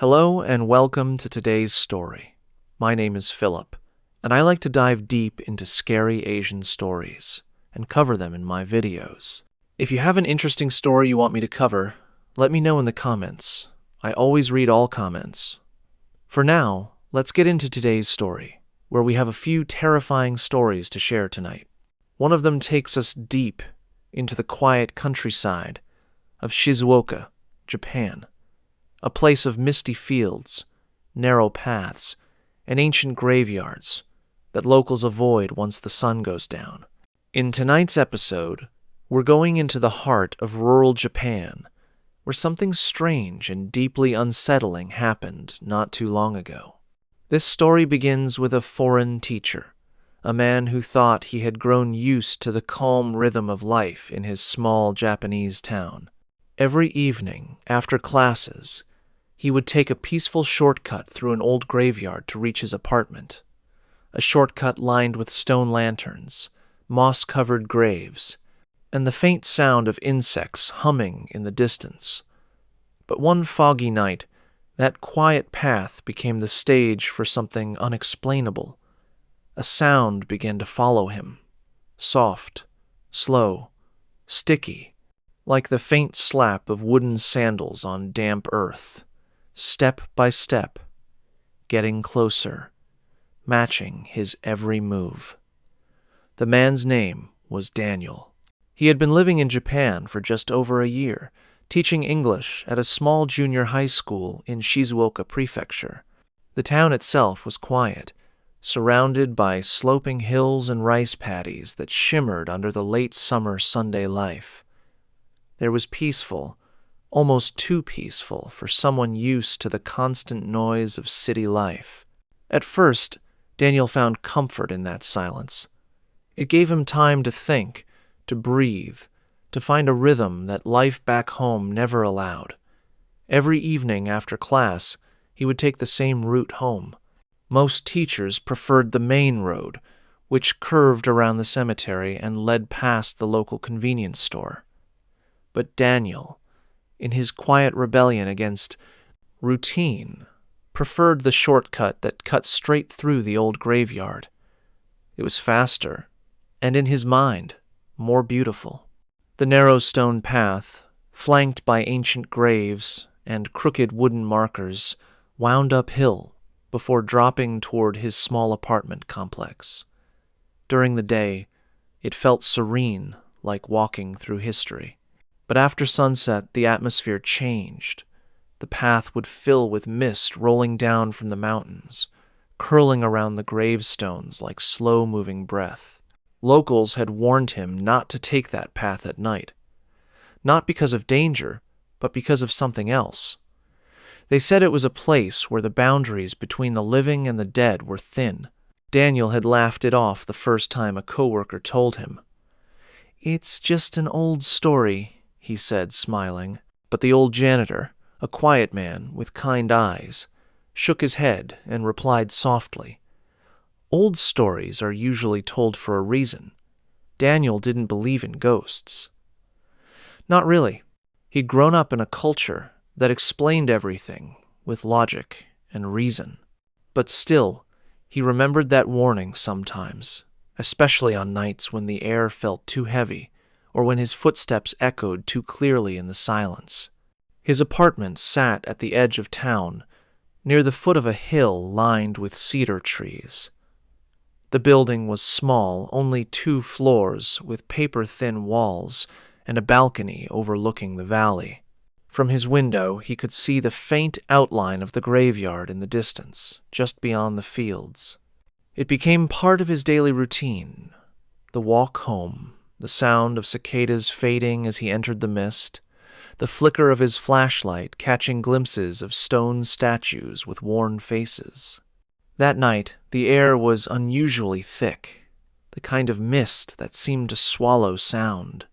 Hello and welcome to today's story. My name is Philip, and I like to dive deep into scary Asian stories and cover them in my videos. If you have an interesting story you want me to cover, let me know in the comments. I always read all comments. For now, let's get into today's story, where we have a few terrifying stories to share tonight. One of them takes us deep into the quiet countryside of Shizuoka, Japan. A place of misty fields, narrow paths, and ancient graveyards that locals avoid once the sun goes down. In tonight's episode, we're going into the heart of rural Japan, where something strange and deeply unsettling happened not too long ago. This story begins with a foreign teacher, a man who thought he had grown used to the calm rhythm of life in his small Japanese town. Every evening, after classes, he would take a peaceful shortcut through an old graveyard to reach his apartment, a shortcut lined with stone lanterns, moss-covered graves, and the faint sound of insects humming in the distance. But one foggy night, that quiet path became the stage for something unexplainable. A sound began to follow him, soft, slow, sticky, like the faint slap of wooden sandals on damp earth. Step by step, getting closer, matching his every move. The man's name was Daniel. He had been living in Japan for just over a year, teaching English at a small junior high school in Shizuoka Prefecture. The town itself was quiet, surrounded by sloping hills and rice paddies that shimmered under the late summer Sunday life. There was peaceful, almost too peaceful for someone used to the constant noise of city life. At first, Daniel found comfort in that silence. It gave him time to think, to breathe, to find a rhythm that life back home never allowed. Every evening after class, he would take the same route home. Most teachers preferred the main road, which curved around the cemetery and led past the local convenience store. But Daniel, in his quiet rebellion against routine, preferred the shortcut that cut straight through the old graveyard. It was faster, and in his mind, more beautiful. The narrow stone path, flanked by ancient graves and crooked wooden markers, wound uphill before dropping toward his small apartment complex. During the day, it felt serene, like walking through history. But after sunset, the atmosphere changed. The path would fill with mist rolling down from the mountains, curling around the gravestones like slow-moving breath. Locals had warned him not to take that path at night. Not because of danger, but because of something else. They said it was a place where the boundaries between the living and the dead were thin. Daniel had laughed it off the first time a coworker told him. "It's just an old story," he said, smiling. But the old janitor, a quiet man with kind eyes, shook his head and replied softly, "Old stories are usually told for a reason. Daniel didn't believe in ghosts." Not really. He'd grown up in a culture that explained everything with logic and reason. But still, he remembered that warning sometimes, especially on nights when the air felt too heavy, or when his footsteps echoed too clearly in the silence. His apartment sat at the edge of town, near the foot of a hill lined with cedar trees. The building was small, only 2 floors, with paper-thin walls and a balcony overlooking the valley. From his window, he could see the faint outline of the graveyard in the distance, just beyond the fields. It became part of his daily routine, the walk home, the sound of cicadas fading as he entered the mist, the flicker of his flashlight catching glimpses of stone statues with worn faces. That night, the air was unusually thick, the kind of mist that seemed to swallow sound.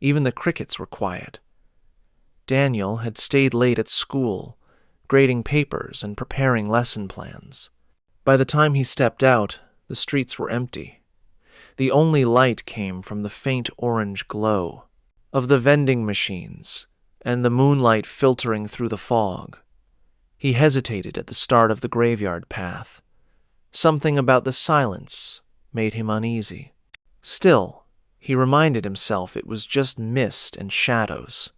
Even the crickets were quiet. Daniel had stayed late at school, grading papers and preparing lesson plans. By the time he stepped out, the streets were empty. The only light came from the faint orange glow of the vending machines and the moonlight filtering through the fog. He hesitated at the start of the graveyard path. Something about the silence made him uneasy. Still, he reminded himself it was just mist and shadows.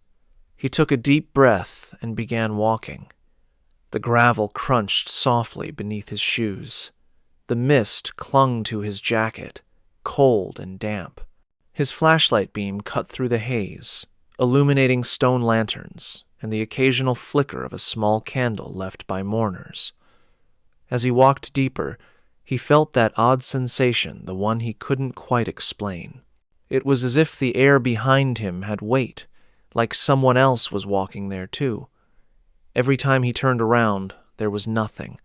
He took a deep breath and began walking. The gravel crunched softly beneath his shoes. The mist clung to his jacket, cold and damp. His flashlight beam cut through the haze, illuminating stone lanterns and the occasional flicker of a small candle left by mourners. As he walked deeper, he felt that odd sensation, the one he couldn't quite explain. It was as if the air behind him had weight, like someone else was walking there too. Every time he turned around, there was nothing,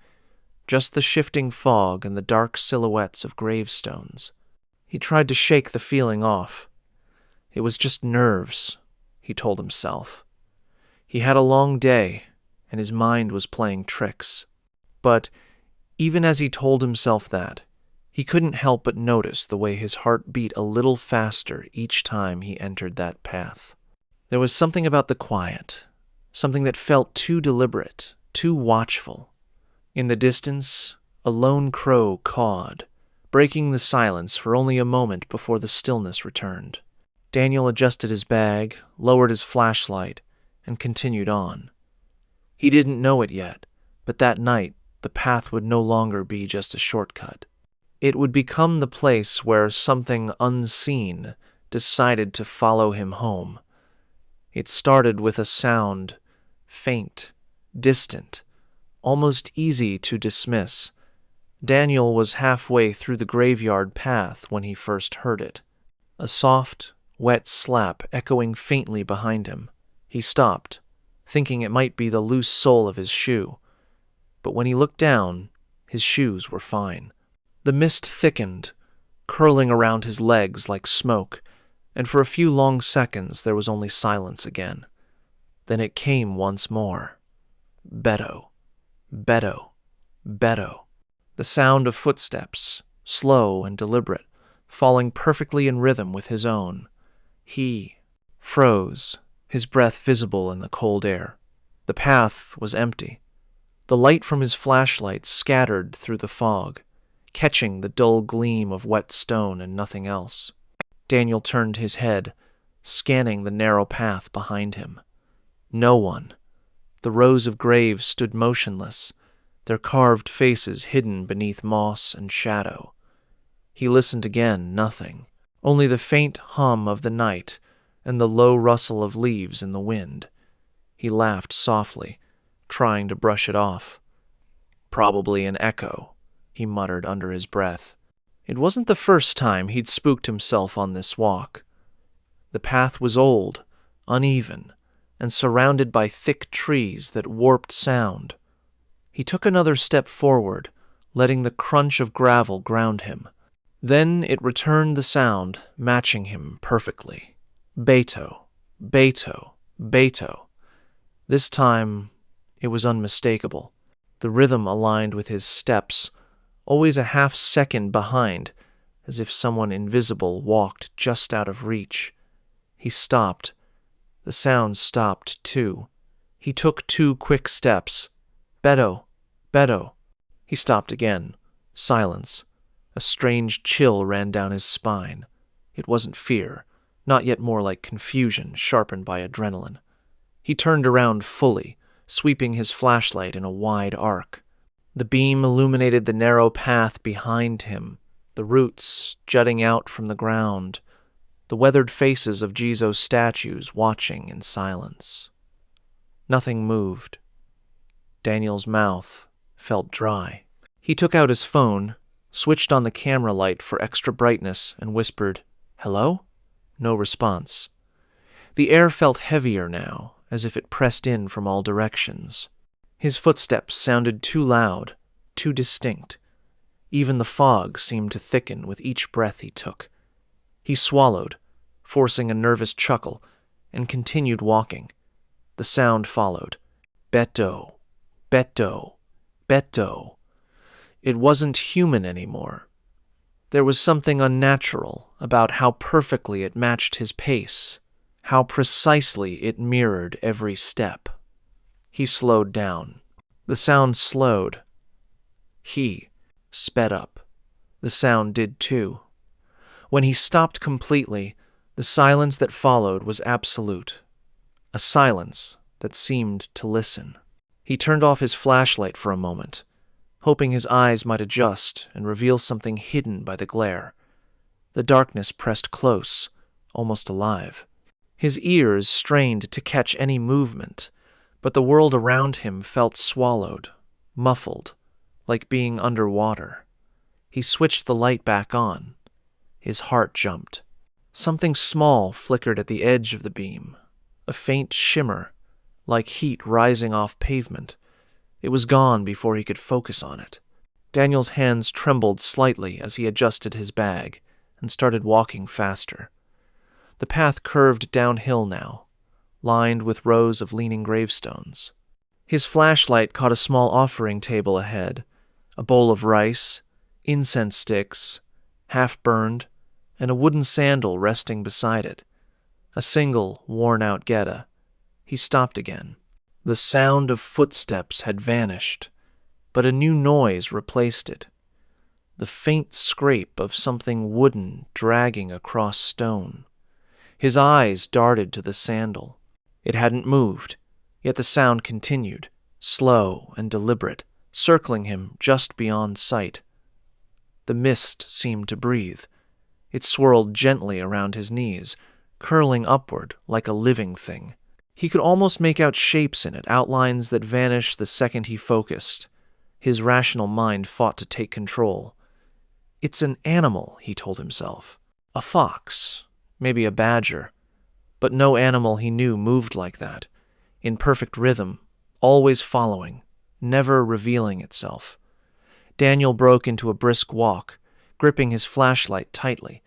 just the shifting fog and the dark silhouettes of gravestones. He tried to shake the feeling off. It was just nerves, he told himself. He had a long day, and his mind was playing tricks. But even as he told himself that, he couldn't help but notice the way his heart beat a little faster each time he entered that path. There was something about the quiet, something that felt too deliberate, too watchful. In the distance, a lone crow cawed, breaking the silence for only a moment before the stillness returned. Daniel adjusted his bag, lowered his flashlight, and continued on. He didn't know it yet, but that night the path would no longer be just a shortcut. It would become the place where something unseen decided to follow him home. It started with a sound, faint, distant, almost easy to dismiss. Daniel was halfway through the graveyard path when he first heard it. A soft, wet slap echoing faintly behind him. He stopped, thinking it might be the loose sole of his shoe. But when he looked down, his shoes were fine. The mist thickened, curling around his legs like smoke, and for a few long seconds there was only silence again. Then it came once more. Beto, Beto, Beto. The sound of footsteps, slow and deliberate, falling perfectly in rhythm with his own. He froze, his breath visible in the cold air. The path was empty. The light from his flashlight scattered through the fog, catching the dull gleam of wet stone and nothing else. Daniel turned his head, scanning the narrow path behind him. No one. The rows of graves stood motionless, their carved faces hidden beneath moss and shadow. He listened again, nothing. Only the faint hum of the night and the low rustle of leaves in the wind. He laughed softly, trying to brush it off. Probably an echo, he muttered under his breath. It wasn't the first time he'd spooked himself on this walk. The path was old, uneven, and surrounded by thick trees that warped sound. He took another step forward, letting the crunch of gravel ground him. Then it returned the sound, matching him perfectly. Beto, Beto, Beto. This time, it was unmistakable. The rhythm aligned with his steps, always a half-second behind, as if someone invisible walked just out of reach. He stopped. The sound stopped, too. He took 2 quick steps. Beto, Beto. He stopped again. Silence. A strange chill ran down his spine. It wasn't fear, not yet, more like confusion sharpened by adrenaline. He turned around fully, sweeping his flashlight in a wide arc. The beam illuminated the narrow path behind him, the roots jutting out from the ground, the weathered faces of Jesus statues watching in silence. Nothing moved. Daniel's mouth felt dry. He took out his phone, switched on the camera light for extra brightness, and whispered, "Hello?" No response. The air felt heavier now, as if it pressed in from all directions. His footsteps sounded too loud, too distinct. Even the fog seemed to thicken with each breath he took. He swallowed, forcing a nervous chuckle, and continued walking. The sound followed. Beto, Beto, Beto. It wasn't human anymore. There was something unnatural about how perfectly it matched his pace, how precisely it mirrored every step. He slowed down. The sound slowed. He sped up. The sound did too. When he stopped completely, the silence that followed was absolute. A silence that seemed to listen. He turned off his flashlight for a moment, hoping his eyes might adjust and reveal something hidden by the glare. The darkness pressed close, almost alive. His ears strained to catch any movement, but the world around him felt swallowed, muffled, like being underwater. He switched the light back on. His heart jumped. Something small flickered at the edge of the beam, a faint shimmer, like heat rising off pavement. It was gone before he could focus on it. Daniel's hands trembled slightly as he adjusted his bag and started walking faster. The path curved downhill now, lined with rows of leaning gravestones. His flashlight caught a small offering table ahead, a bowl of rice, incense sticks, half-burned, and a wooden sandal resting beside it. A single, worn-out geta. He stopped again. The sound of footsteps had vanished, but a new noise replaced it. The faint scrape of something wooden dragging across stone. His eyes darted to the sandal. It hadn't moved, yet the sound continued, slow and deliberate, circling him just beyond sight. The mist seemed to breathe. It swirled gently around his knees, curling upward like a living thing. He could almost make out shapes in it, outlines that vanished the second he focused. His rational mind fought to take control. It's an animal, he told himself. A fox, maybe a badger. But no animal he knew moved like that, in perfect rhythm, always following, never revealing itself. Daniel broke into a brisk walk, gripping his flashlight tightly.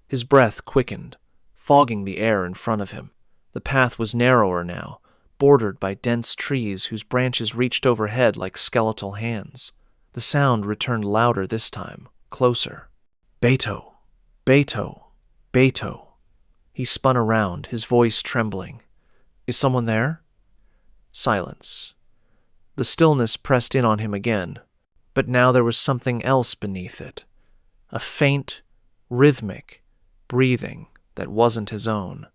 His breath quickened, fogging the air in front of him. The path was narrower now, bordered by dense trees whose branches reached overhead like skeletal hands. The sound returned louder this time, closer. Beto, Beto, Beto. He spun around, his voice trembling. Is someone there? Silence. The stillness pressed in on him again, but now there was something else beneath it. A faint, rhythmic breathing that wasn't his own.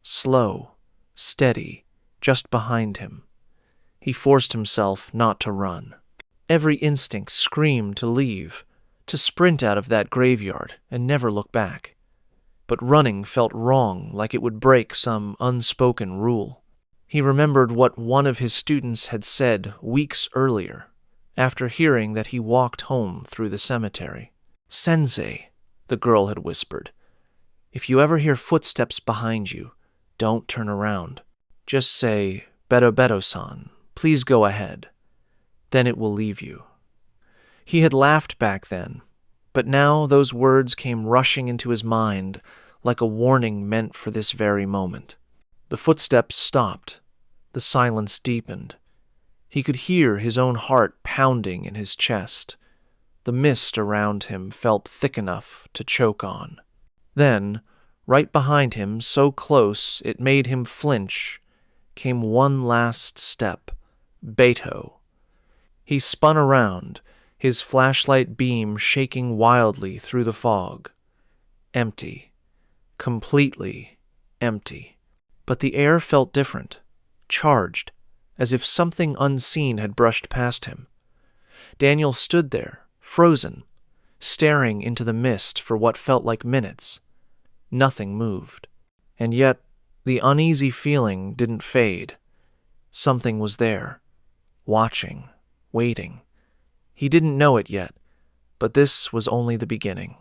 Slow, steady, just behind him. He forced himself not to run. Every instinct screamed to leave, to sprint out of that graveyard and never look back. But running felt wrong, like it would break some unspoken rule. He remembered what one of his students had said weeks earlier, after hearing that he walked home through the cemetery. "Sensei," the girl had whispered, "if you ever hear footsteps behind you, don't turn around. Just say, 'Beto Beto-san, please go ahead.' Then it will leave you." He had laughed back then, but now those words came rushing into his mind like a warning meant for this very moment. The footsteps stopped. The silence deepened. He could hear his own heart pounding in his chest. The mist around him felt thick enough to choke on. Then, right behind him, so close it made him flinch, came one last step. Beto. He spun around, his flashlight beam shaking wildly through the fog. Empty. Completely empty. But the air felt different, charged, as if something unseen had brushed past him. Daniel stood there, frozen, staring into the mist for what felt like minutes. Nothing moved. And yet, the uneasy feeling didn't fade. Something was there, watching, waiting. He didn't know it yet, but this was only the beginning.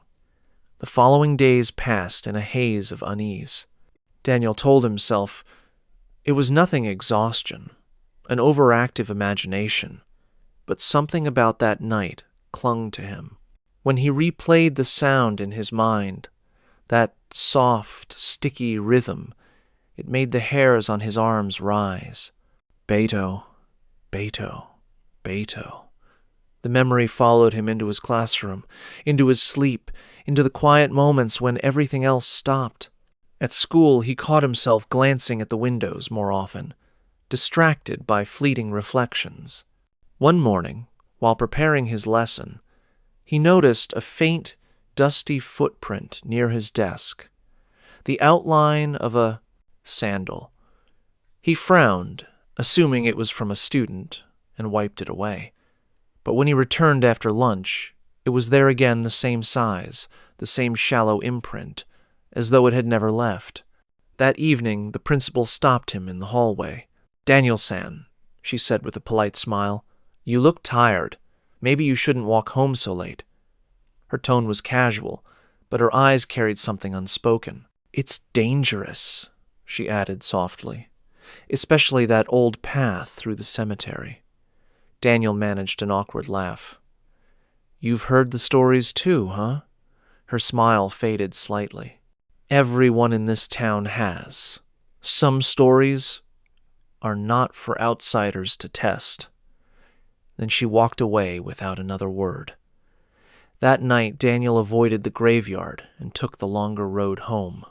The following days passed in a haze of unease. Daniel told himself it was nothing exhaustion, an overactive imagination, but something about that night clung to him. When he replayed the sound in his mind, that soft, sticky rhythm, it made the hairs on his arms rise. Beto, Beto, Beto. The memory followed him into his classroom, into his sleep, into the quiet moments when everything else stopped. At school, he caught himself glancing at the windows more often, distracted by fleeting reflections. One morning, while preparing his lesson, he noticed a faint, dusty footprint near his desk, the outline of a sandal. He frowned, assuming it was from a student, and wiped it away. But when he returned after lunch, it was there again, the same size, the same shallow imprint, as though it had never left. That evening, the principal stopped him in the hallway. "Daniel-san," she said with a polite smile, "you look tired. Maybe you shouldn't walk home so late." Her tone was casual, but her eyes carried something unspoken. "It's dangerous," she added softly, "especially that old path through the cemetery." Daniel managed an awkward laugh. "You've heard the stories too, huh?" Her smile faded slightly. "Everyone in this town has. Some stories are not for outsiders to test." Then she walked away without another word. That night, Daniel avoided the graveyard and took the longer road home.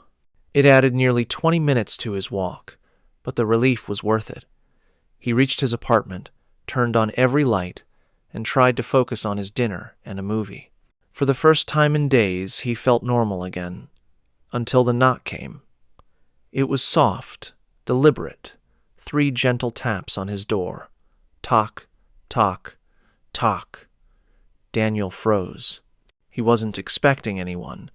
It added nearly 20 minutes to his walk, but the relief was worth it. He reached his apartment, turned on every light, and tried to focus on his dinner and a movie. For the first time in days, he felt normal again, until the knock came. It was soft, deliberate, 3 gentle taps on his door. Tock, tock, tock. Daniel froze. He wasn't expecting anyone.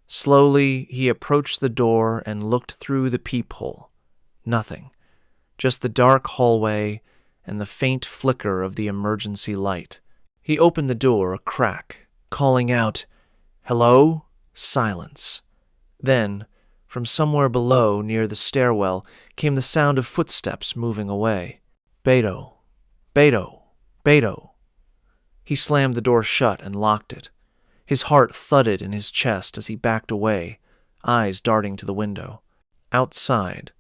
Slowly, he approached the door and looked through the peephole. Nothing. Just the dark hallway and the faint flicker of the emergency light. He opened the door a crack, calling out, "Hello?" Silence. Then, from somewhere below, near the stairwell, came the sound of footsteps moving away. "Beto, Beto, Beto." He slammed the door shut and locked it. His heart thudded in his chest as he backed away, eyes darting to the window. Outside,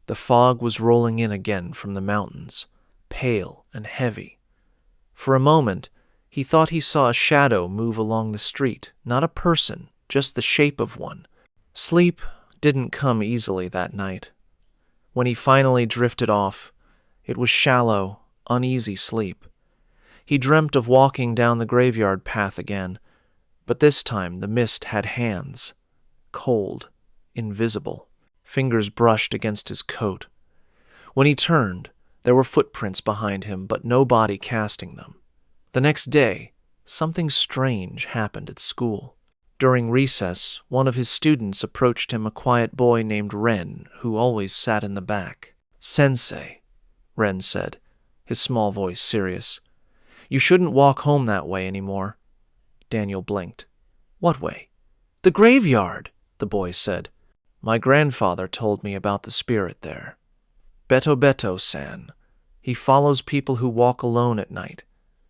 the fog was rolling in again from the mountains, pale and heavy. For a moment, he thought he saw a shadow move along the street, not a person, just the shape of one. Sleep didn't come easily that night. When he finally drifted off, it was shallow, uneasy sleep. He dreamt of walking down the graveyard path again, but this time the mist had hands, cold, invisible. Fingers brushed against his coat. When he turned, there were footprints behind him, but no body casting them. The next day, something strange happened at school. During recess, one of his students approached him, a quiet boy named Ren, who always sat in the back. "Sensei," Ren said, his small voice serious, "you shouldn't walk home that way anymore." Daniel blinked. "What way?" "The graveyard," the boy said. "My grandfather told me about the spirit there. Beto-Beto-san. He follows people who walk alone at night.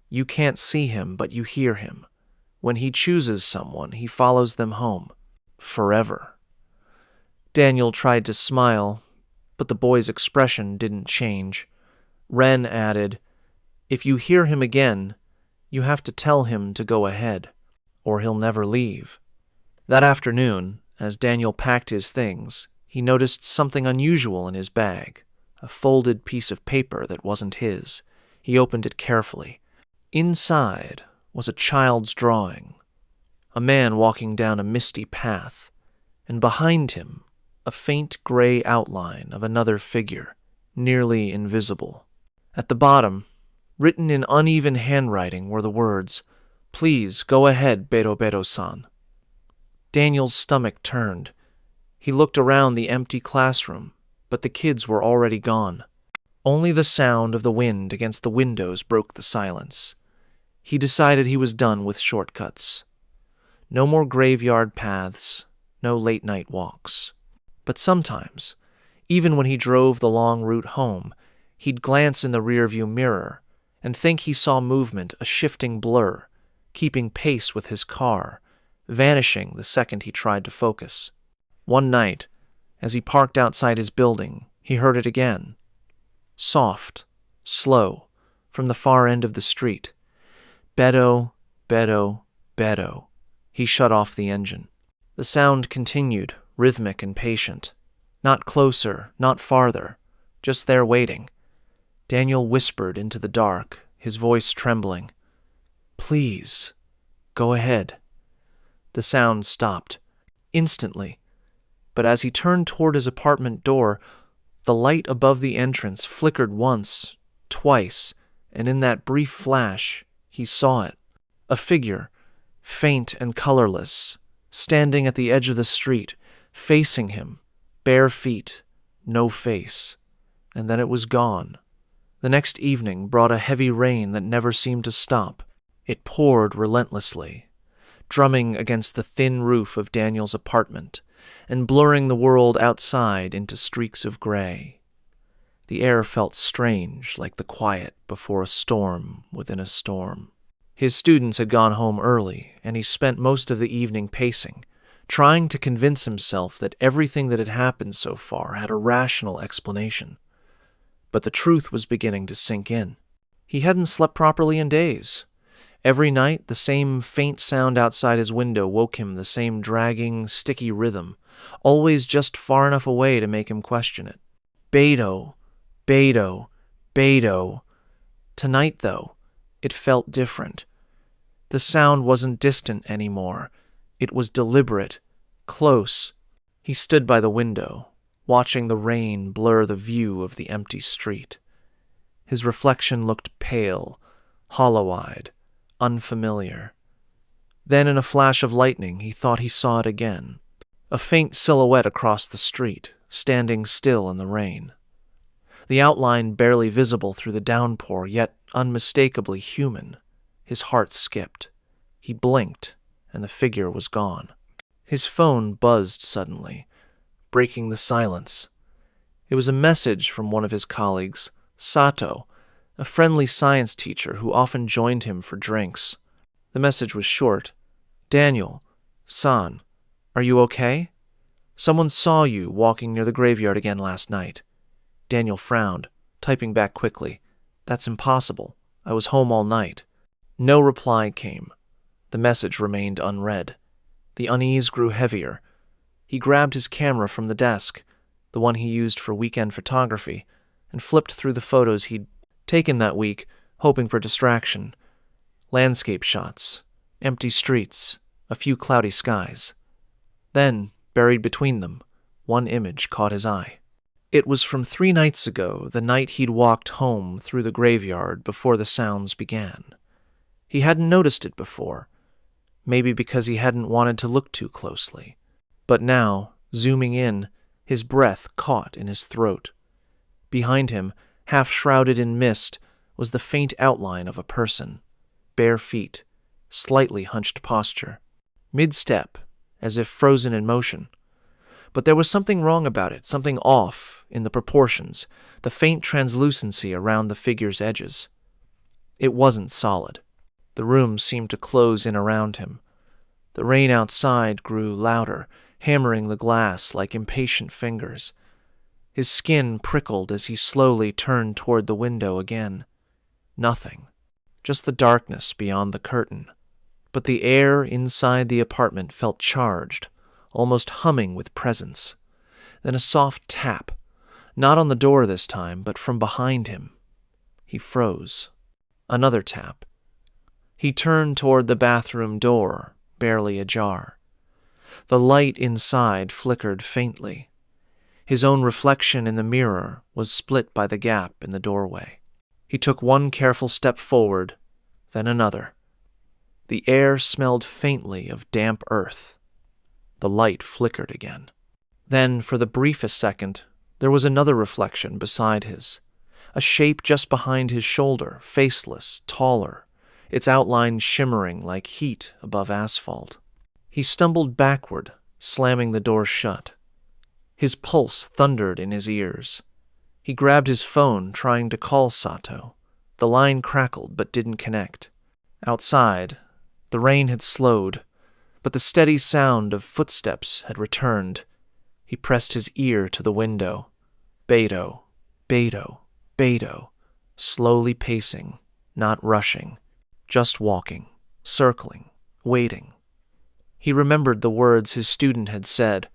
You can't see him, but you hear him. When he chooses someone, he follows them home. Forever." Daniel tried to smile, but the boy's expression didn't change. Ren added, "If you hear him again, you have to tell him to go ahead, or he'll never leave." That afternoon, as Daniel packed his things, he noticed something unusual in his bag, a folded piece of paper that wasn't his. He opened it carefully. Inside was a child's drawing, a man walking down a misty path, and behind him a faint gray outline of another figure, nearly invisible. At the bottom, written in uneven handwriting, were the words, "Please go ahead, Beto-Beto-san." Daniel's stomach turned. He looked around the empty classroom, but the kids were already gone. Only the sound of the wind against the windows broke the silence. He decided he was done with shortcuts. No more graveyard paths, no late-night walks. But sometimes, even when he drove the long route home, he'd glance in the rearview mirror and think he saw movement, a shifting blur, keeping pace with his car, vanishing the second he tried to focus. One night, as he parked outside his building, he heard it again. Soft, slow, from the far end of the street. Beto, Beto, Beto. He shut off the engine. The sound continued, rhythmic and patient. Not closer, not farther, just there waiting. Daniel whispered into the dark, his voice trembling. "Please, go ahead." The sound stopped, instantly, but as he turned toward his apartment door, the light above the entrance flickered once, twice, and in that brief flash, he saw it. A figure, faint and colorless, standing at the edge of the street, facing him, bare feet, no face. And then it was gone. The next evening brought a heavy rain that never seemed to stop. It poured relentlessly, drumming against the thin roof of Daniel's apartment and blurring the world outside into streaks of gray. The air felt strange, like the quiet before a storm within a storm. His students had gone home early, and he spent most of the evening pacing, trying to convince himself that everything that had happened so far had a rational explanation. But the truth was beginning to sink in. He hadn't slept properly in days. Every night, the same faint sound outside his window woke him, the same dragging, sticky rhythm, always just far enough away to make him question it. Beto, Beto, Beto. Tonight, though, it felt different. The sound wasn't distant anymore. It was deliberate, close. He stood by the window, watching the rain blur the view of the empty street. His reflection looked pale, hollow-eyed, unfamiliar. Then in a flash of lightning, he thought he saw it again. A faint silhouette across the street, standing still in the rain. The outline barely visible through the downpour, yet unmistakably human. His heart skipped. He blinked, and the figure was gone. His phone buzzed suddenly, breaking the silence. It was a message from one of his colleagues, Sato, a friendly science teacher who often joined him for drinks. The message was short. "Daniel, San, are you okay? Someone saw you walking near the graveyard again last night." Daniel frowned, typing back quickly. "That's impossible. I was home all night." No reply came. The message remained unread. The unease grew heavier. He grabbed his camera from the desk, the one he used for weekend photography, and flipped through the photos he'd taken that week, hoping for distraction. Landscape shots, empty streets, a few cloudy skies. Then, buried between them, one image caught his eye. It was from 3 nights ago, the night he'd walked home through the graveyard before the sounds began. He hadn't noticed it before, maybe because he hadn't wanted to look too closely. But now, zooming in, his breath caught in his throat. Behind him, half shrouded in mist, was the faint outline of a person. Bare feet, slightly hunched posture. Mid-step, as if frozen in motion. But there was something wrong about it, something off in the proportions, the faint translucency around the figure's edges. It wasn't solid. The room seemed to close in around him. The rain outside grew louder, hammering the glass like impatient fingers. His skin prickled as he slowly turned toward the window again. Nothing. Just the darkness beyond the curtain. But the air inside the apartment felt charged, almost humming with presence. Then a soft tap, not on the door this time, but from behind him. He froze. Another tap. He turned toward the bathroom door, barely ajar. The light inside flickered faintly. His own reflection in the mirror was split by the gap in the doorway. He took one careful step forward, then another. The air smelled faintly of damp earth. The light flickered again. Then, for the briefest second, there was another reflection beside his. A shape just behind his shoulder, faceless, taller, its outline shimmering like heat above asphalt. He stumbled backward, slamming the door shut. His pulse thundered in his ears. He grabbed his phone, trying to call Sato. The line crackled but didn't connect. Outside, the rain had slowed, but the steady sound of footsteps had returned. He pressed his ear to the window. Beto, Beto, Beto, slowly pacing, not rushing, just walking, circling, waiting. He remembered the words his student had said.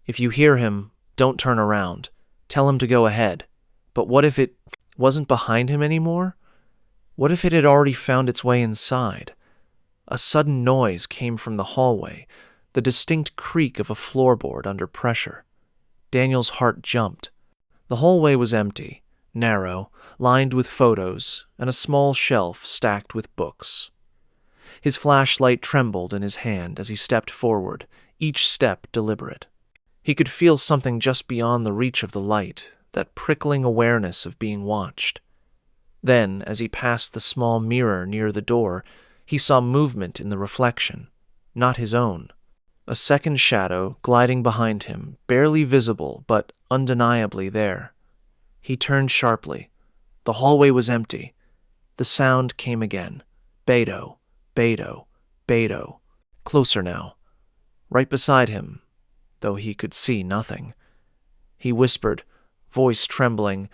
If you hear him, don't turn around. Tell him to go ahead. But what if it wasn't behind him anymore? What if it had already found its way inside? A sudden noise came from the hallway, the distinct creak of a floorboard under pressure. Daniel's heart jumped. The hallway was empty, narrow, lined with photos, and a small shelf stacked with books. His flashlight trembled in his hand as he stepped forward, each step deliberate. He could feel something just beyond the reach of the light, that prickling awareness of being watched. Then, as he passed the small mirror near the door, he saw movement in the reflection, not his own. A second shadow gliding behind him, barely visible but undeniably there. He turned sharply. The hallway was empty. The sound came again. Beto, Beto, Beto. Closer now. Right beside him, though he could see nothing. He whispered, voice trembling,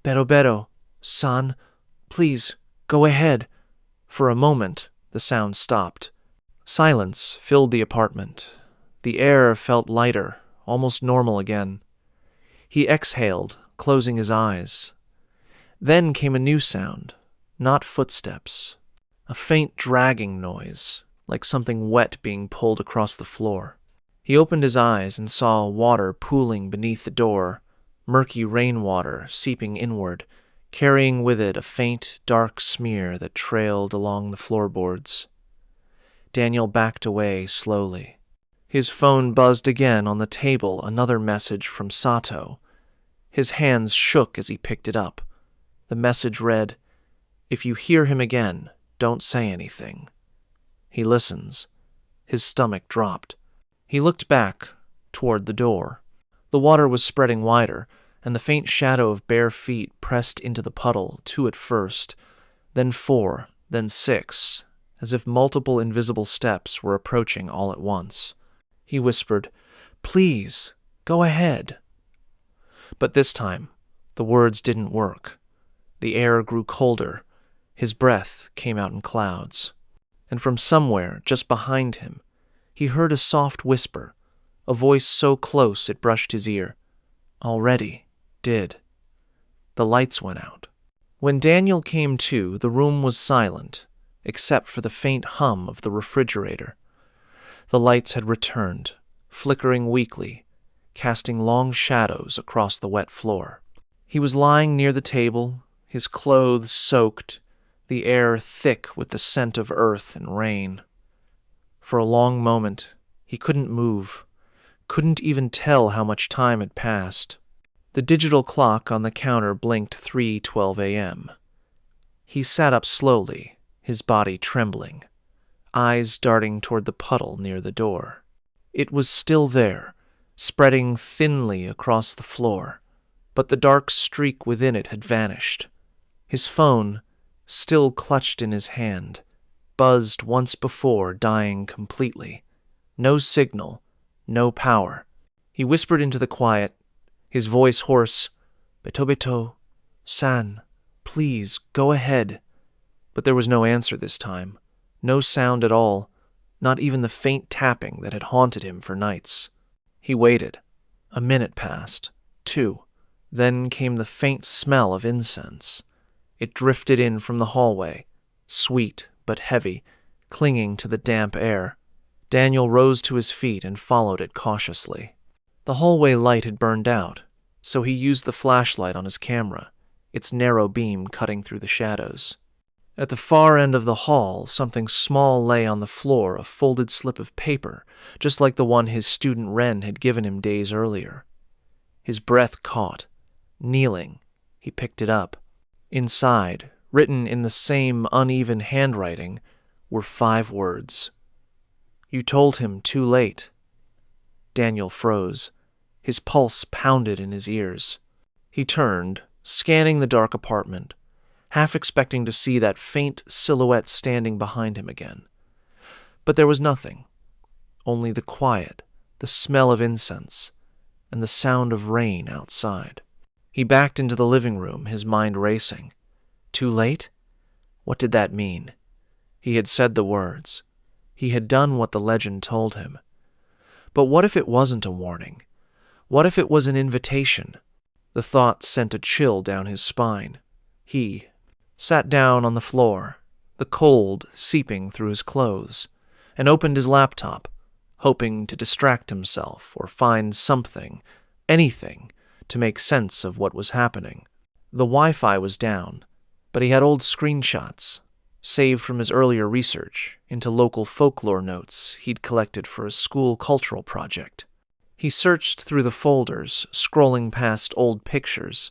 "Beto, Beto, son, please, go ahead." For a moment, the sound stopped. Silence filled the apartment. The air felt lighter, almost normal again. He exhaled, closing his eyes. Then came a new sound, not footsteps, a faint dragging noise, like something wet being pulled across the floor. He opened his eyes and saw water pooling beneath the door, murky rainwater seeping inward, carrying with it a faint, dark smear that trailed along the floorboards. Daniel backed away slowly. His phone buzzed again on the table, another message from Sato. His hands shook as he picked it up. The message read, "If you hear him again, don't say anything." He listens. His stomach dropped. He looked back, toward the door. The water was spreading wider, and the faint shadow of bare feet pressed into the puddle, 2 at first, then 4, then 6, as if multiple invisible steps were approaching all at once. He whispered, "Please, go ahead." But this time, the words didn't work. The air grew colder. His breath came out in clouds. And from somewhere, just behind him, he heard a soft whisper, a voice so close it brushed his ear. Already did. The lights went out. When Daniel came to, the room was silent, except for the faint hum of the refrigerator. The lights had returned, flickering weakly, casting long shadows across the wet floor. He was lying near the table, his clothes soaked, the air thick with the scent of earth and rain. For a long moment, he couldn't move, couldn't even tell how much time had passed. The digital clock on the counter blinked 3:12 a.m. He sat up slowly, his body trembling, eyes darting toward the puddle near the door. It was still there, spreading thinly across the floor, but the dark streak within it had vanished. His phone, still clutched in his hand, buzzed once before dying completely. No signal, no power. He whispered into the quiet, his voice hoarse, "Beto Beto, san, please, go ahead." But there was no answer this time, no sound at all, not even the faint tapping that had haunted him for nights. He waited. A minute passed, 2. Then came the faint smell of incense. It drifted in from the hallway, sweet but heavy, clinging to the damp air. Daniel rose to his feet and followed it cautiously. The hallway light had burned out, so he used the flashlight on his camera, its narrow beam cutting through the shadows. At the far end of the hall, something small lay on the floor, a folded slip of paper, just like the one his student Ren had given him days earlier. His breath caught. Kneeling, he picked it up. Inside, written in the same uneven handwriting, were 5 words. "You told him too late." Daniel froze. His pulse pounded in his ears. He turned, scanning the dark apartment, half expecting to see that faint silhouette standing behind him again. But there was nothing, only the quiet, the smell of incense, and the sound of rain outside. He backed into the living room, his mind racing. Too late? What did that mean? He had said the words. He had done what the legend told him. But what if it wasn't a warning? What if it was an invitation? The thought sent a chill down his spine. He, sat down on the floor, the cold seeping through his clothes, and opened his laptop, hoping to distract himself or find something, anything, to make sense of what was happening. The Wi-Fi was down, but he had old screenshots, saved from his earlier research into local folklore notes he'd collected for a school cultural project. He searched through the folders, scrolling past old pictures,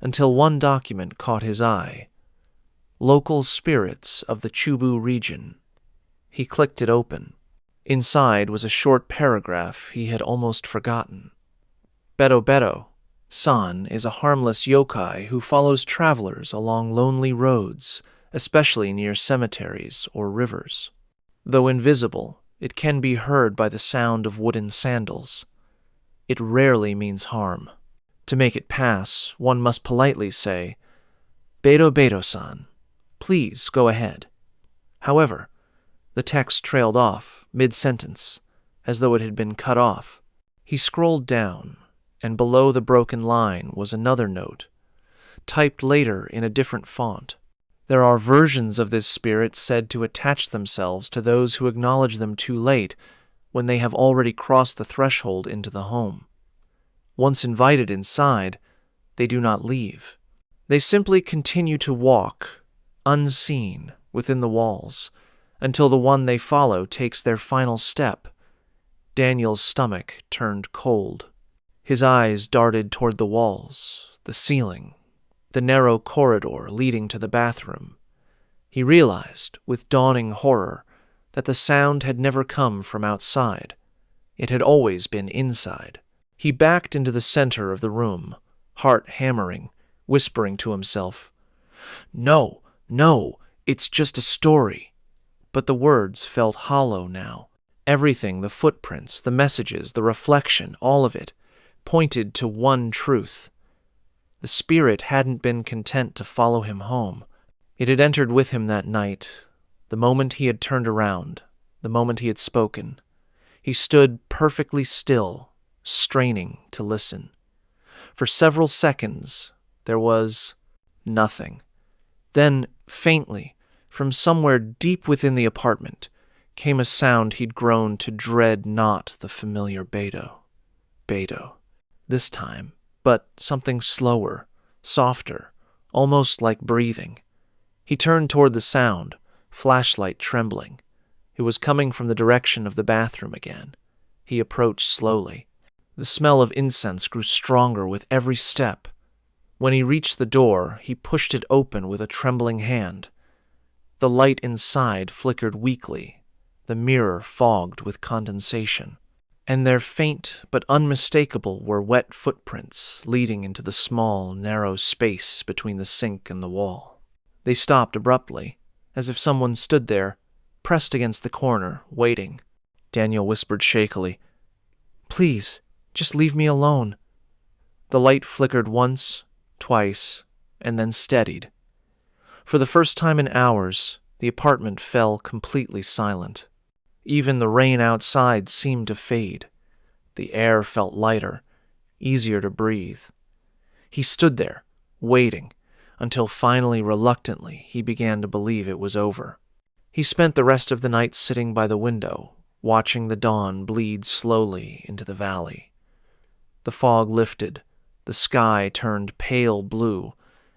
until one document caught his eye. Local spirits of the Chubu region. He clicked it open. Inside was a short paragraph he had almost forgotten. Beto-San is a harmless yokai who follows travelers along lonely roads, especially near cemeteries or rivers. Though invisible, it can be heard by the sound of wooden sandals. It rarely means harm. To make it pass, one must politely say, Beto-San, please go ahead. However, the text trailed off mid-sentence, as though it had been cut off. He scrolled down, and below the broken line was another note, typed later in a different font. There are versions of this spirit said to attach themselves to those who acknowledge them too late, when they have already crossed the threshold into the home. Once invited inside, they do not leave. They simply continue to walk, unseen, within the walls, until the one they follow takes their final step. Daniel's stomach turned cold. His eyes darted toward the walls, the ceiling, the narrow corridor leading to the bathroom. He realized, with dawning horror, that the sound had never come from outside. It had always been inside. He backed into the center of the room, heart hammering, whispering to himself, No, it's just a story. But the words felt hollow now. Everything, the footprints, the messages, the reflection, all of it, pointed to one truth. The spirit hadn't been content to follow him home. It had entered with him that night, the moment he had turned around, the moment he had spoken. He stood perfectly still, straining to listen. For several seconds, there was nothing. Then, faintly, from somewhere deep within the apartment, came a sound he'd grown to dread, not the familiar Beto. This time, but something slower, softer, almost like breathing. He turned toward the sound, flashlight trembling. It was coming from the direction of the bathroom again. He approached slowly. The smell of incense grew stronger with every step. When he reached the door, he pushed it open with a trembling hand. The light inside flickered weakly, the mirror fogged with condensation, and there, faint but unmistakable, were wet footprints leading into the small, narrow space between the sink and the wall. They stopped abruptly, as if someone stood there, pressed against the corner, waiting. Daniel whispered shakily, Please, just leave me alone. The light flickered once, twice, and then steadied. For the first time in hours, the apartment fell completely silent. Even the rain outside seemed to fade. The air felt lighter, easier to breathe. He stood there, waiting, until finally, reluctantly, he began to believe it was over. He spent the rest of the night sitting by the window, watching the dawn bleed slowly into the valley. The fog lifted, the sky turned pale blue,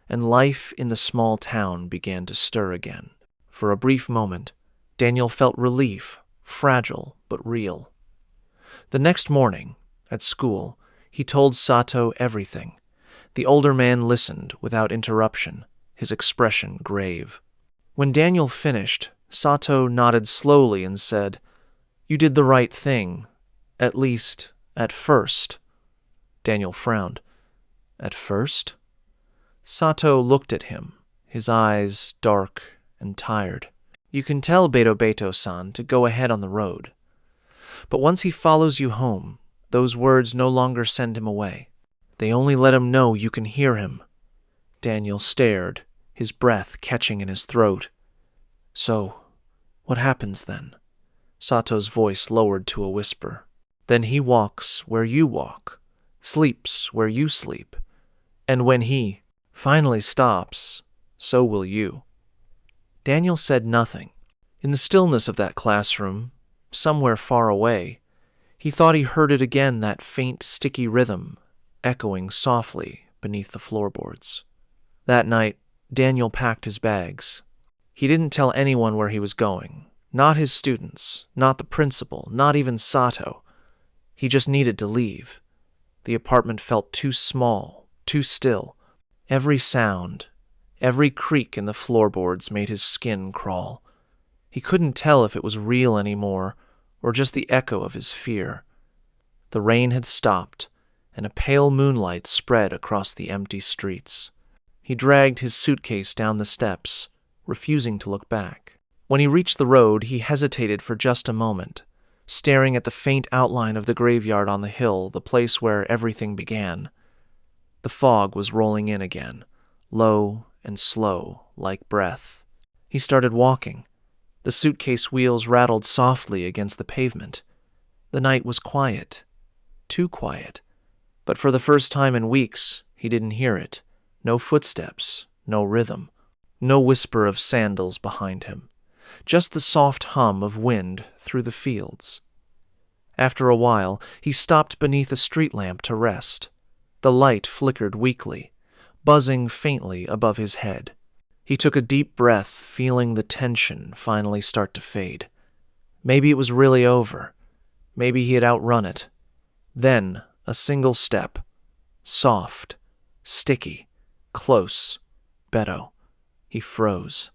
and life in the small town began to stir again. For a brief moment, Daniel felt relief, fragile but real. The next morning, at school, he told Sato everything. The older man listened without interruption, his expression grave. When Daniel finished, Sato nodded slowly and said, You did the right thing, at least, at first. Daniel frowned. At first? Sato looked at him, his eyes dark and tired. You can tell Beto-San to go ahead on the road. But once he follows you home, those words no longer send him away. They only let him know you can hear him. Daniel stared, his breath catching in his throat. So, what happens then? Sato's voice lowered to a whisper. Then he walks where you walk, sleeps where you sleep. And when he finally stops, so will you." Daniel said nothing. In the stillness of that classroom, somewhere far away, he thought he heard it again, that faint, sticky rhythm, echoing softly beneath the floorboards. That night, Daniel packed his bags. He didn't tell anyone where he was going, not his students, not the principal, not even Sato. He just needed to leave. The apartment felt too small, too still. Every sound, every creak in the floorboards made his skin crawl. He couldn't tell if it was real anymore or just the echo of his fear. The rain had stopped, and a pale moonlight spread across the empty streets. He dragged his suitcase down the steps, refusing to look back. When he reached the road, he hesitated for just a moment, staring at the faint outline of the graveyard on the hill, the place where everything began. The fog was rolling in again, low and slow, like breath. He started walking. The suitcase wheels rattled softly against the pavement. The night was quiet, too quiet. But for the first time in weeks, he didn't hear it. No footsteps, no rhythm, no whisper of sandals behind him. Just the soft hum of wind through the fields. After a while, he stopped beneath a street lamp to rest. The light flickered weakly, buzzing faintly above his head. He took a deep breath, feeling the tension finally start to fade. Maybe it was really over. Maybe he had outrun it. Then, a single step. Soft, sticky, close. Beto. He froze.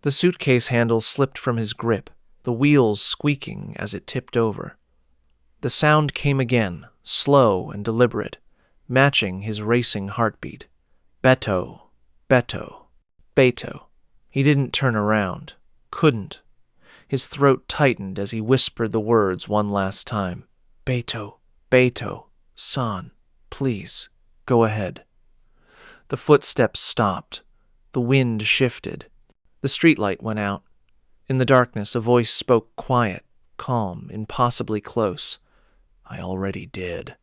The suitcase handle slipped from his grip, the wheels squeaking as it tipped over. The sound came again, slow and deliberate, matching his racing heartbeat. Beto, Beto, Beto. He didn't turn around. Couldn't. His throat tightened as he whispered the words one last time. Beto, Beto, son, please, go ahead. The footsteps stopped. The wind shifted. The streetlight went out. In the darkness, a voice spoke quiet, calm, impossibly close. I already did.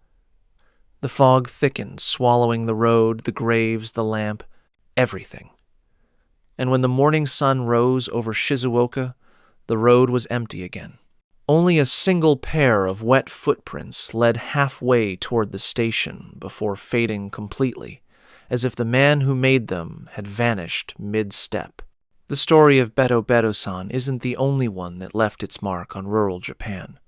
The fog thickened, swallowing the road, the graves, the lamp, everything. And when the morning sun rose over Shizuoka, the road was empty again. Only a single pair of wet footprints led halfway toward the station before fading completely, as if the man who made them had vanished mid-step. The story of Beto Beto-san isn't the only one that left its mark on rural Japan.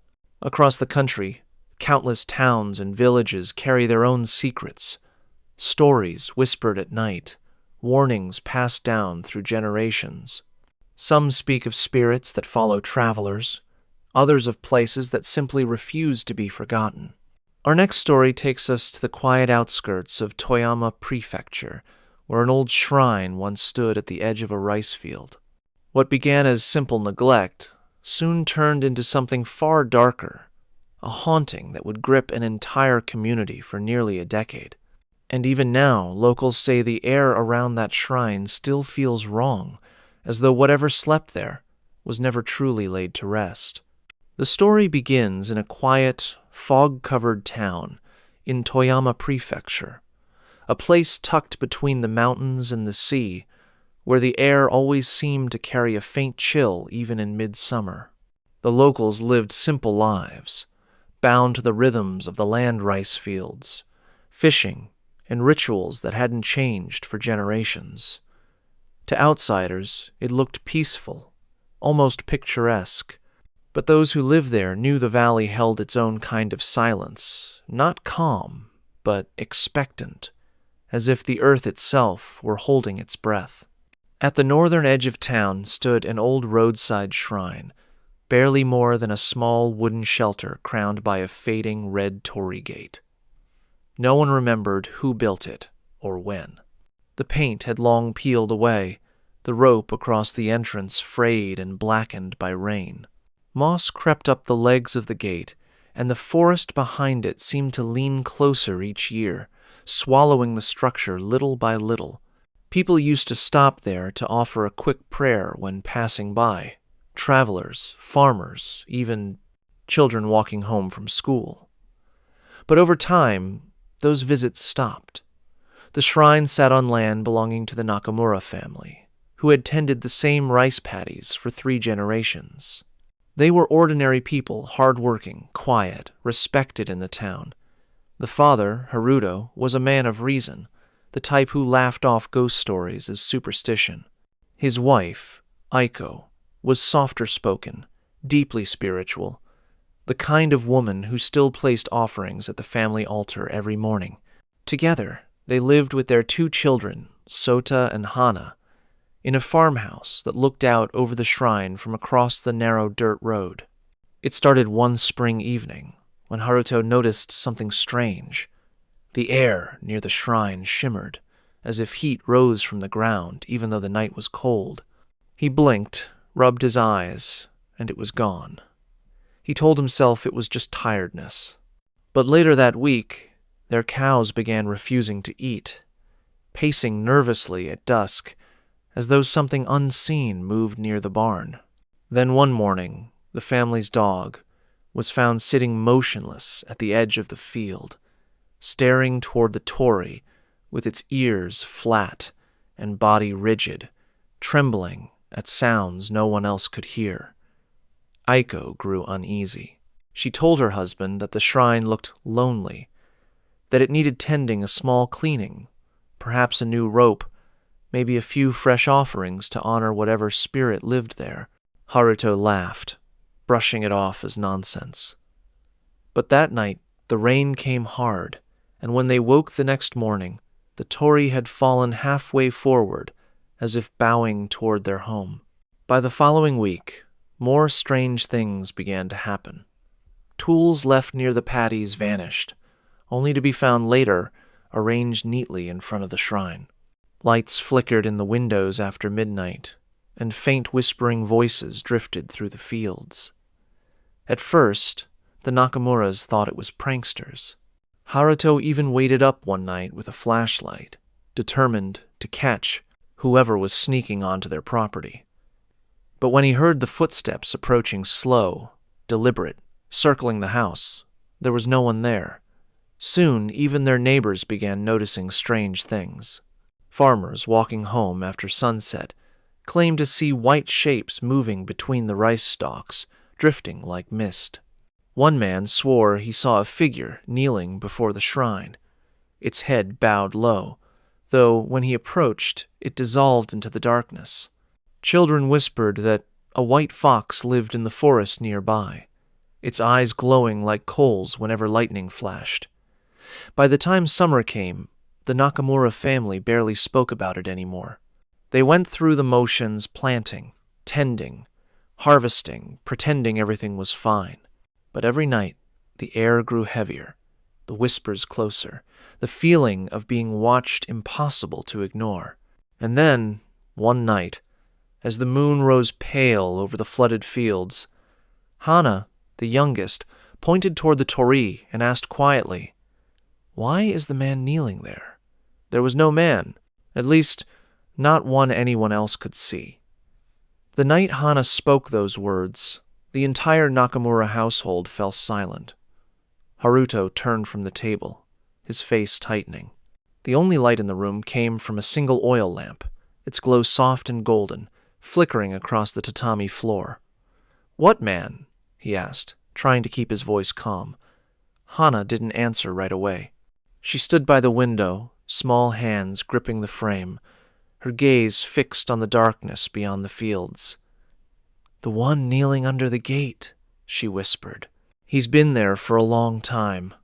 Across the country, countless towns and villages carry their own secrets, stories whispered at night, warnings passed down through generations. Some speak of spirits that follow travelers, others of places that simply refuse to be forgotten. Our next story takes us to the quiet outskirts of Toyama Prefecture, where an old shrine once stood at the edge of a rice field. What began as simple neglect soon turned into something far darker, a haunting that would grip an entire community for nearly a decade. And even now, locals say the air around that shrine still feels wrong, as though whatever slept there was never truly laid to rest. The story begins in a quiet, fog-covered town in Toyama Prefecture, a place tucked between the mountains and the sea, where the air always seemed to carry a faint chill even in midsummer. The locals lived simple lives, bound to the rhythms of the land rice fields, fishing, and rituals that hadn't changed for generations. To outsiders, it looked peaceful, almost picturesque, but those who lived there knew the valley held its own kind of silence, not calm, but expectant, as if the earth itself were holding its breath. At the northern edge of town stood an old roadside shrine, barely more than a small wooden shelter crowned by a fading red torii gate. No one remembered who built it or when. The paint had long peeled away, the rope across the entrance frayed and blackened by rain. Moss crept up the legs of the gate, and the forest behind it seemed to lean closer each year, swallowing the structure little by little. People used to stop there to offer a quick prayer when passing by. Travelers, farmers, even children walking home from school. But over time, those visits stopped. The shrine sat on land belonging to the Nakamura family, who had tended the same rice paddies for 3 generations. They were ordinary people, hard-working, quiet, respected in the town. The father, Haruto, was a man of reason, the type who laughed off ghost stories as superstition. His wife, Aiko, was softer-spoken, deeply spiritual, the kind of woman who still placed offerings at the family altar every morning. Together, they lived with their 2 children, Sota and Hana, in a farmhouse that looked out over the shrine from across the narrow dirt road. It started one spring evening, when Haruto noticed something strange. The air near the shrine shimmered, as if heat rose from the ground even though the night was cold. He blinked, rubbed his eyes, and it was gone. He told himself it was just tiredness. But later that week, their cows began refusing to eat, pacing nervously at dusk, as though something unseen moved near the barn. Then one morning, the family's dog was found sitting motionless at the edge of the field, staring toward the torii with its ears flat and body rigid, trembling at sounds no one else could hear. Aiko grew uneasy. She told her husband that the shrine looked lonely, that it needed tending, a small cleaning, perhaps a new rope, maybe a few fresh offerings to honor whatever spirit lived there. Haruto laughed, brushing it off as nonsense. But that night, the rain came hard, and when they woke the next morning, the torii had fallen halfway forward, as if bowing toward their home. By the following week, more strange things began to happen. Tools left near the paddies vanished, only to be found later arranged neatly in front of the shrine. Lights flickered in the windows after midnight, and faint whispering voices drifted through the fields. At first, the Nakamuras thought it was pranksters. Haruto even waited up one night with a flashlight, determined to catch whoever was sneaking onto their property. But when he heard the footsteps approaching slow, deliberate, circling the house, there was no one there. Soon, even their neighbors began noticing strange things. Farmers walking home after sunset claimed to see white shapes moving between the rice stalks, drifting like mist. One man swore he saw a figure kneeling before the shrine, its head bowed low, though when he approached, it dissolved into the darkness. Children whispered that a white fox lived in the forest nearby, its eyes glowing like coals whenever lightning flashed. By the time summer came, the Nakamura family barely spoke about it anymore. They went through the motions, planting, tending, harvesting, pretending everything was fine. But every night, the air grew heavier, the whispers closer, the feeling of being watched impossible to ignore. And then, one night, as the moon rose pale over the flooded fields, Hana, the youngest, pointed toward the torii and asked quietly, "Why is the man kneeling there?" There was no man, at least not one anyone else could see. The night Hana spoke those words, the entire Nakamura household fell silent. Haruto turned from the table, his face tightening. The only light in the room came from a single oil lamp, its glow soft and golden, flickering across the tatami floor. "What man?" he asked, trying to keep his voice calm. Hana didn't answer right away. She stood by the window, small hands gripping the frame, her gaze fixed on the darkness beyond the fields. "The one kneeling under the gate," she whispered. "He's been there for a long time."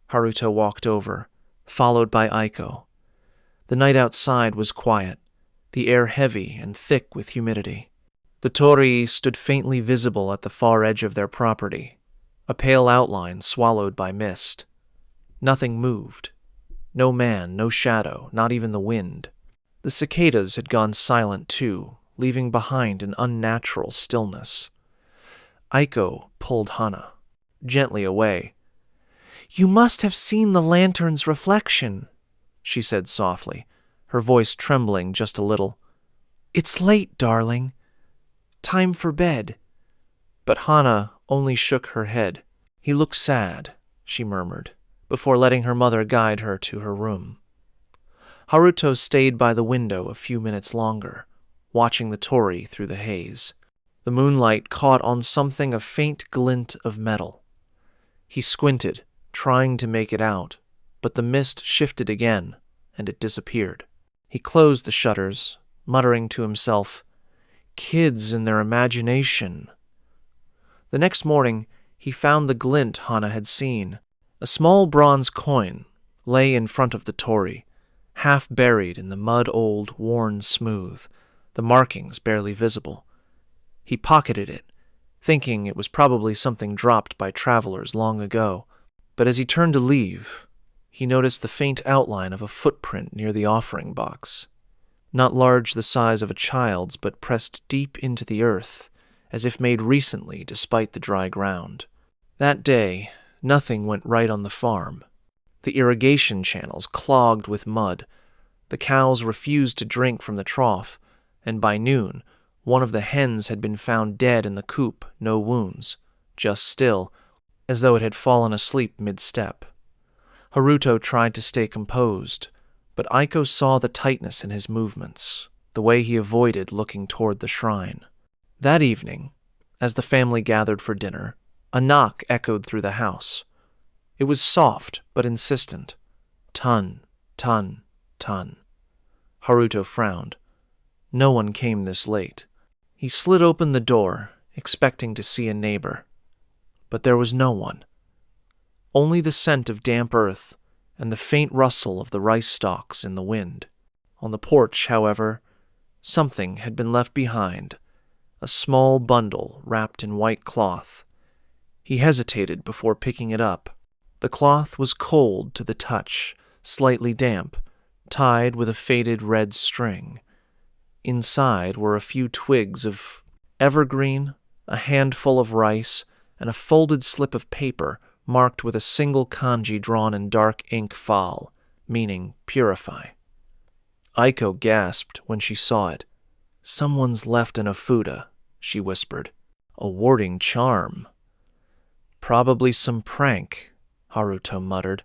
Haruto walked over, followed by Aiko. The night outside was quiet, the air heavy and thick with humidity. The torii stood faintly visible at the far edge of their property, a pale outline swallowed by mist. Nothing moved. No man, no shadow, not even the wind. The cicadas had gone silent too, leaving behind an unnatural stillness. Aiko pulled Hana gently away. "You must have seen the lantern's reflection," she said softly, her voice trembling just a little. "It's late, darling. Time for bed." But Hana only shook her head. "He looks sad," she murmured, before letting her mother guide her to her room. Haruto stayed by the window a few minutes longer, watching the torii through the haze. The moonlight caught on something, a faint glint of metal. He squinted, trying to make it out, but the mist shifted again, and it disappeared. He closed the shutters, muttering to himself, "Kids and their imagination." The next morning, he found the glint Hana had seen. A small bronze coin lay in front of the torii, half buried in the mud-old, worn smooth, the markings barely visible. He pocketed it, thinking it was probably something dropped by travelers long ago. But as he turned to leave, he noticed the faint outline of a footprint near the offering box. Not large the size of a child's, but pressed deep into the earth, as if made recently despite the dry ground. That day, nothing went right on the farm. The irrigation channels clogged with mud. The cows refused to drink from the trough, and by noon, one of the hens had been found dead in the coop, no wounds, just still, as though it had fallen asleep mid-step. Haruto tried to stay composed, but Aiko saw the tightness in his movements, the way he avoided looking toward the shrine. That evening, as the family gathered for dinner, a knock echoed through the house. It was soft but insistent. Tun, tun, tun. Haruto frowned. No one came this late. He slid open the door, expecting to see a neighbor. But there was no one. Only the scent of damp earth and the faint rustle of the rice stalks in the wind. On the porch, however, something had been left behind, a small bundle wrapped in white cloth. He hesitated before picking it up. The cloth was cold to the touch, slightly damp, tied with a faded red string. Inside were a few twigs of evergreen, a handful of rice, and a folded slip of paper marked with a single kanji drawn in dark ink fal, meaning purify. Aiko gasped when she saw it. "Someone's left an ofuda," she whispered. "A warding charm." "Probably some prank," Haruto muttered,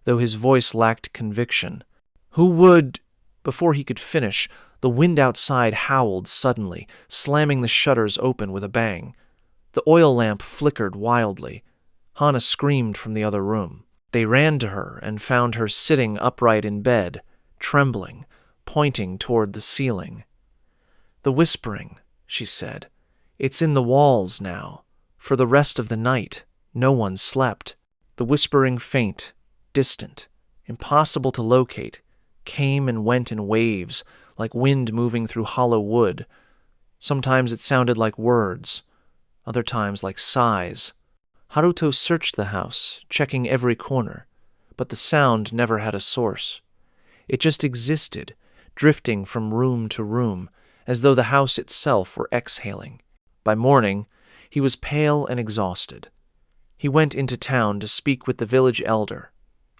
though his voice lacked conviction. "Who would—" Before he could finish, the wind outside howled suddenly, slamming the shutters open with a bang. The oil lamp flickered wildly. Hana screamed from the other room. They ran to her and found her sitting upright in bed, trembling, pointing toward the ceiling. "The whispering," she said. "It's in the walls now. For the rest of the night, no one slept. The whispering faint, distant, impossible to locate, came and went in waves, like wind moving through hollow wood. Sometimes it sounded like words, other times like sighs." Haruto searched the house, checking every corner, but the sound never had a source. It just existed, drifting from room to room, as though the house itself were exhaling. By morning, he was pale and exhausted. He went into town to speak with the village elder,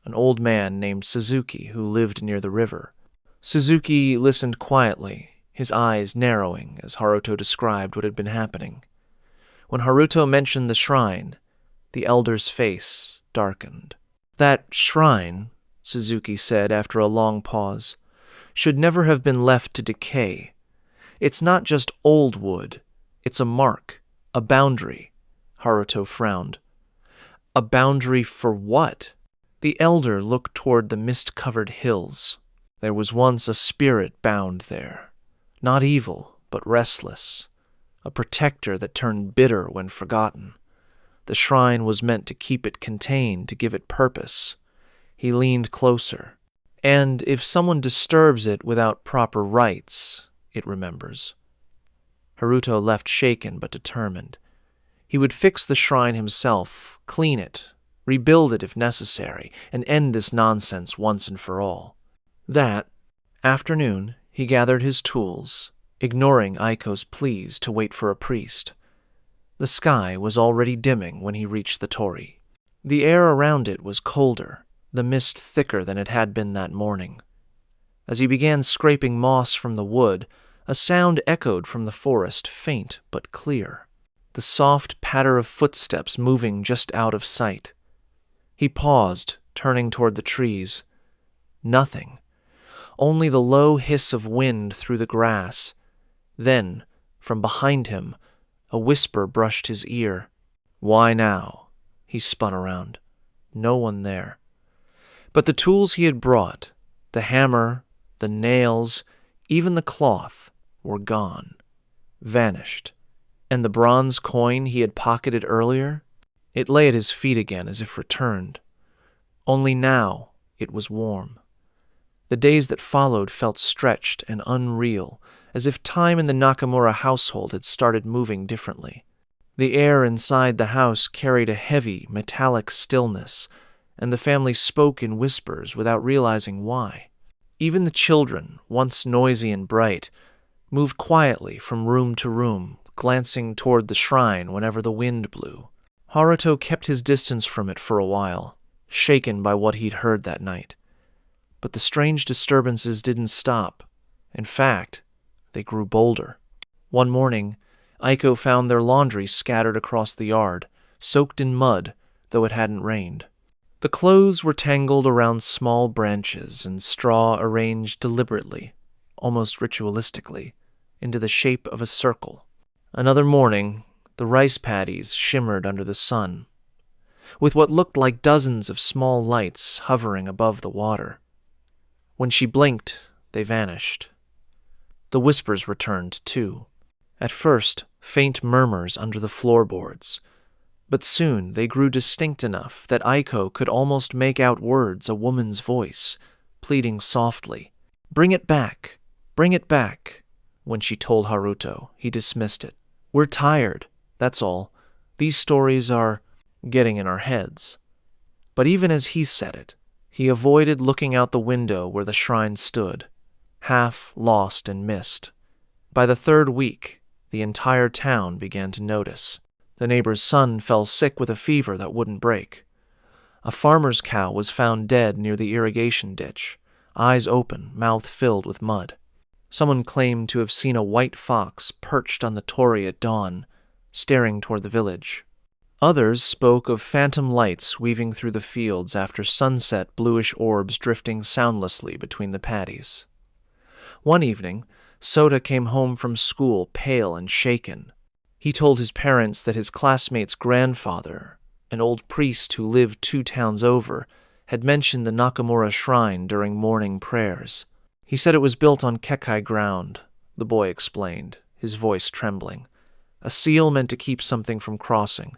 an old man named Suzuki who lived near the river. Suzuki listened quietly, his eyes narrowing as Haruto described what had been happening. When Haruto mentioned the shrine, the elder's face darkened. "That shrine," Suzuki said after a long pause, "should never have been left to decay. It's not just old wood, it's a mark, a boundary." Haruto frowned. "A boundary for what?" The elder looked toward the mist-covered hills. "There was once a spirit bound there, not evil, but restless, a protector that turned bitter when forgotten. The shrine was meant to keep it contained, to give it purpose." He leaned closer. "And if someone disturbs it without proper rites, it remembers." Haruto left shaken but determined. He would fix the shrine himself, clean it, rebuild it if necessary, and end this nonsense once and for all. That afternoon, he gathered his tools, ignoring Aiko's pleas to wait for a priest. The sky was already dimming when he reached the torii. The air around it was colder, the mist thicker than it had been that morning. As he began scraping moss from the wood, a sound echoed from the forest, faint but clear. The soft patter of footsteps moving just out of sight. He paused, turning toward the trees. Nothing. only the low hiss of wind through the grass. Then, from behind him, a whisper brushed his ear. Why now? He spun around. No one there. But the tools he had brought, the hammer, the nails, even the cloth, were gone, vanished. And the bronze coin he had pocketed earlier? It lay at his feet again as if returned. Only now it was warm. The days that followed felt stretched and unreal, as if time in the Nakamura household had started moving differently. The air inside the house carried a heavy, metallic stillness, and the family spoke in whispers without realizing why. Even the children, once noisy and bright, moved quietly from room to room, glancing toward the shrine whenever the wind blew. Haruto kept his distance from it for a while, shaken by what he'd heard that night. But the strange disturbances didn't stop. In fact, they grew bolder. One morning, Aiko found their laundry scattered across the yard, soaked in mud, though it hadn't rained. The clothes were tangled around small branches and straw arranged deliberately, almost ritualistically, into the shape of a circle. Another morning, the rice paddies shimmered under the sun, with what looked like dozens of small lights hovering above the water. When she blinked, they vanished. The whispers returned, too. At first, faint murmurs under the floorboards, but soon they grew distinct enough that Aiko could almost make out words, a woman's voice, pleading softly. Bring it back! Bring it back! When she told Haruto, he dismissed it. We're tired, that's all. These stories are getting in our heads. But even as he said it, he avoided looking out the window where the shrine stood, half lost in mist. By the third week, the entire town began to notice. The neighbor's son fell sick with a fever that wouldn't break. A farmer's cow was found dead near the irrigation ditch, eyes open, mouth filled with mud. Someone claimed to have seen a white fox perched on the torii at dawn, staring toward the village. Others spoke of phantom lights weaving through the fields after sunset, bluish orbs drifting soundlessly between the paddies. One evening, Sota came home from school pale and shaken. He told his parents that his classmate's grandfather, an old priest who lived 2 towns over, had mentioned the Nakamura shrine during morning prayers. He said it was built on Kekai ground, the boy explained, his voice trembling. A seal meant to keep something from crossing.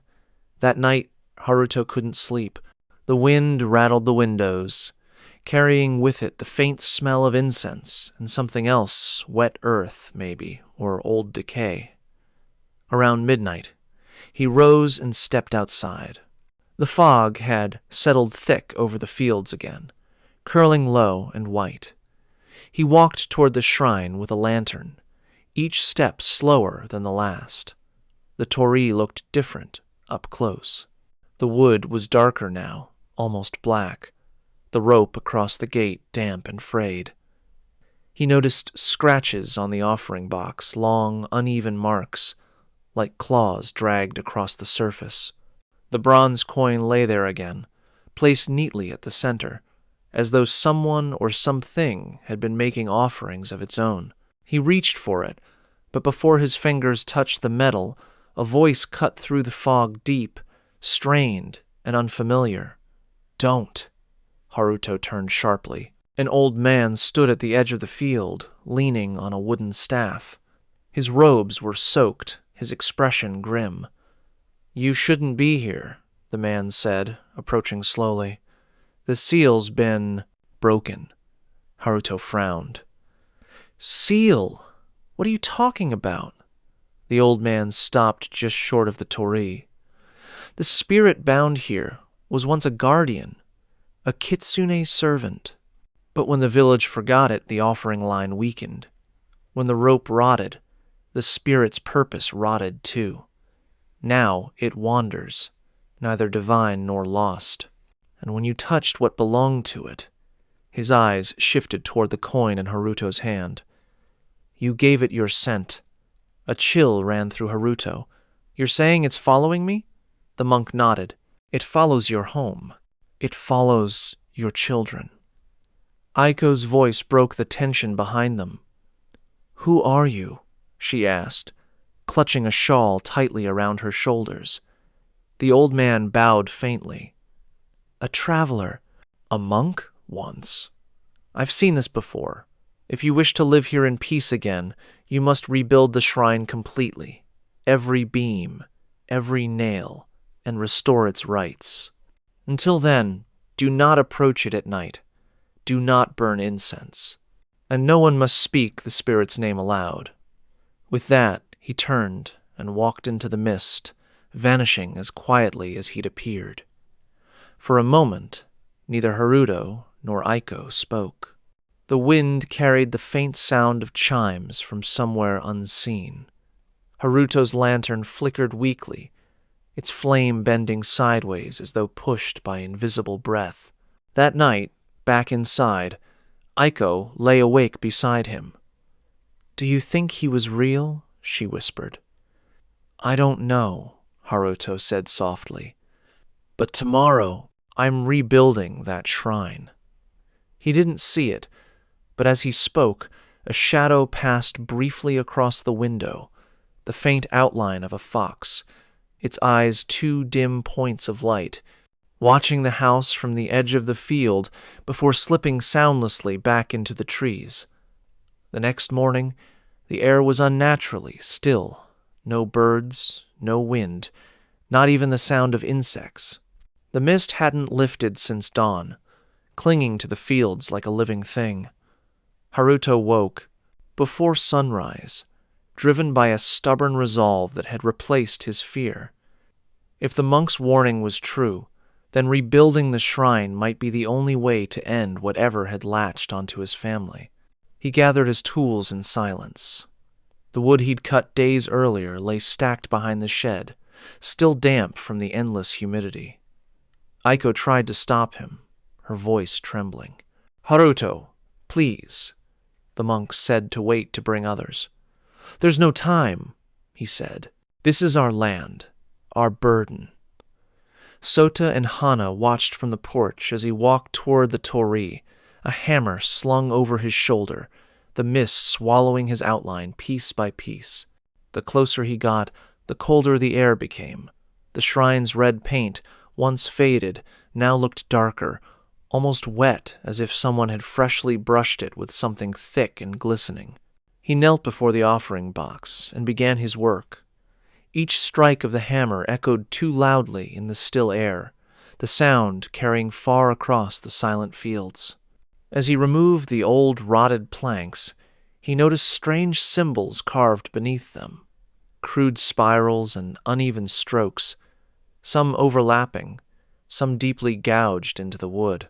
That night, Haruto couldn't sleep. The wind rattled the windows, carrying with it the faint smell of incense and something else, wet earth, maybe, or old decay. Around midnight, he rose and stepped outside. The fog had settled thick over the fields again, curling low and white. He walked toward the shrine with a lantern, each step slower than the last. The torii looked different up close. The wood was darker now, almost black, the rope across the gate damp and frayed. He noticed scratches on the offering box, long, uneven marks, like claws dragged across the surface. The bronze coin lay there again, placed neatly at the center, as though someone or something had been making offerings of its own. He reached for it, but before his fingers touched the metal, a voice cut through the fog deep, strained, and unfamiliar. Don't. Haruto turned sharply. An old man stood at the edge of the field, leaning on a wooden staff. His robes were soaked, his expression grim. You shouldn't be here, the man said, approaching slowly. The seal's been broken. Haruto frowned. Seal? What are you talking about? The old man stopped just short of the torii. The spirit bound here was once a guardian, a kitsune servant. But when the village forgot it, the offering line weakened. When the rope rotted, the spirit's purpose rotted too. Now it wanders, neither divine nor lost. And when you touched what belonged to it, his eyes shifted toward the coin in Haruto's hand. You gave it your scent. A chill ran through Haruto. You're saying it's following me? The monk nodded. It follows your home. It follows your children. Aiko's voice broke the tension behind them. "Who are you?" she asked, clutching a shawl tightly around her shoulders. The old man bowed faintly. "A traveler. A monk, once. I've seen this before. If you wish to live here in peace again, you must rebuild the shrine completely, every beam, every nail, and restore its rights. Until then, do not approach it at night. Do not burn incense. And no one must speak the spirit's name aloud." With that, he turned and walked into the mist, vanishing as quietly as he'd appeared. For a moment, neither Haruto nor Aiko spoke. The wind carried the faint sound of chimes from somewhere unseen. Haruto's lantern flickered weakly, its flame bending sideways as though pushed by invisible breath. That night, back inside, Aiko lay awake beside him. "Do you think he was real?" she whispered. "I don't know," Haruto said softly. "But tomorrow, I'm rebuilding that shrine." He didn't see it, but as he spoke, a shadow passed briefly across the window, the faint outline of a fox, its eyes two dim points of light, watching the house from the edge of the field before slipping soundlessly back into the trees. The next morning, the air was unnaturally still. No birds, no wind, not even the sound of insects. The mist hadn't lifted since dawn, clinging to the fields like a living thing. Haruto woke, before sunrise, driven by a stubborn resolve that had replaced his fear. If the monk's warning was true, then rebuilding the shrine might be the only way to end whatever had latched onto his family. He gathered his tools in silence. The wood he'd cut days earlier lay stacked behind the shed, still damp from the endless humidity. Aiko tried to stop him, her voice trembling. "Haruto, please," the monk said to wait to bring others. "There's no time," he said. "This is our land, our burden." Sota and Hana watched from the porch as he walked toward the torii, a hammer slung over his shoulder, the mist swallowing his outline piece by piece. The closer he got, the colder the air became. The shrine's red paint, once faded, now looked darker, almost wet, as if someone had freshly brushed it with something thick and glistening. He knelt before the offering box and began his work. Each strike of the hammer echoed too loudly in the still air, the sound carrying far across the silent fields. As he removed the old rotted planks, he noticed strange symbols carved beneath them, crude spirals and uneven strokes, some overlapping, some deeply gouged into the wood.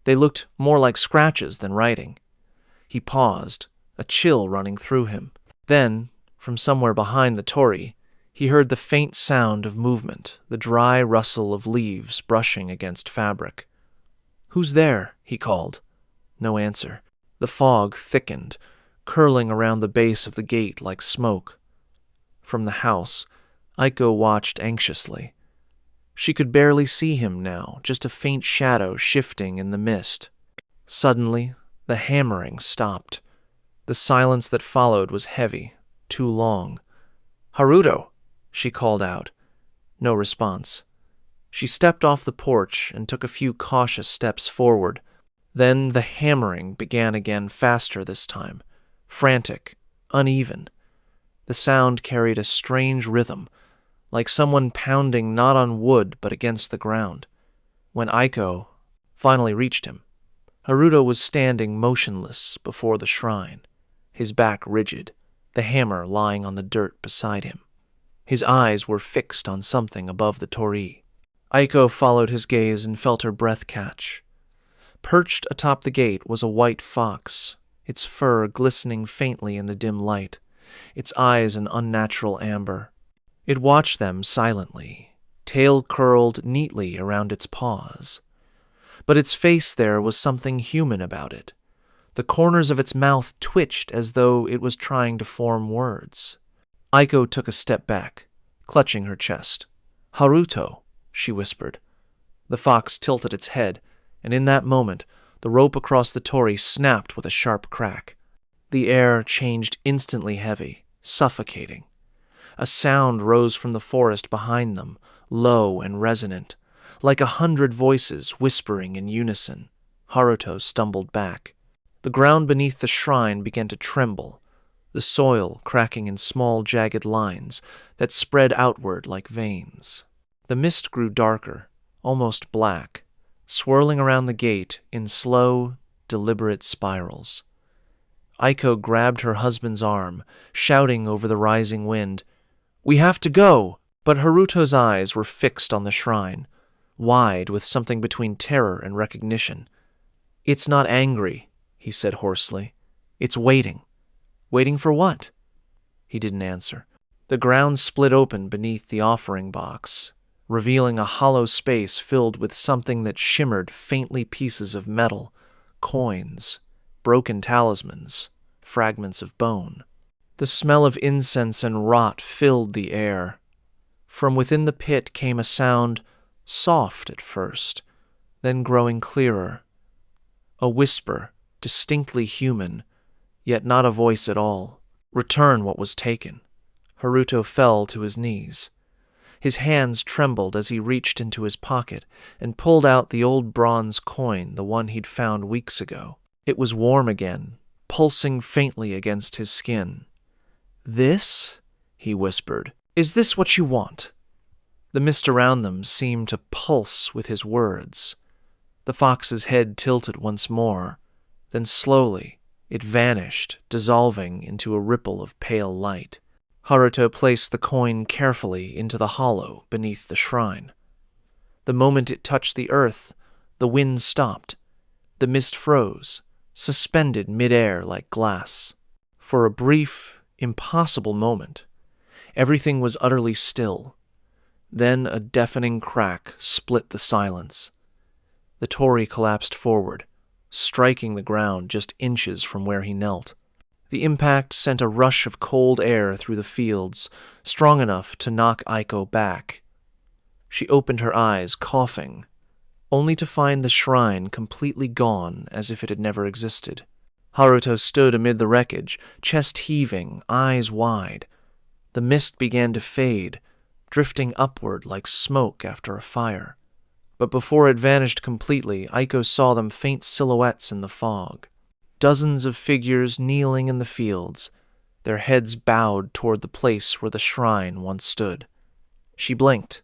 They looked more like scratches than writing. He paused, a chill running through him. Then, from somewhere behind the torii, he heard the faint sound of movement, the dry rustle of leaves brushing against fabric. "Who's there?" he called. No answer. The fog thickened, curling around the base of the gate like smoke. From the house, Aiko watched anxiously. She could barely see him now, just a faint shadow shifting in the mist. Suddenly, the hammering stopped. The silence that followed was heavy, too long. "Haruto!" she called out. No response. She stepped off the porch and took a few cautious steps forward. Then the hammering began again, faster this time, frantic, uneven. The sound carried a strange rhythm, like someone pounding not on wood but against the ground. When Aiko finally reached him, Haruto was standing motionless before the shrine, his back rigid, the hammer lying on the dirt beside him. His eyes were fixed on something above the torii. Aiko followed his gaze and felt her breath catch. Perched atop the gate was a white fox, its fur glistening faintly in the dim light, its eyes an unnatural amber. It watched them silently, tail curled neatly around its paws. But its face there was something human about it. The corners of its mouth twitched as though it was trying to form words. Aiko took a step back, clutching her chest. "Haruto," she whispered. The fox tilted its head, and in that moment, The rope across the torii snapped with a sharp crack. The air changed instantly heavy, suffocating. A sound rose from the forest behind them, low and resonant, like 100 voices whispering in unison. Haruto stumbled back. The ground beneath the shrine began to tremble, the soil cracking in small, jagged lines that spread outward like veins. The mist grew darker, almost black, swirling around the gate in slow, deliberate spirals. Aiko grabbed her husband's arm, shouting over the rising wind, "We have to go!" But Haruto's eyes were fixed on the shrine, wide with something between terror and recognition. "It's not angry," he said hoarsely. "It's waiting." "Waiting for what?" He didn't answer. The ground split open beneath the offering box, revealing a hollow space filled with something that shimmered faintly, pieces of metal, coins, broken talismans, fragments of bone. The smell of incense and rot filled the air. From within the pit came a sound, soft at first, then growing clearer. A whisper, distinctly human, yet not a voice at all. "Return what was taken." Haruto fell to his knees. His hands trembled as he reached into his pocket and pulled out the old bronze coin, the one he'd found weeks ago. It was warm again, pulsing faintly against his skin. "This?" he whispered. "Is this what you want?" The mist around them seemed to pulse with his words. The fox's head tilted once more, then slowly it vanished, dissolving into a ripple of pale light. Haruto placed the coin carefully into the hollow beneath the shrine. The moment it touched the earth, the wind stopped. The mist froze, suspended mid-air like glass. For a brief, impossible moment, everything was utterly still. Then a deafening crack split the silence. The torii collapsed forward, striking the ground just inches from where he knelt. The impact sent a rush of cold air through the fields, strong enough to knock Aiko back. She opened her eyes, coughing, only to find the shrine completely gone as if it had never existed. Haruto stood amid the wreckage, chest heaving, eyes wide. The mist began to fade, drifting upward like smoke after a fire. But before it vanished completely, Aiko saw them faint silhouettes in the fog. Dozens of figures kneeling in the fields, their heads bowed toward the place where the shrine once stood. She blinked,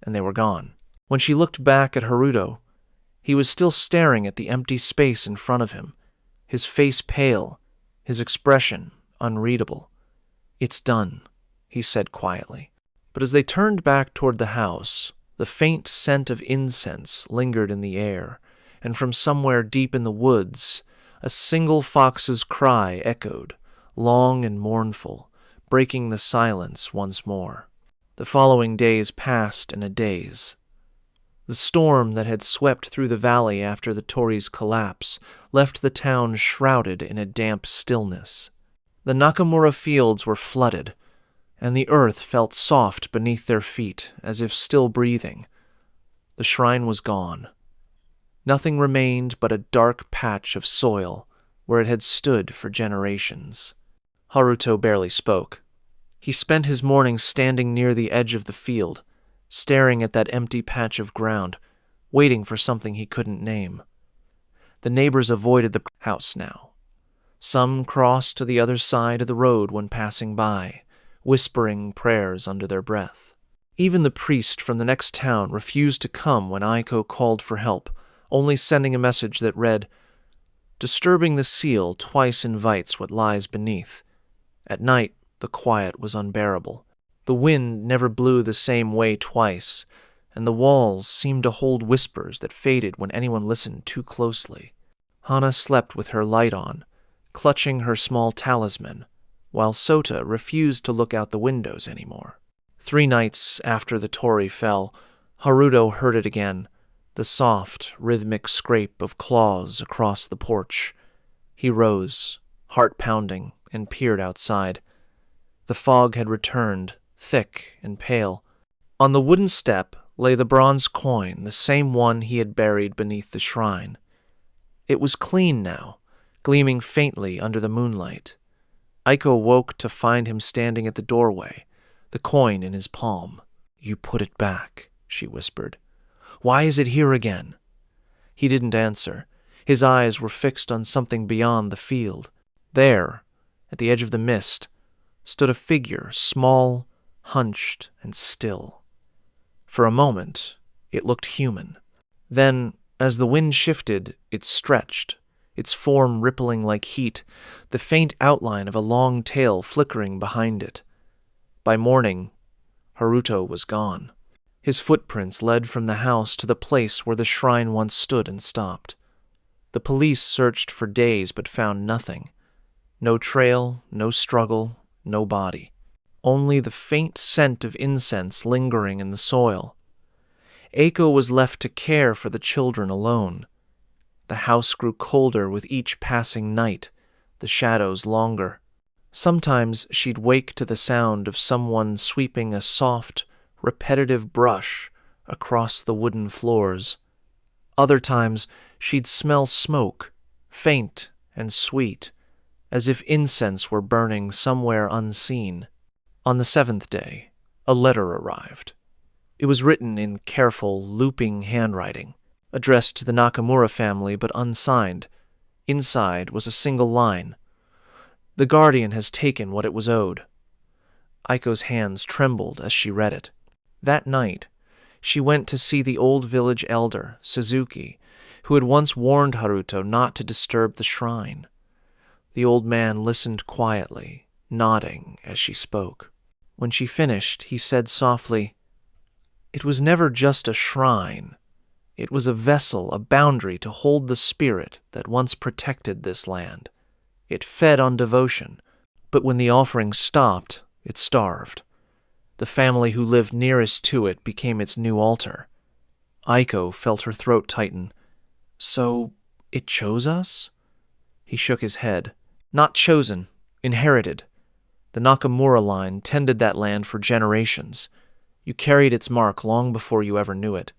and they were gone. When she looked back at Haruto, he was still staring at the empty space in front of him, his face pale, his expression unreadable. "It's done," he said quietly. But as they turned back toward the house, the faint scent of incense lingered in the air, and from somewhere deep in the woods, a single fox's cry echoed, long and mournful, breaking the silence once more. The following days passed in a daze. The storm that had swept through the valley after the torii's collapse left the town shrouded in a damp stillness. The Nakamura fields were flooded, and the earth felt soft beneath their feet, as if still breathing. The shrine was gone. Nothing remained but a dark patch of soil where it had stood for generations. Haruto barely spoke. He spent his mornings standing near the edge of the field, staring at that empty patch of ground, waiting for something he couldn't name. The neighbors avoided the house now. Some crossed to the other side of the road when passing by, whispering prayers under their breath. Even the priest from the next town refused to come when Aiko called for help, only sending a message that read, "Disturbing the seal twice invites what lies beneath." At night, the quiet was unbearable. The wind never blew the same way twice, and the walls seemed to hold whispers that faded when anyone listened too closely. Hana slept with her light on, clutching her small talisman, while Sota refused to look out the windows anymore. 3 nights after the torii fell, Haruto heard it again, the soft, rhythmic scrape of claws across the porch. He rose, heart pounding, and peered outside. The fog had returned, thick and pale. On the wooden step lay the bronze coin, the same one he had buried beneath the shrine. It was clean now, gleaming faintly under the moonlight. Aiko woke to find him standing at the doorway, the coin in his palm. "You put it back," she whispered. "Why is it here again?" He didn't answer. His eyes were fixed on something beyond the field. There, at the edge of the mist, stood a figure, small, hunched, and still. For a moment, it looked human. Then, as the wind shifted, it stretched, its form rippling like heat, the faint outline of a long tail flickering behind it. By morning, Haruto was gone. His footprints led from the house to the place where the shrine once stood and stopped. The police searched for days but found nothing. No trail, no struggle, no body. Only the faint scent of incense lingering in the soil. Eiko was left to care for the children alone. The house grew colder with each passing night, the shadows longer. Sometimes she'd wake to the sound of someone sweeping a soft, repetitive brush across the wooden floors. Other times she'd smell smoke, faint and sweet, as if incense were burning somewhere unseen. On the 7th day, a letter arrived. It was written in careful, looping handwriting, addressed to the Nakamura family but unsigned. Inside was a single line: "The Guardian has taken what it was owed." Aiko's hands trembled as she read it. That night, she went to see the old village elder, Suzuki, who had once warned Haruto not to disturb the shrine. The old man listened quietly, nodding as she spoke. When she finished, he said softly, "It was never just a shrine. It was a vessel, a boundary to hold the spirit that once protected this land. It fed on devotion, but when the offering stopped, it starved. The family who lived nearest to it became its new altar." Aiko felt her throat tighten. "So, it chose us?" He shook his head. "Not chosen, inherited. The Nakamura line tended that land for generations. You carried its mark long before you ever knew it."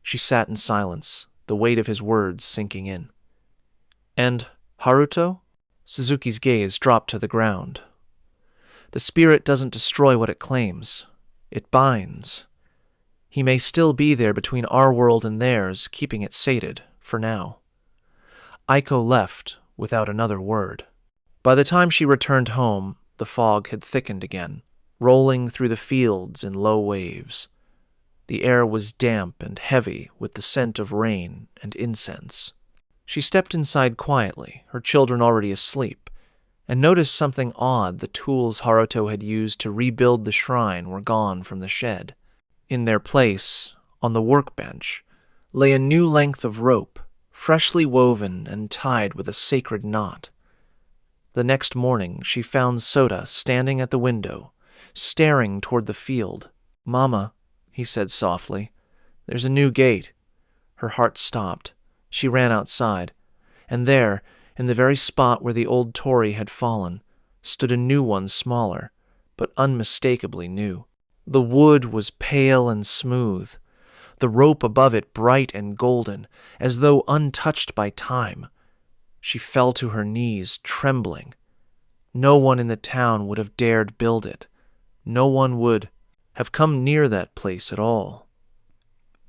She sat in silence, the weight of his words sinking in. "And Haruto?" Suzuki's gaze dropped to the ground. "The spirit doesn't destroy what it claims. It binds. He may still be there between our world and theirs, keeping it sated, for now." Aiko left without another word. By the time she returned home, the fog had thickened again, rolling through the fields in low waves. The air was damp and heavy with the scent of rain and incense. She stepped inside quietly, her children already asleep, and noticed something odd. The tools Haruto had used to rebuild the shrine were gone from the shed. In their place, on the workbench, lay a new length of rope, freshly woven and tied with a sacred knot. The next morning, she found Soda standing at the window, staring toward the field. "Mama," he said softly, "there's a new gate." Her heart stopped. She ran outside, and there, in the very spot where the old torii had fallen, stood a new one, smaller, but unmistakably new. The wood was pale and smooth, the rope above it bright and golden, as though untouched by time. She fell to her knees, trembling. No one in the town would have dared build it. No one would have come near that place at all.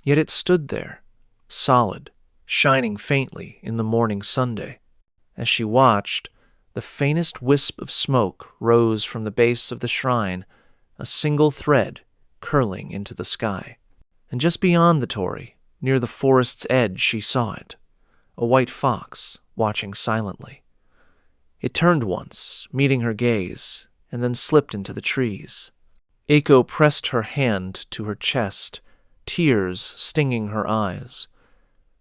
Yet it stood there, solid, shining faintly in the morning Sunday. As she watched, the faintest wisp of smoke rose from the base of the shrine, a single thread curling into the sky. And just beyond the torii, near the forest's edge, she saw it, a white fox watching silently. It turned once, meeting her gaze, and then slipped into the trees. Eiko pressed her hand to her chest, tears stinging her eyes.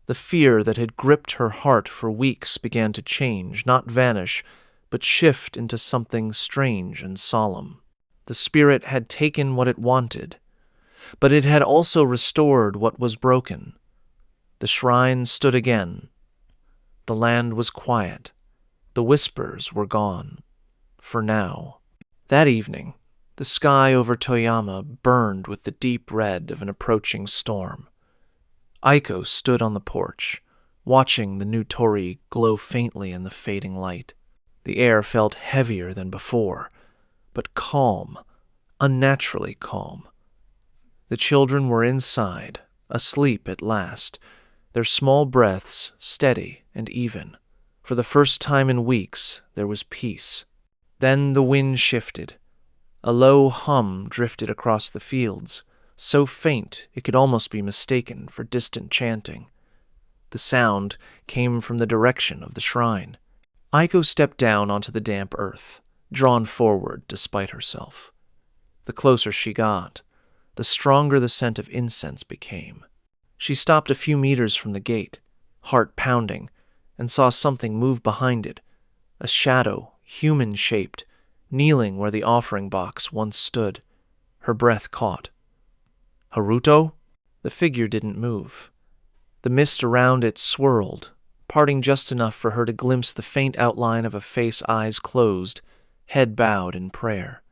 The fear that had gripped her heart for weeks began to change, not vanish, but shift into something strange and solemn. The spirit had taken what it wanted, but it had also restored what was broken. The shrine stood again. The land was quiet. The whispers were gone. For now. That evening, the sky over Toyama burned with the deep red of an approaching storm. Aiko stood on the porch, watching the new torii glow faintly in the fading light. The air felt heavier than before, but calm, unnaturally calm. The children were inside, asleep at last, their small breaths steady and even. For the first time in weeks, there was peace. Then the wind shifted. A low hum drifted across the fields, so faint it could almost be mistaken for distant chanting. The sound came from the direction of the shrine. Aiko stepped down onto the damp earth, drawn forward despite herself. The closer she got, the stronger the scent of incense became. She stopped a few meters from the gate, heart pounding, and saw something move behind it, a shadow, human-shaped, kneeling where the offering box once stood. Her breath caught. Haruto? The figure didn't move. The mist around it swirled, parting just enough for her to glimpse the faint outline of a face, eyes closed, head bowed in prayer.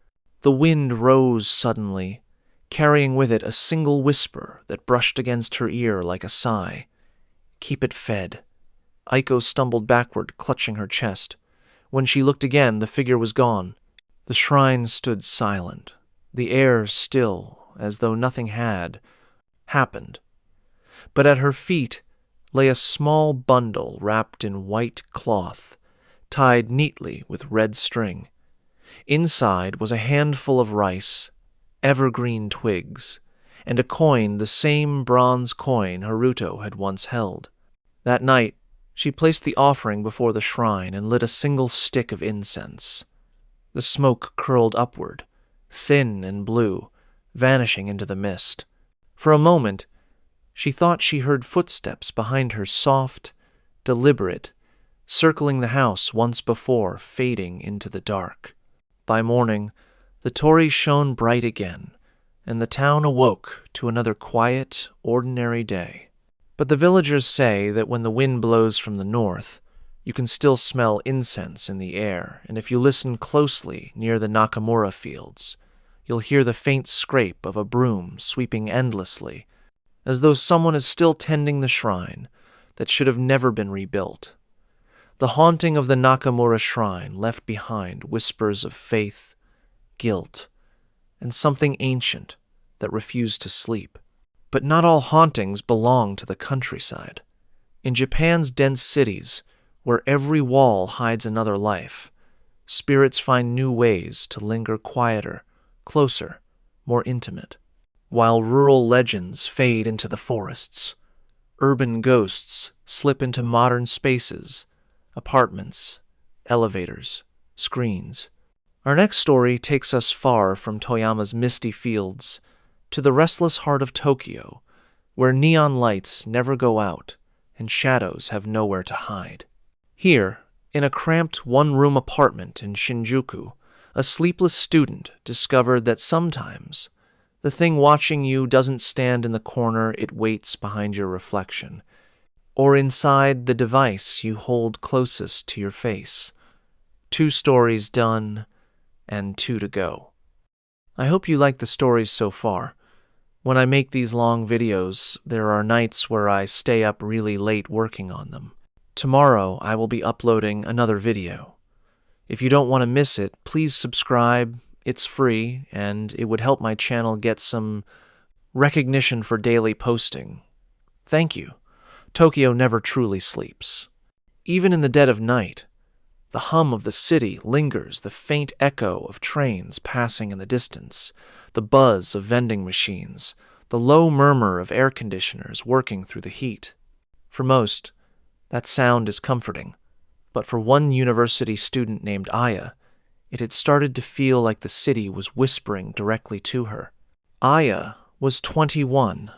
The wind rose suddenly, carrying with it a single whisper that brushed against her ear like a sigh. Keep it fed. Aiko stumbled backward, clutching her chest. When she looked again, the figure was gone. The shrine stood silent, the air still, as though nothing had happened. But at her feet lay a small bundle wrapped in white cloth, tied neatly with red string. Inside was a handful of rice, evergreen twigs, and a coin, the same bronze coin Haruto had once held. That night, she placed the offering before the shrine and lit a single stick of incense. The smoke curled upward, thin and blue, vanishing into the mist. For a moment, she thought she heard footsteps behind her, soft, deliberate, circling the house once before, fading into the dark. By morning, the torii shone bright again, and the town awoke to another quiet, ordinary day. But the villagers say that when the wind blows from the north, you can still smell incense in the air, and if you listen closely near the Nakamura fields, you'll hear the faint scrape of a broom sweeping endlessly, as though someone is still tending the shrine that should have never been rebuilt. The haunting of the Nakamura shrine left behind whispers of faith, guilt, and something ancient that refused to sleep. But not all hauntings belong to the countryside. In Japan's dense cities, where every wall hides another life, spirits find new ways to linger quieter, closer, more intimate. While rural legends fade into the forests, urban ghosts slip into modern spaces, apartments, elevators, screens. Our next story takes us far from Toyama's misty fields to the restless heart of Tokyo, where neon lights never go out and shadows have nowhere to hide. Here, in a cramped one-room apartment in Shinjuku, a sleepless student discovered that sometimes the thing watching you doesn't stand in the corner it waits behind your reflection, or inside the device you hold closest to your face. 2 stories done, and 2 to go. I hope you like the stories so far. When I make these long videos, there are nights where I stay up really late working on them. Tomorrow, I will be uploading another video. If you don't want to miss it, please subscribe. It's free, and it would help my channel get some recognition for daily posting. Thank you. Tokyo never truly sleeps. Even in the dead of night, the hum of the city lingers, the faint echo of trains passing in the distance, the buzz of vending machines, the low murmur of air conditioners working through the heat. For most, that sound is comforting, but for one university student named Aya, it had started to feel like the city was whispering directly to her. Aya was 21,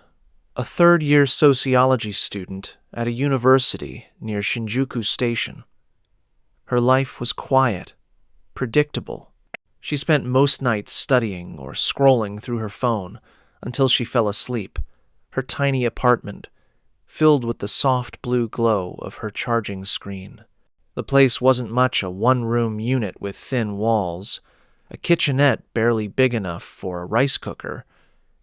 a third-year sociology student at a university near Shinjuku Station. Her life was quiet, predictable. She spent most nights studying or scrolling through her phone until she fell asleep, her tiny apartment filled with the soft blue glow of her charging screen. The place wasn't much a one-room unit with thin walls, a kitchenette barely big enough for a rice cooker,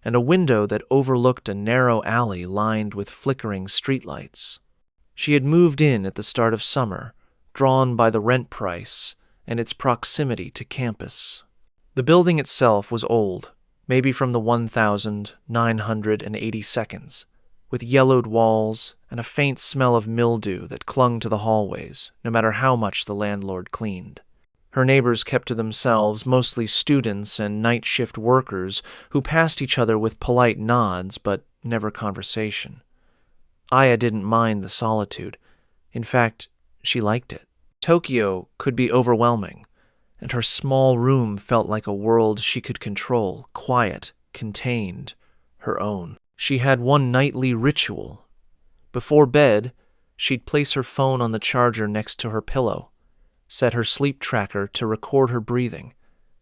and a window that overlooked a narrow alley lined with flickering streetlights. She had moved in at the start of summer, drawn by the rent price and its proximity to campus. The building itself was old, maybe from the 1982nd, with yellowed walls and a faint smell of mildew that clung to the hallways, no matter how much the landlord cleaned. Her neighbors kept to themselves, mostly students and night shift workers who passed each other with polite nods but never conversation. Aya didn't mind the solitude. In fact, she liked it. Tokyo could be overwhelming, and her small room felt like a world she could control, quiet, contained, her own. She had one nightly ritual. Before bed, she'd place her phone on the charger next to her pillow, set her sleep tracker to record her breathing,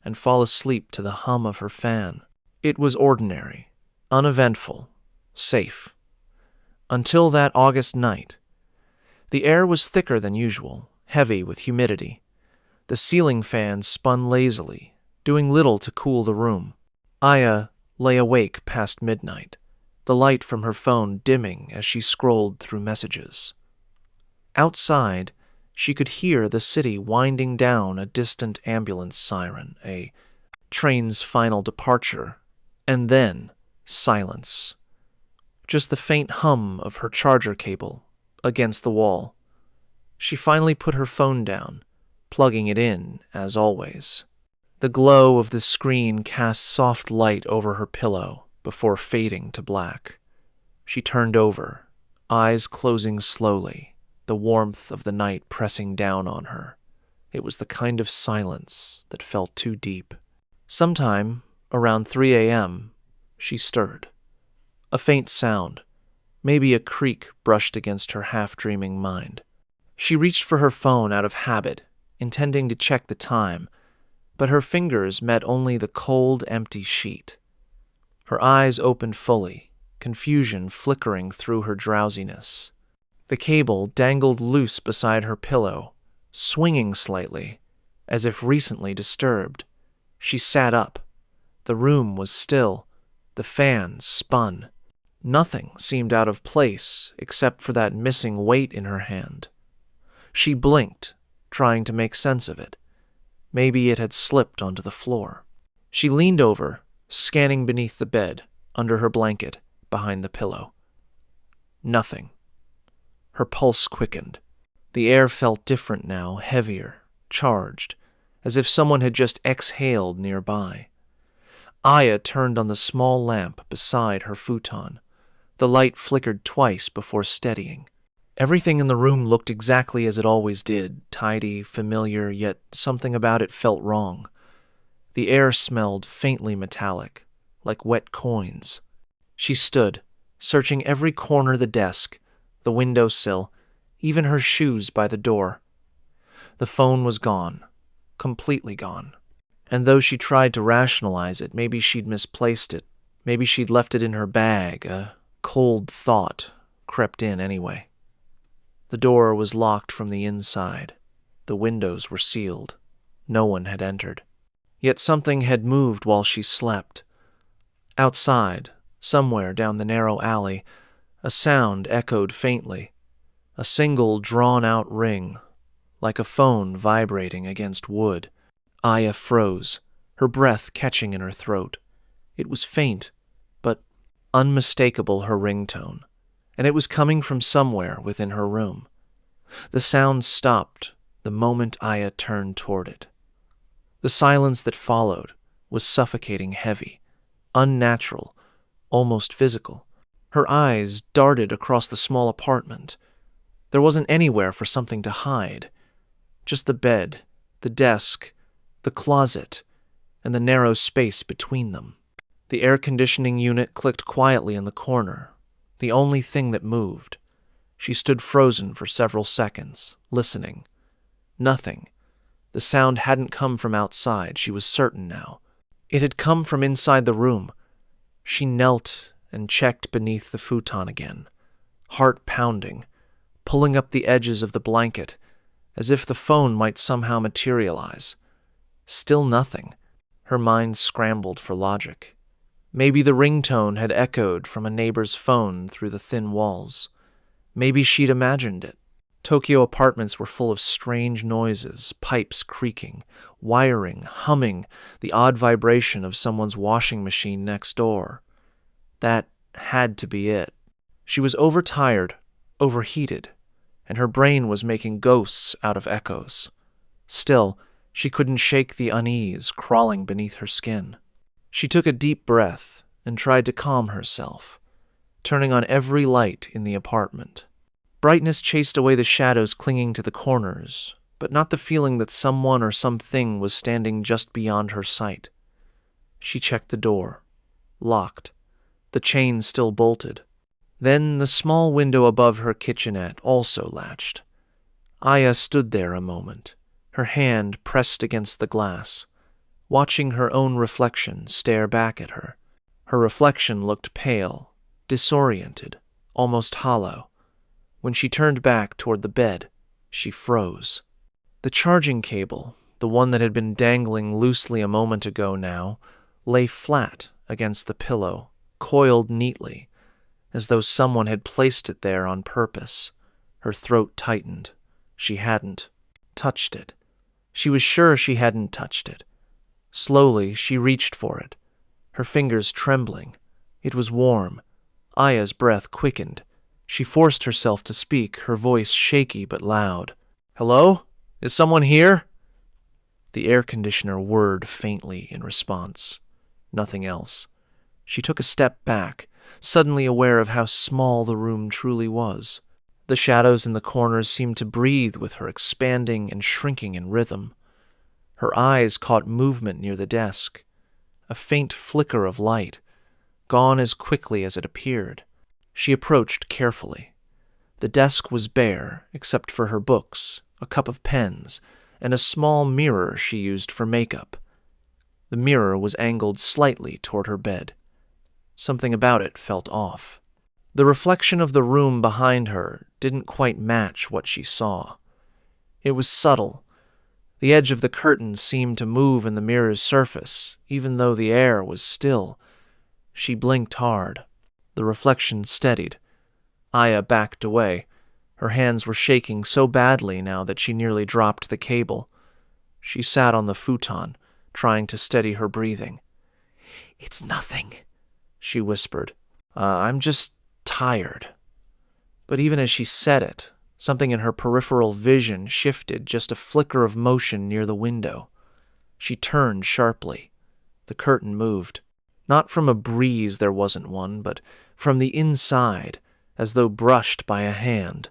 and fall asleep to the hum of her fan. It was ordinary, uneventful, safe. Until that August night. The air was thicker than usual, heavy with humidity. The ceiling fan spun lazily, doing little to cool the room. Aya lay awake past midnight, the light from her phone dimming as she scrolled through messages. Outside, she could hear the city winding down a distant ambulance siren, a train's final departure, and then silence. Just the faint hum of her charger cable against the wall. She finally put her phone down, plugging it in, as always. The glow of the screen cast soft light over her pillow before fading to black. She turned over, eyes closing slowly, the warmth of the night pressing down on her. It was the kind of silence that felt too deep. Sometime, around 3 a.m., she stirred. A faint sound, maybe a creak brushed against her half-dreaming mind. She reached for her phone out of habit, intending to check the time, but her fingers met only the cold, empty sheet. Her eyes opened fully, confusion flickering through her drowsiness. The cable dangled loose beside her pillow, swinging slightly, as if recently disturbed. She sat up. The room was still. The fan spun. Nothing seemed out of place except for that missing weight in her hand. She blinked, trying to make sense of it. Maybe it had slipped onto the floor. She leaned over, scanning beneath the bed, under her blanket, behind the pillow. Nothing. Her pulse quickened. The air felt different now, heavier, charged, as if someone had just exhaled nearby. Aya turned on the small lamp beside her futon. The light flickered twice before steadying. Everything in the room looked exactly as it always did, tidy, familiar, yet something about it felt wrong. The air smelled faintly metallic, like wet coins. She stood, searching every corner of the desk, the windowsill, even her shoes by the door. The phone was gone, completely gone. And though she tried to rationalize it, maybe she'd misplaced it, maybe she'd left it in her bag, a cold thought crept in anyway. The door was locked from the inside. The windows were sealed. No one had entered. Yet something had moved while she slept. Outside, somewhere down the narrow alley, a sound echoed faintly. A single drawn-out ring, like a phone vibrating against wood. Aya froze, her breath catching in her throat. It was faint, but unmistakable her ringtone, and it was coming from somewhere within her room. The sound stopped the moment Aya turned toward it. The silence that followed was suffocating heavy, unnatural, almost physical. Her eyes darted across the small apartment. There wasn't anywhere for something to hide. Just the bed, the desk, the closet, and the narrow space between them. The air conditioning unit clicked quietly in the corner, the only thing that moved. She stood frozen for several seconds, listening. Nothing. The sound hadn't come from outside, she was certain now. It had come from inside the room. She knelt and checked beneath the futon again, heart pounding, pulling up the edges of the blanket, as if the phone might somehow materialize. Still nothing. Her mind scrambled for logic. Maybe the ringtone had echoed from a neighbor's phone through the thin walls. Maybe she'd imagined it. Tokyo apartments were full of strange noises, pipes creaking, wiring, humming, the odd vibration of someone's washing machine next door. That had to be it. She was overtired, overheated, and her brain was making ghosts out of echoes. Still, she couldn't shake the unease crawling beneath her skin. She took a deep breath and tried to calm herself, turning on every light in the apartment. Brightness chased away the shadows clinging to the corners, but not the feeling that someone or something was standing just beyond her sight. She checked the door. Locked. The chain still bolted. Then the small window above her kitchenette also latched. Aya stood there a moment, her hand pressed against the glass, watching her own reflection stare back at her. Her reflection looked pale, disoriented, almost hollow. When she turned back toward the bed, she froze. The charging cable, the one that had been dangling loosely a moment ago now, lay flat against the pillow, coiled neatly, as though someone had placed it there on purpose. Her throat tightened. She hadn't touched it. She was sure she hadn't touched it. Slowly, she reached for it, her fingers trembling. It was warm. Aya's breath quickened. She forced herself to speak, her voice shaky but loud. "Hello? Is someone here?" The air conditioner whirred faintly in response. Nothing else. She took a step back, suddenly aware of how small the room truly was. The shadows in the corners seemed to breathe with her, expanding and shrinking in rhythm. Her eyes caught movement near the desk. A faint flicker of light, gone as quickly as it appeared. She approached carefully. The desk was bare, except for her books, a cup of pens, and a small mirror she used for makeup. The mirror was angled slightly toward her bed. Something about it felt off. The reflection of the room behind her didn't quite match what she saw. It was subtle. The edge of the curtain seemed to move in the mirror's surface, even though the air was still. She blinked hard. The reflection steadied. Aya backed away. Her hands were shaking so badly now that she nearly dropped the cable. She sat on the futon, trying to steady her breathing. "It's nothing," she whispered. I'm just tired." But even as she said it, something in her peripheral vision shifted, just a flicker of motion near the window. She turned sharply. The curtain moved. Not from a breeze, there wasn't one, but from the inside, as though brushed by a hand.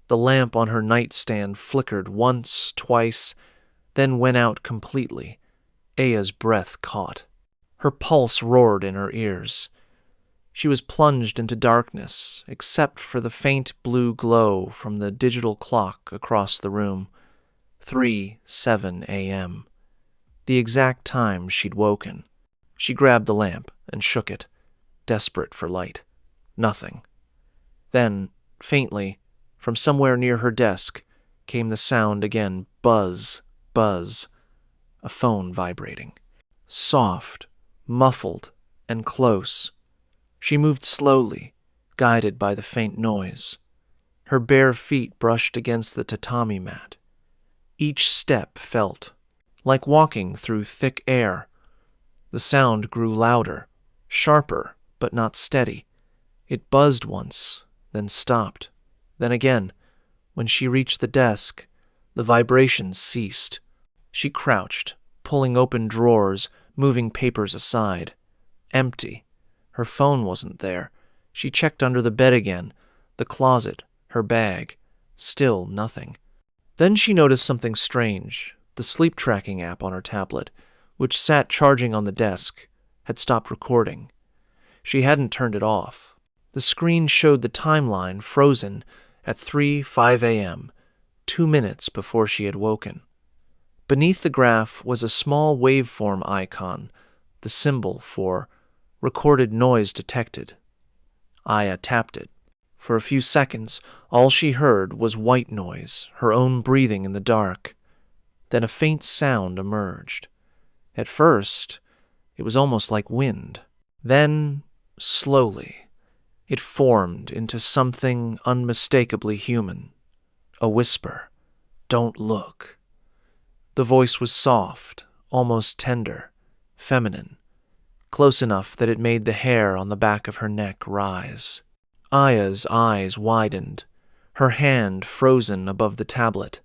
The lamp on her nightstand flickered once, twice, then went out completely. Aya's breath caught. Her pulse roared in her ears. She was plunged into darkness, except for the faint blue glow from the digital clock across the room. 3:07 a.m. The exact time she'd woken. She grabbed the lamp and shook it, desperate for light. Nothing. Then, faintly, from somewhere near her desk, came the sound again, buzz, buzz. A phone vibrating. Soft, muffled, and close. She moved slowly, guided by the faint noise. Her bare feet brushed against the tatami mat. Each step felt like walking through thick air. The sound grew louder, sharper, but not steady. It buzzed once, then stopped. Then again, when she reached the desk, the vibrations ceased. She crouched, pulling open drawers, moving papers aside. Empty. Her phone wasn't there. She checked under the bed again, the closet, her bag. Still nothing. Then she noticed something strange. The sleep tracking app on her tablet, which sat charging on the desk, had stopped recording. She hadn't turned it off. The screen showed the timeline frozen at 3:05 a.m., 2 minutes before she had woken. Beneath the graph was a small waveform icon, the symbol for recorded noise detected. Aya tapped it. For a few seconds, all she heard was white noise, her own breathing in the dark. Then a faint sound emerged. At first, it was almost like wind. Then, slowly, It formed into something unmistakably human. A whisper. "Don't look." The voice was soft, almost tender, feminine, close enough that it made the hair on the back of her neck rise. Aya's eyes widened, her hand frozen above the tablet.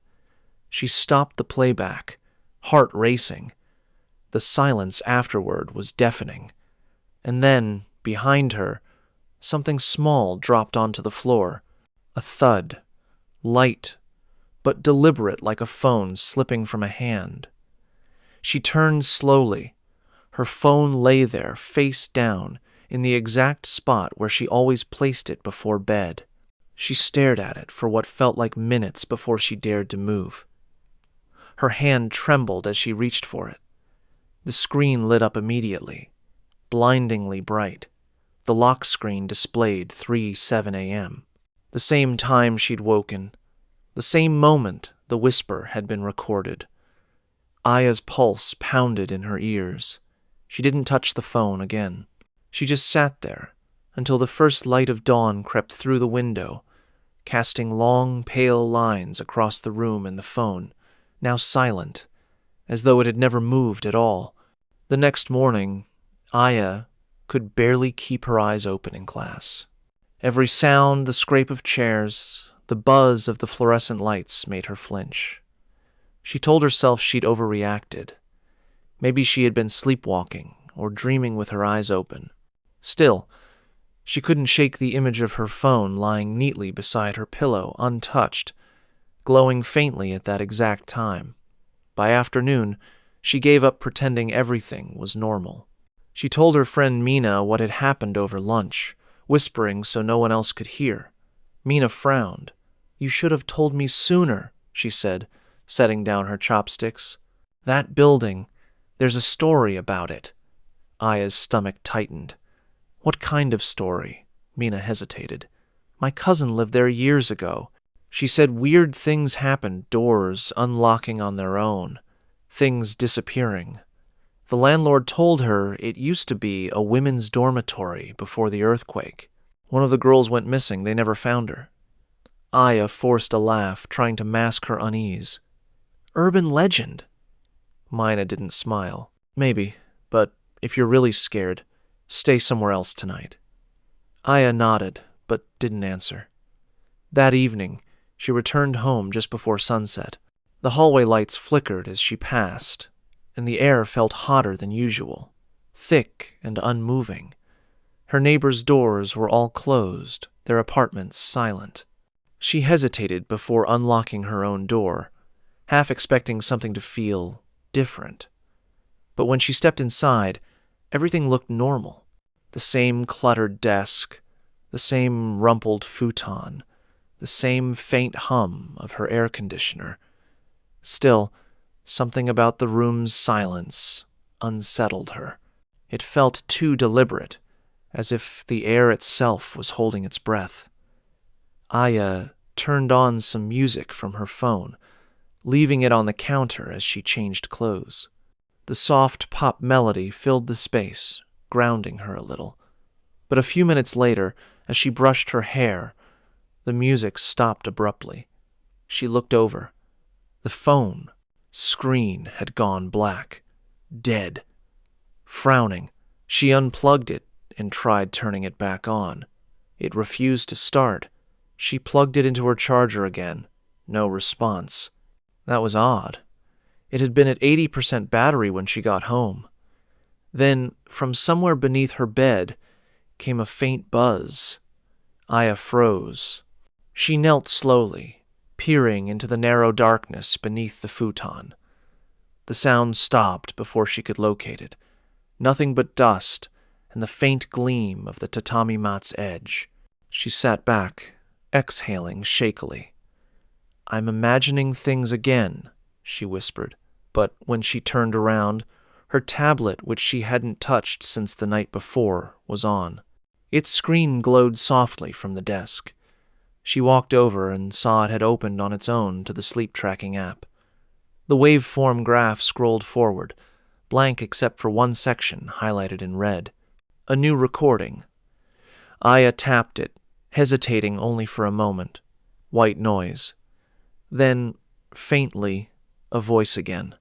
She stopped the playback, heart racing. The silence afterward was deafening. And then, behind her, something small dropped onto the floor. A thud, light, but deliberate like a phone slipping from a hand. She turned slowly. Her phone lay there, face down, in the exact spot where she always placed it before bed. She stared at it for what felt like minutes before she dared to move. Her hand trembled as she reached for it. The screen lit up immediately, blindingly bright. The lock screen displayed 3:07 a.m., the same time she'd woken, the same moment the whisper had been recorded. Aya's pulse pounded in her ears. She didn't touch the phone again. She just sat there until the first light of dawn crept through the window, casting long, pale lines across the room and the phone, now silent, as though it had never moved at all. The next morning, Aya could barely keep her eyes open in class. Every sound, the scrape of chairs, the buzz of the fluorescent lights made her flinch. She told herself she'd overreacted. Maybe she had been sleepwalking or dreaming with her eyes open. Still, she couldn't shake the image of her phone lying neatly beside her pillow, untouched, glowing faintly at that exact time. By afternoon, she gave up pretending everything was normal. She told her friend Mina what had happened over lunch, whispering so no one else could hear. Mina frowned. "You should have told me sooner," she said, setting down her chopsticks. "That building, there's a story about it." Aya's stomach tightened. "What kind of story?" Mina hesitated. "My cousin lived there years ago. She said weird things happened, doors unlocking on their own, things disappearing. The landlord told her it used to be a women's dormitory before the earthquake. One of the girls went missing. They never found her." Aya forced a laugh, trying to mask her unease. "Urban legend." Mina didn't smile. "Maybe, but if you're really scared, stay somewhere else tonight." Aya nodded, but didn't answer. That evening, she returned home just before sunset. The hallway lights flickered as she passed, and the air felt hotter than usual, thick and unmoving. Her neighbors' doors were all closed, their apartments silent. She hesitated before unlocking her own door, half expecting something to feel different. But when she stepped inside, everything looked normal. The same cluttered desk, the same rumpled futon, the same faint hum of her air conditioner. Still, something about the room's silence unsettled her. It felt too deliberate, as if the air itself was holding its breath. Aya turned on some music from her phone, leaving it on the counter as she changed clothes. The soft pop melody filled the space, grounding her a little. But a few minutes later, as she brushed her hair, the music stopped abruptly. She looked over. The phone screen had gone black, dead. Frowning, she unplugged it and tried turning it back on. It refused to start. She plugged it into her charger again. No response. That was odd. It had been at 80% battery when she got home. Then, from somewhere beneath her bed, came a faint buzz. Aya froze. She knelt slowly, peering into the narrow darkness beneath the futon. The sound stopped before she could locate it. Nothing but dust and the faint gleam of the tatami mat's edge. She sat back, exhaling shakily. "I'm imagining things again," she whispered. But when she turned around, her tablet, which she hadn't touched since the night before, was on. Its screen glowed softly from the desk. She walked over and saw it had opened on its own to the sleep-tracking app. The waveform graph scrolled forward, blank except for one section highlighted in red. A new recording. Aya tapped it, hesitating only for a moment. White noise. Then, faintly, a voice again.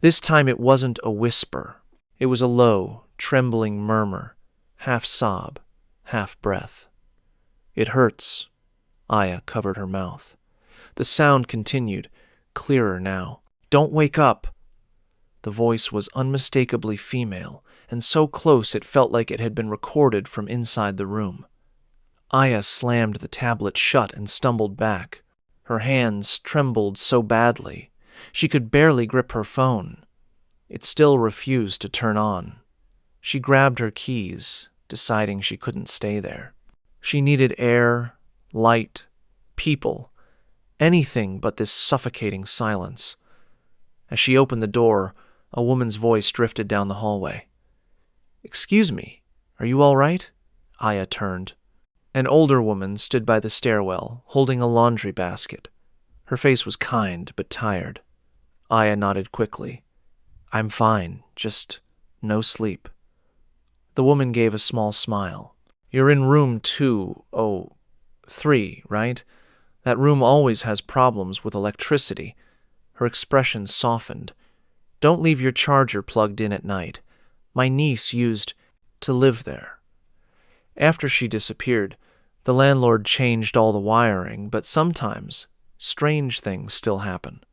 This time it wasn't a whisper. It was a low, trembling murmur, half sob, half breath. "It hurts." Aya covered her mouth. The sound continued, clearer now. "Don't wake up." The voice was unmistakably female, and so close it felt like it had been recorded from inside the room. Aya slammed the tablet shut and stumbled back. Her hands trembled so badly, she could barely grip her phone. It still refused to turn on. She grabbed her keys, deciding she couldn't stay there. She needed air, light, people, anything but this suffocating silence. As she opened the door, a woman's voice drifted down the hallway. "Excuse me, are you all right?" Aya turned. An older woman stood by the stairwell, holding a laundry basket. Her face was kind but tired. Aya nodded quickly. "I'm fine, just no sleep." The woman gave a small smile. "You're in room 203, right? That room always has problems with electricity." Her expression softened. "Don't leave your charger plugged in at night. My niece used to live there." After she disappeared, the landlord changed all the wiring, but sometimes strange things still happen.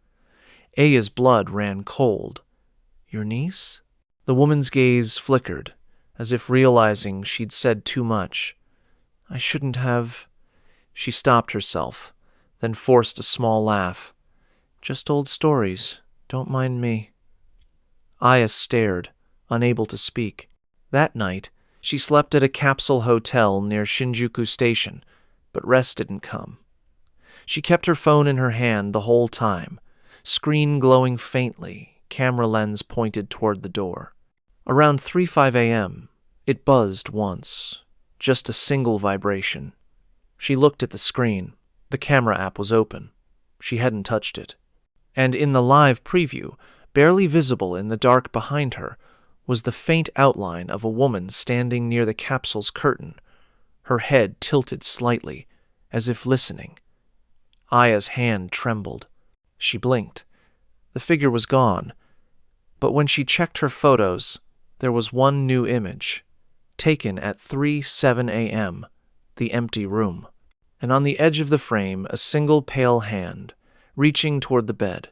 Aya's blood ran cold. "Your niece?" The woman's gaze flickered, as if realizing she'd said too much. "I shouldn't have—" She stopped herself, then forced a small laugh. "Just old stories. Don't mind me." Aya stared, unable to speak. That night, she slept at a capsule hotel near Shinjuku Station, but rest didn't come. She kept her phone in her hand the whole time, screen glowing faintly, camera lens pointed toward the door. Around 3:05 a.m., it buzzed once, just a single vibration. She looked at the screen. The camera app was open. She hadn't touched it. And in the live preview, barely visible in the dark behind her, was the faint outline of a woman standing near the capsule's curtain, her head tilted slightly, as if listening. Aya's hand trembled. She blinked. The figure was gone. But when she checked her photos, there was one new image, taken at 3:07 a.m., the empty room, and on the edge of the frame a single pale hand, reaching toward the bed.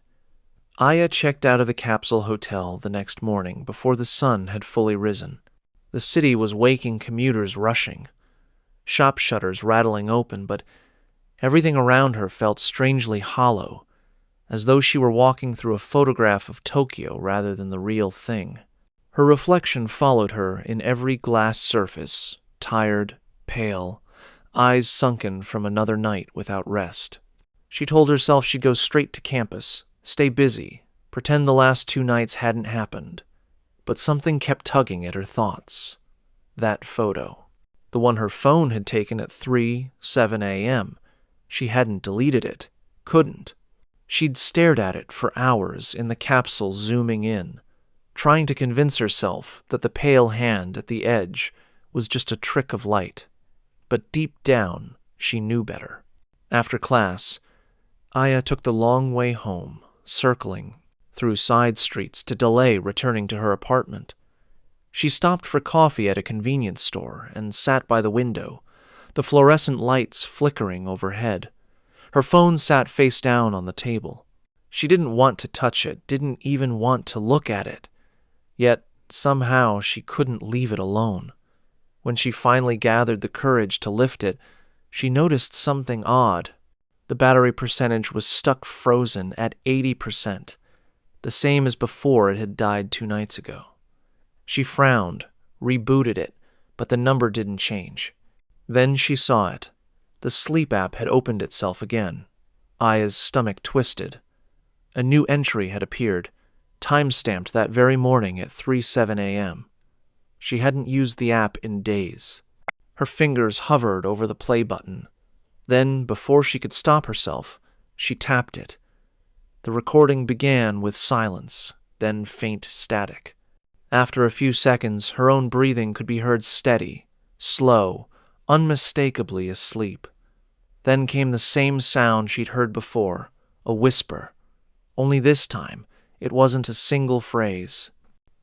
Aya checked out of the capsule hotel the next morning before the sun had fully risen. The city was waking commuters rushing, shop shutters rattling open, but everything around her felt strangely hollow, as though she were walking through a photograph of Tokyo rather than the real thing. Her reflection followed her in every glass surface, tired, pale, eyes sunken from another night without rest. She told herself she'd go straight to campus, stay busy, pretend the last 2 nights hadn't happened. But something kept tugging at her thoughts. That photo. The one her phone had taken at 3:07 a.m. She hadn't deleted it. Couldn't. She'd stared at it for hours in the capsule zooming in, trying to convince herself that the pale hand at the edge was just a trick of light. But deep down, she knew better. After class, Aya took the long way home, circling through side streets to delay returning to her apartment. She stopped for coffee at a convenience store and sat by the window, the fluorescent lights flickering overhead. Her phone sat face down on the table. She didn't want to touch it, didn't even want to look at it. Yet, somehow, she couldn't leave it alone. When she finally gathered the courage to lift it, she noticed something odd. The battery percentage was stuck frozen at 80%, the same as before it had died 2 nights ago. She frowned, rebooted it, but the number didn't change. Then she saw it. The sleep app had opened itself again. Aya's stomach twisted. A new entry had appeared, time-stamped that very morning at 3:07 a.m. She hadn't used the app in days. Her fingers hovered over the play button. Then, before she could stop herself, she tapped it. The recording began with silence, then faint static. After a few seconds, her own breathing could be heard steady, slow, unmistakably asleep. Then came the same sound she'd heard before, a whisper. Only this time, it wasn't a single phrase.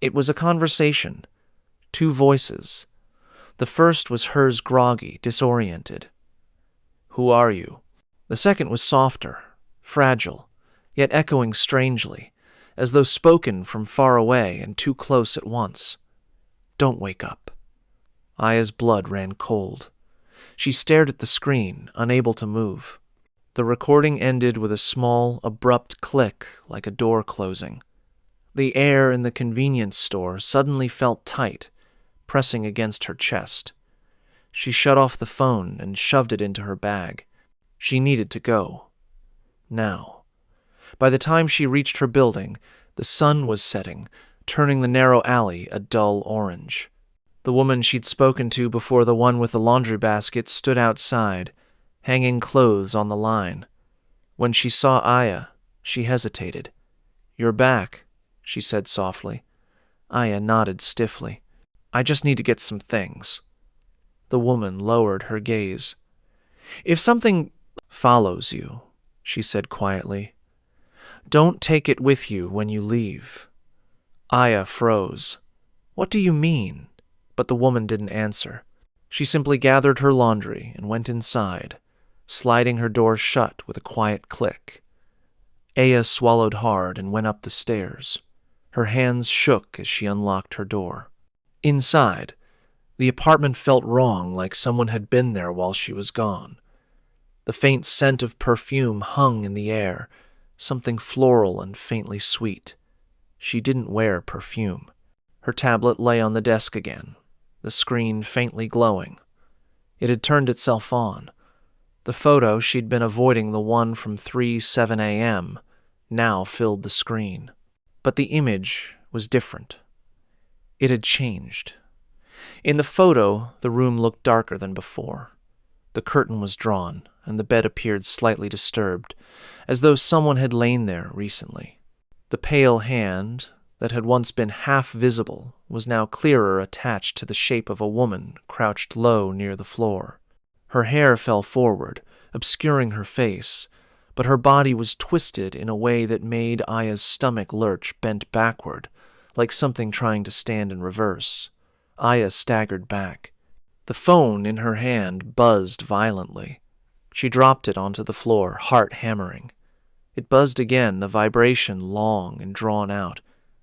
It was a conversation. 2 voices. The first was hers, groggy, disoriented. "Who are you?" The second was softer, fragile, yet echoing strangely, as though spoken from far away and too close at once. "Don't wake up." Aya's blood ran cold. She stared at the screen, unable to move. The recording ended with a small, abrupt click like a door closing. The air in the convenience store suddenly felt tight, pressing against her chest. She shut off the phone and shoved it into her bag. She needed to go. Now. By the time she reached her building, the sun was setting, turning the narrow alley a dull orange. The woman she'd spoken to before the one with the laundry basket stood outside, hanging clothes on the line. When she saw Aya, she hesitated. "You're back," she said softly. Aya nodded stiffly. "I just need to get some things." The woman lowered her gaze. "If something follows you," she said quietly, "don't take it with you when you leave." Aya froze. "What do you mean?" But the woman didn't answer. She simply gathered her laundry and went inside, sliding her door shut with a quiet click. Aya swallowed hard and went up the stairs. Her hands shook as she unlocked her door. Inside, the apartment felt wrong, like someone had been there while she was gone. The faint scent of perfume hung in the air, something floral and faintly sweet. She didn't wear perfume. Her tablet lay on the desk again, the screen faintly glowing. It had turned itself on. The photo she'd been avoiding, the one from 3:07 a.m., now filled the screen. But the image was different. It had changed. In the photo, the room looked darker than before. The curtain was drawn, and the bed appeared slightly disturbed, as though someone had lain there recently. The pale hand that had once been half visible was now clearer, attached to the shape of a woman crouched low near the floor. Her hair fell forward, obscuring her face, but her body was twisted in a way that made Aya's stomach lurch, bent backward, like something trying to stand in reverse. Aya staggered back. The phone in her hand buzzed violently. She dropped it onto the floor, heart hammering. It buzzed again, the vibration long and drawn out,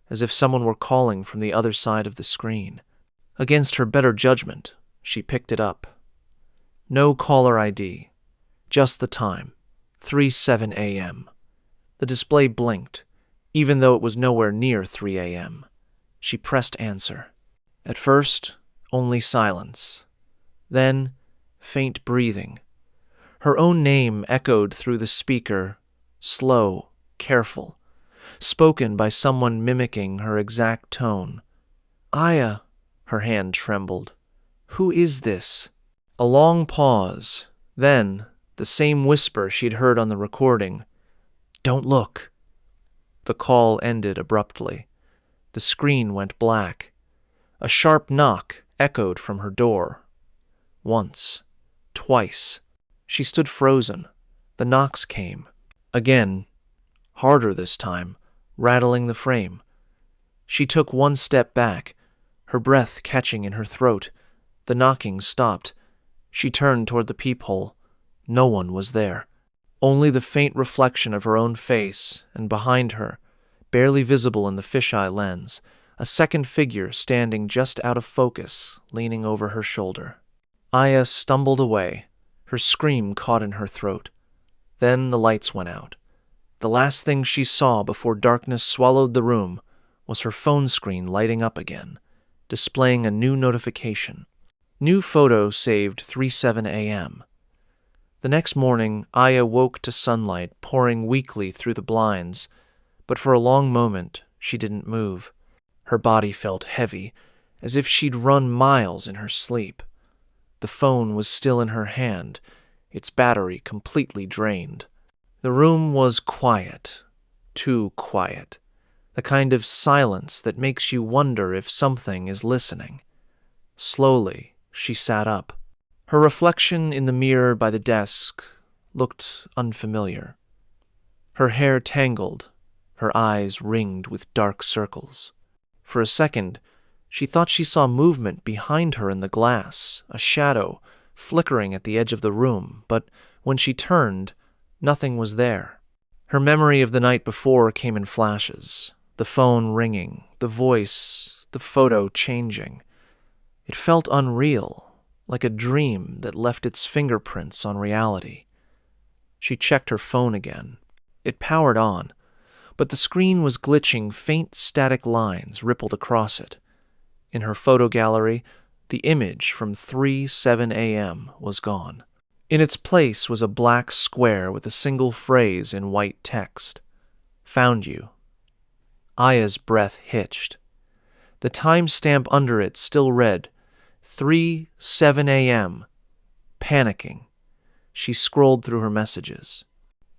as if someone were calling from the other side of the screen. Against her better judgment, she picked it up. No caller ID, just the time, 3:07 a.m. The display blinked, even though it was nowhere near 3 a.m. She pressed answer. At first, only silence. Then, faint breathing. Her own name echoed through the speaker, slow, careful, spoken by someone mimicking her exact tone. "Aya," her hand trembled. "Who is this?" A long pause, then the same whisper she'd heard on the recording. "Don't look." The call ended abruptly. The screen went black. A sharp knock echoed from her door. Once, twice. She stood frozen. The knocks came. Again, harder this time, rattling the frame. She took one step back, her breath catching in her throat. The knocking stopped. She turned toward the peephole. No one was there. Only the faint reflection of her own face, and behind her, barely visible in the fisheye lens, a second figure standing just out of focus, leaning over her shoulder. Aya stumbled away, her scream caught in her throat. Then the lights went out. The last thing she saw before darkness swallowed the room was her phone screen lighting up again, displaying a new notification. New photo saved 3:07 a.m. The next morning, Aya woke to sunlight pouring weakly through the blinds, but for a long moment she didn't move. Her body felt heavy, as if she'd run miles in her sleep. The phone was still in her hand, its battery completely drained. The room was quiet, too quiet, the kind of silence that makes you wonder if something is listening. Slowly, she sat up. Her reflection in the mirror by the desk looked unfamiliar. Her hair tangled, her eyes ringed with dark circles. For a second, she thought she saw movement behind her in the glass, a shadow flickering at the edge of the room, but when she turned, nothing was there. Her memory of the night before came in flashes, the phone ringing, the voice, the photo changing. It felt unreal, like a dream that left its fingerprints on reality. She checked her phone again. It powered on, but the screen was glitching. Faint static lines rippled across it. In her photo gallery, the image from 3:07 a.m. was gone. In its place was a black square with a single phrase in white text. Found you. Aya's breath hitched. The timestamp under it still read 3:07 a.m. Panicking. She scrolled through her messages.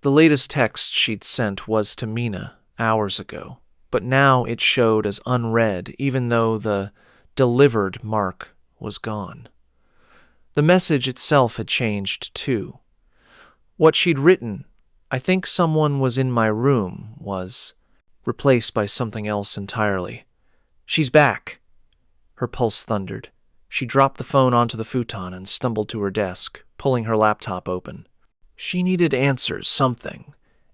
The latest text she'd sent was to Mina hours ago, but now it showed as unread even though the delivered mark was gone. The message itself had changed too. What she'd written, "I think someone was in my room," was replaced by something else entirely. "She's back." Her pulse thundered. She dropped the phone onto the futon and stumbled to her desk, pulling her laptop open. She needed answers, something,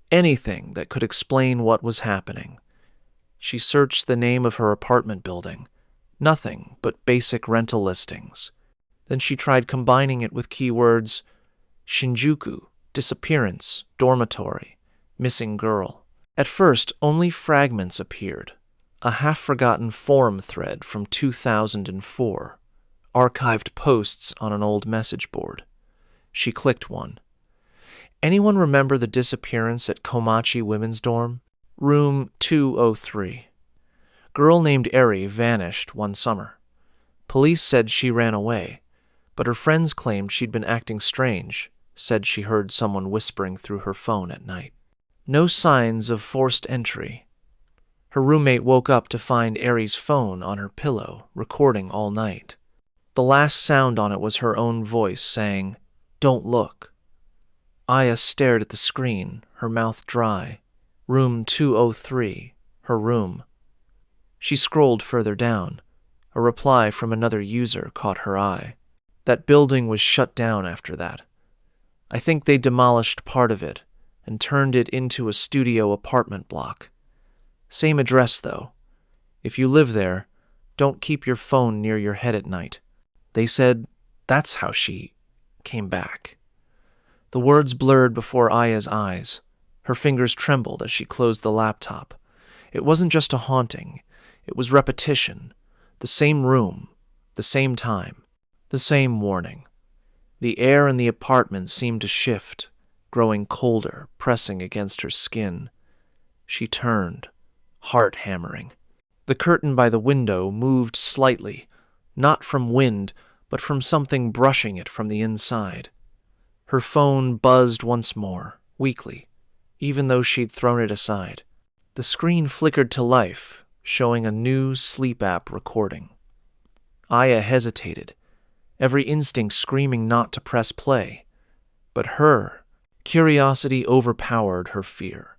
anything that could explain what was happening. She searched the name of her apartment building. Nothing but basic rental listings. Then she tried combining it with keywords Shinjuku, disappearance, dormitory, missing girl. At first, only fragments appeared. A half-forgotten forum thread from 2004. Archived posts on an old message board. She clicked one. Anyone remember the disappearance at Komachi Women's Dorm? Room 203. Girl named Eri vanished one summer. Police said she ran away, but her friends claimed she'd been acting strange, said she heard someone whispering through her phone at night. No signs of forced entry. Her roommate woke up to find Eri's phone on her pillow, recording all night. The last sound on it was her own voice saying, "Don't look." Aya stared at the screen, her mouth dry. Room 203, her room. She scrolled further down. A reply from another user caught her eye. That building was shut down after that. I think they demolished part of it and turned it into a studio apartment block. Same address, though. If you live there, don't keep your phone near your head at night. They said that's how she came back. The words blurred before Aya's eyes. Her fingers trembled as she closed the laptop. It wasn't just a haunting. It was repetition. The same room, the same time, the same warning. The air in the apartment seemed to shift, growing colder, pressing against her skin. She turned, heart hammering. The curtain by the window moved slightly, not from wind, but from something brushing it from the inside. Her phone buzzed once more, weakly, even though she'd thrown it aside. The screen flickered to life, showing a new sleep app recording. Aya hesitated, every instinct screaming not to press play. But her curiosity overpowered her fear.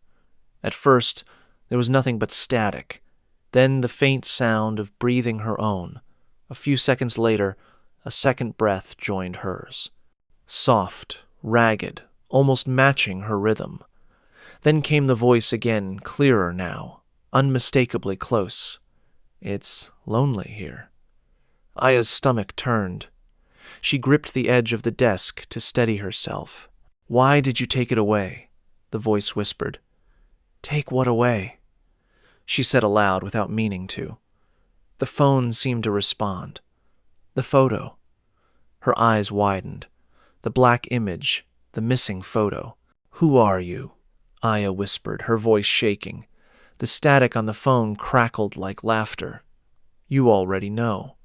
At first, there was nothing but static, then the faint sound of breathing her own. A few seconds later, a second breath joined hers. Soft, ragged, almost matching her rhythm. Then came the voice again, clearer now, unmistakably close. "It's lonely here." Aya's stomach turned. She gripped the edge of the desk to steady herself. "Why did you take it away?" the voice whispered. "Take what away?" she said aloud without meaning to. The phone seemed to respond. The photo. Her eyes widened. The black image, the missing photo. "Who are you?" Aya whispered, her voice shaking. The static on the phone crackled like laughter. "You already know."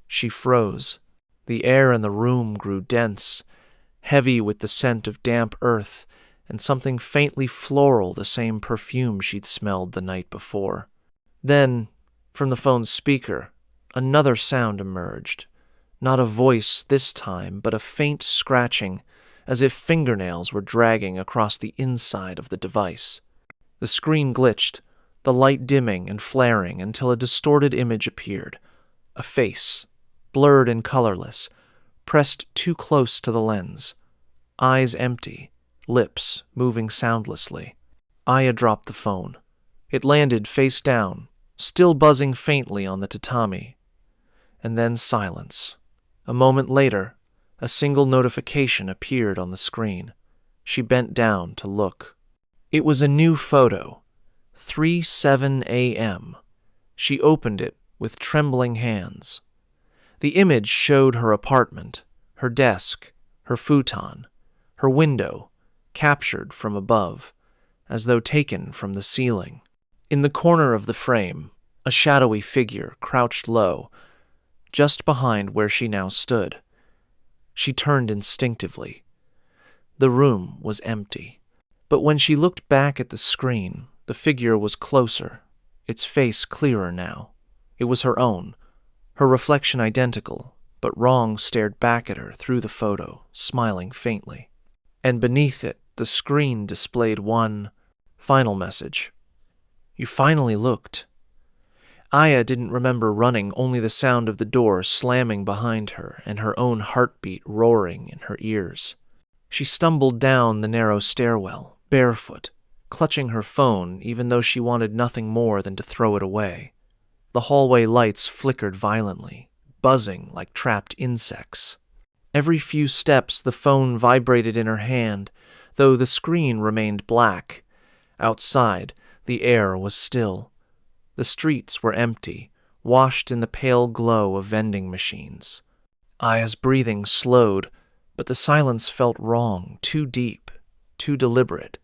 She froze. The air in the room grew dense, heavy with the scent of damp earth and something faintly floral, the same perfume she'd smelled the night before. Then, from the phone's speaker, another sound emerged. Not a voice this time, but a faint scratching, as if fingernails were dragging across the inside of the device. The screen glitched, the light dimming and flaring until a distorted image appeared. A face, blurred and colorless, pressed too close to the lens. Eyes empty, lips moving soundlessly. Aya dropped the phone. It landed face down, still buzzing faintly on the tatami. And then silence. A moment later, a single notification appeared on the screen. She bent down to look. It was a new photo. 3:07 a.m. She opened it with trembling hands. The image showed her apartment, her desk, her futon, her window, captured from above, as though taken from the ceiling. In the corner of the frame, a shadowy figure crouched low, just behind where she now stood. She turned instinctively. The room was empty. But when she looked back at the screen, the figure was closer, its face clearer now. It was her own, her reflection identical, but Wrong stared back at her through the photo, smiling faintly. And beneath it, the screen displayed one final message. You finally looked. Aya didn't remember running, only the sound of the door slamming behind her and her own heartbeat roaring in her ears. She stumbled down the narrow stairwell, barefoot, clutching her phone even though she wanted nothing more than to throw it away. The hallway lights flickered violently, buzzing like trapped insects. Every few steps the phone vibrated in her hand, though the screen remained black. Outside, the air was still. The streets were empty, washed in the pale glow of vending machines. Aya's breathing slowed, but the silence felt wrong, too deep, too deliberate.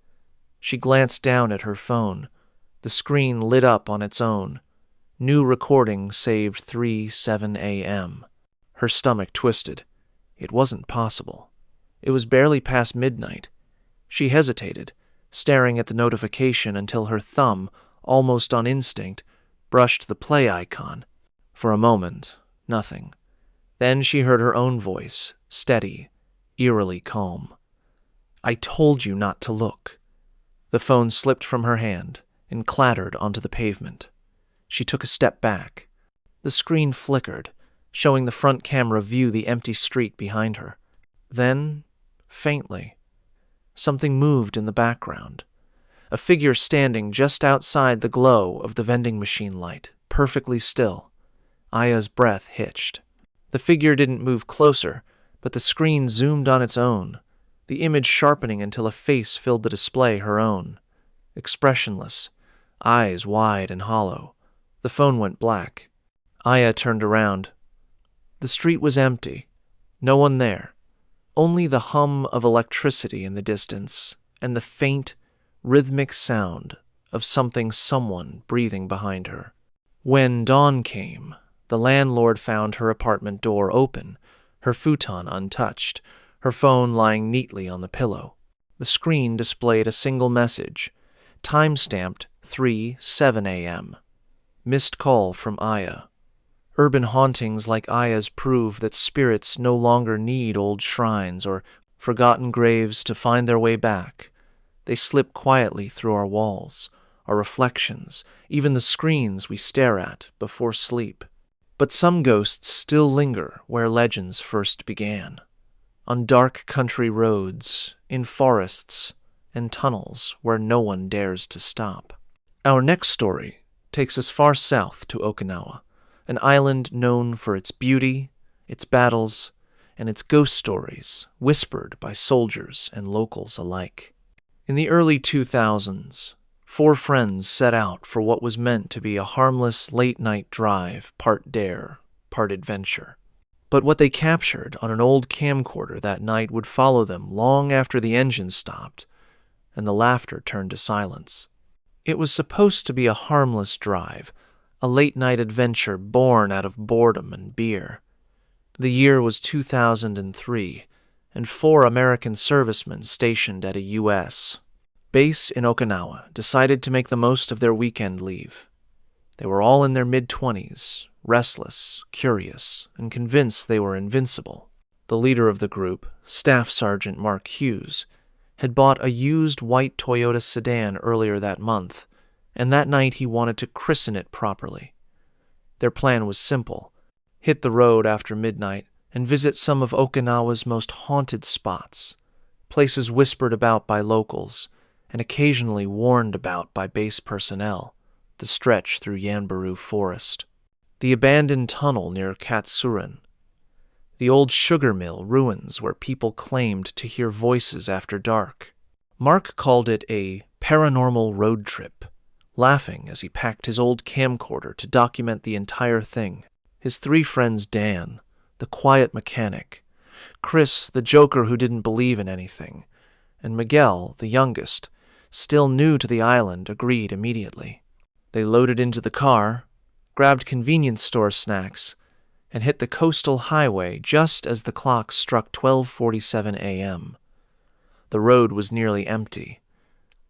She glanced down at her phone. The screen lit up on its own. New recording saved 3:07 a.m. Her stomach twisted. It wasn't possible. It was barely past midnight. She hesitated, staring at the notification until her thumb, almost on instinct, brushed the play icon. For a moment, nothing. Then she heard her own voice, steady, eerily calm. I told you not to look. The phone slipped from her hand and clattered onto the pavement. She took a step back. The screen flickered, showing the front camera view the empty street behind her. Then, faintly, something moved in the background. A figure standing just outside the glow of the vending machine light, perfectly still. Aya's breath hitched. The figure didn't move closer, but the screen zoomed on its own, the image sharpening until a face filled the display her own. Expressionless, eyes wide and hollow. The phone went black. Aya turned around. The street was empty. No one there. Only the hum of electricity in the distance and the faint, rhythmic sound of someone breathing behind her. When dawn came, the landlord found her apartment door open, her futon untouched, her phone lying neatly on the pillow. The screen displayed a single message, time-stamped 3:07 a.m. Missed call from Aya. Urban hauntings like Aya's prove that spirits no longer need old shrines or forgotten graves to find their way back. They slip quietly through our walls, our reflections, even the screens we stare at before sleep. But some ghosts still linger where legends first began. On dark country roads, in forests, and tunnels where no one dares to stop. Our next story takes us far south to Okinawa, an island known for its beauty, its battles, and its ghost stories whispered by soldiers and locals alike. In the early 2000s, 4 friends set out for what was meant to be a harmless late-night drive, part dare, part adventure. But what they captured on an old camcorder that night would follow them long after the engine stopped and the laughter turned to silence. It was supposed to be a harmless drive, a late-night adventure born out of boredom and beer. The year was 2003, and 4 American servicemen stationed at a U.S. base in Okinawa decided to make the most of their weekend leave. They were all in their mid-20s, restless, curious, and convinced they were invincible. The leader of the group, Staff Sergeant Mark Hughes, had bought a used white Toyota sedan earlier that month, and that night he wanted to christen it properly. Their plan was simple: hit the road after midnight and visit some of Okinawa's most haunted spots, places whispered about by locals and occasionally warned about by base personnel, the stretch through Yanbaru Forest. The abandoned tunnel near Katsuren, the old sugar mill ruins where people claimed to hear voices after dark. Mark called it a paranormal road trip, laughing as he packed his old camcorder to document the entire thing. His three friends, Dan, the quiet mechanic, Chris, the joker who didn't believe in anything, and Miguel, the youngest, still new to the island, agreed immediately. They loaded into the car, grabbed convenience store snacks, and hit the coastal highway just as the clock struck 12:47 a.m. The road was nearly empty,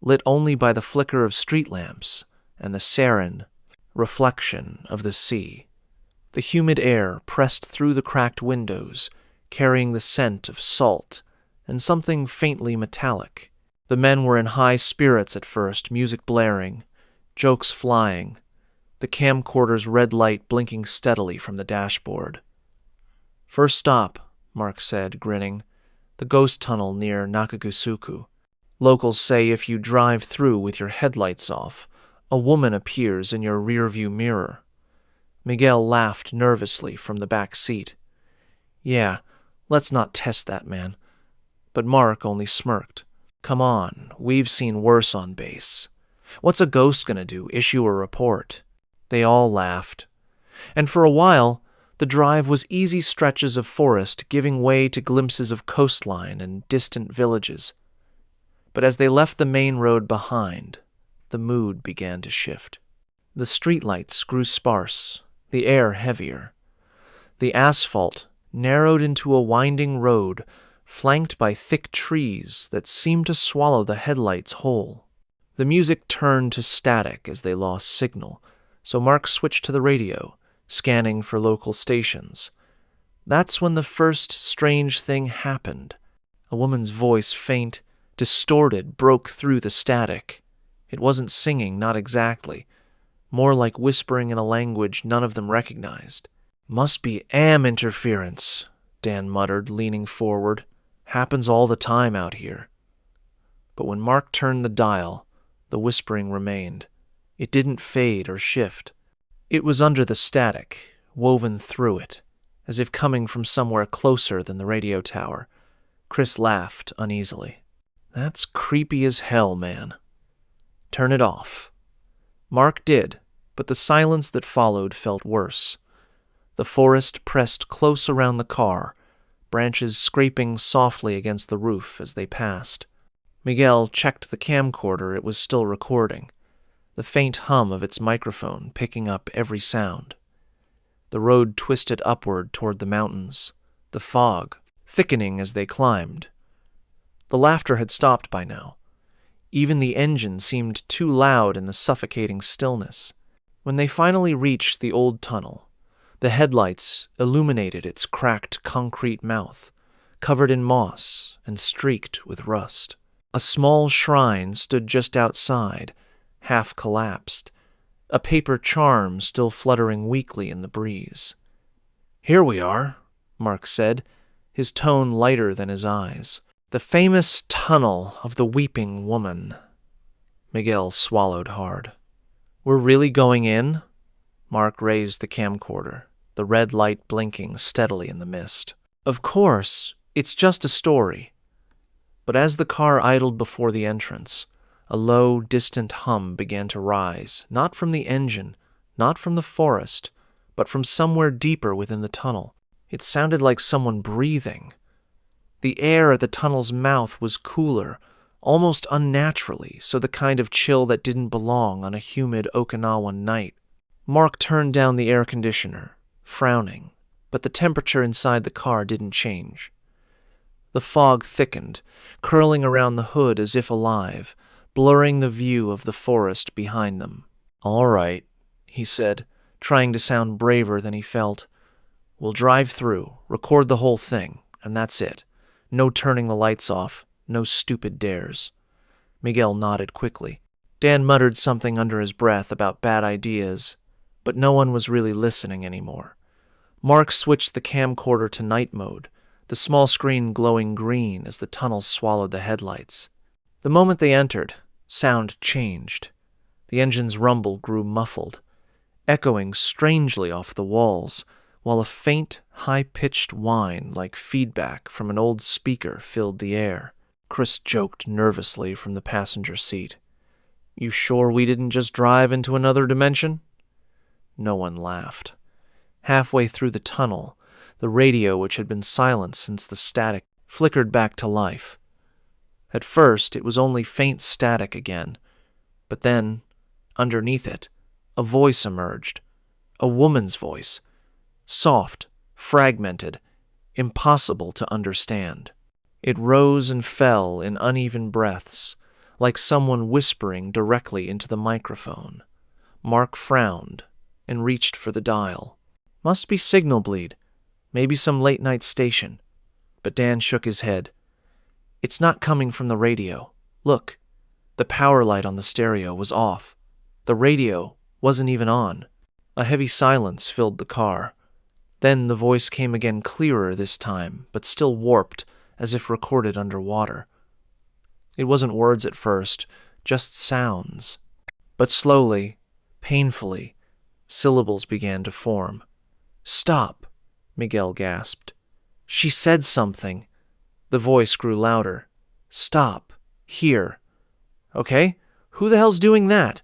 lit only by the flicker of street lamps and the sarin reflection of the sea. The humid air pressed through the cracked windows, carrying the scent of salt and something faintly metallic. The men were in high spirits at first, music blaring, jokes flying, the camcorder's red light blinking steadily from the dashboard. "First stop," Mark said, grinning, "the ghost tunnel near Nakagusuku. Locals say if you drive through with your headlights off, a woman appears in your rearview mirror." Miguel laughed nervously from the back seat. "Yeah, let's not test that, man." But Mark only smirked. "Come on, we've seen worse on base. What's a ghost gonna do, issue a report?" They all laughed. And for a while, the drive was easy stretches of forest giving way to glimpses of coastline and distant villages. But as they left the main road behind, the mood began to shift. The streetlights grew sparse, the air heavier. The asphalt narrowed into a winding road flanked by thick trees that seemed to swallow the headlights whole. The music turned to static as they lost signal, so Mark switched to the radio, scanning for local stations. That's when the first strange thing happened. A woman's voice, faint, distorted, broke through the static. It wasn't singing, not exactly. More like whispering in a language none of them recognized. "Must be AM interference," Dan muttered, leaning forward. "Happens all the time out here." But when Mark turned the dial, the whispering remained. It didn't fade or shift. It was under the static, woven through it, as if coming from somewhere closer than the radio tower. Chris laughed uneasily. "That's creepy as hell, man. Turn it off." Mark did, but the silence that followed felt worse. The forest pressed close around the car, branches scraping softly against the roof as they passed. Miguel checked the camcorder. It was still recording, the faint hum of its microphone picking up every sound. The road twisted upward toward the mountains, the fog thickening as they climbed. The laughter had stopped by now. Even the engine seemed too loud in the suffocating stillness. When they finally reached the old tunnel, the headlights illuminated its cracked concrete mouth, covered in moss and streaked with rust. A small shrine stood just outside, half collapsed, a paper charm still fluttering weakly in the breeze. "Here we are," Mark said, his tone lighter than his eyes. "The famous tunnel of the weeping woman." Miguel swallowed hard. "We're really going in?" Mark raised the camcorder, the red light blinking steadily in the mist. "Of course, it's just a story." But as the car idled before the entrance, a low, distant hum began to rise, not from the engine, not from the forest, but from somewhere deeper within the tunnel. It sounded like someone breathing. The air at the tunnel's mouth was cooler, almost unnaturally, so the kind of chill that didn't belong on a humid Okinawan night. Mark turned down the air conditioner, frowning, but the temperature inside the car didn't change. The fog thickened, curling around the hood as if alive, blurring the view of the forest behind them. "All right," he said, trying to sound braver than he felt. "We'll drive through, record the whole thing, and that's it. No turning the lights off, no stupid dares." Miguel nodded quickly. Dan muttered something under his breath about bad ideas, but no one was really listening anymore. Mark switched the camcorder to night mode, the small screen glowing green as the tunnel swallowed the headlights. The moment they entered, sound changed. The engine's rumble grew muffled, echoing strangely off the walls, while a faint, high-pitched whine like feedback from an old speaker filled the air. Chris joked nervously from the passenger seat. "You sure we didn't just drive into another dimension?" No one laughed. Halfway through the tunnel, the radio, which had been silent since the static, flickered back to life. At first, it was only faint static again, but then, underneath it, a voice emerged. A woman's voice. Soft, fragmented, impossible to understand. It rose and fell in uneven breaths, like someone whispering directly into the microphone. Mark frowned and reached for the dial. Must be signal bleed, maybe some late-night station. But Dan shook his head. "It's not coming from the radio. Look, the power light on the stereo was off. The radio wasn't even on." A heavy silence filled the car. Then the voice came again, clearer this time, but still warped, as if recorded underwater. It wasn't words at first, just sounds. But slowly, painfully, syllables began to form. "Stop," Miguel gasped. "She said something." The voice grew louder. "Stop. Here." "Okay, who the hell's doing that?"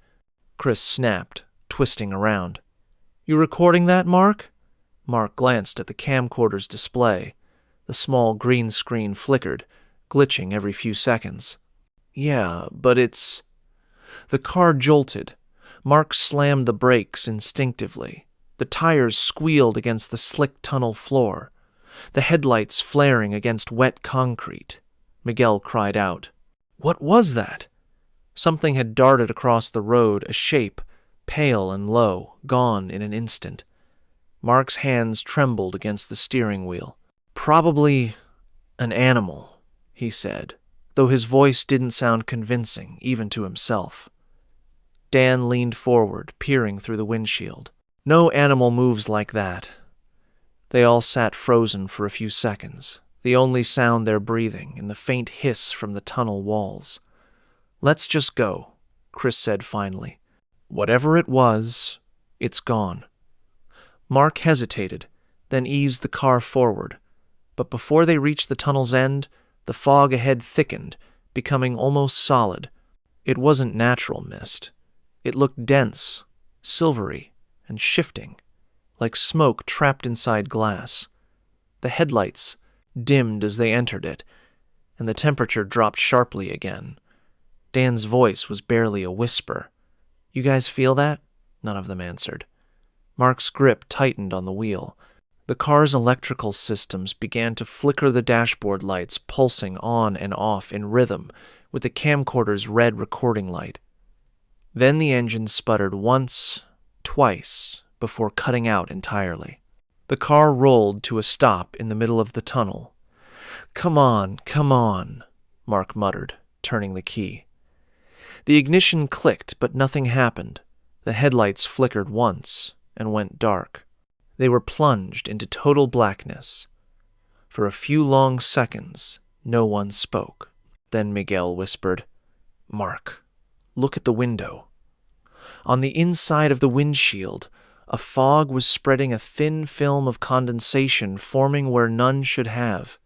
Chris snapped, twisting around. "You recording that, Mark?" Mark glanced at the camcorder's display. The small green screen flickered, glitching every few seconds. "Yeah, but it's—" The car jolted. Mark slammed the brakes instinctively. The tires squealed against the slick tunnel floor, the headlights flaring against wet concrete. Miguel cried out. What was that? Something had darted across the road, a shape, pale and low, gone in an instant. Mark's hands trembled against the steering wheel. "Probably an animal," he said, though his voice didn't sound convincing, even to himself. Dan leaned forward, peering through the windshield. "No animal moves like that." They all sat frozen for a few seconds, the only sound their breathing and the faint hiss from the tunnel walls. "Let's just go," Chris said finally. "Whatever it was, it's gone." Mark hesitated, then eased the car forward. But before they reached the tunnel's end, the fog ahead thickened, becoming almost solid. It wasn't natural mist. It looked dense, silvery, and shifting, like smoke trapped inside glass. The headlights dimmed as they entered it, and the temperature dropped sharply again. Dan's voice was barely a whisper. "You guys feel that?" None of them answered. Mark's grip tightened on the wheel. The car's electrical systems began to flicker, the dashboard lights pulsing on and off in rhythm with the camcorder's red recording light. Then the engine sputtered once, twice, before cutting out entirely. The car rolled to a stop in the middle of the tunnel. Come on," Mark muttered, turning the key. The ignition clicked, but nothing happened. The headlights flickered once and went dark. They were plunged into total blackness. For a few long seconds, no one spoke. Then Miguel whispered, "Mark, look at the window." On the inside of the windshield, a fog was spreading a thin film of condensation forming where none should have.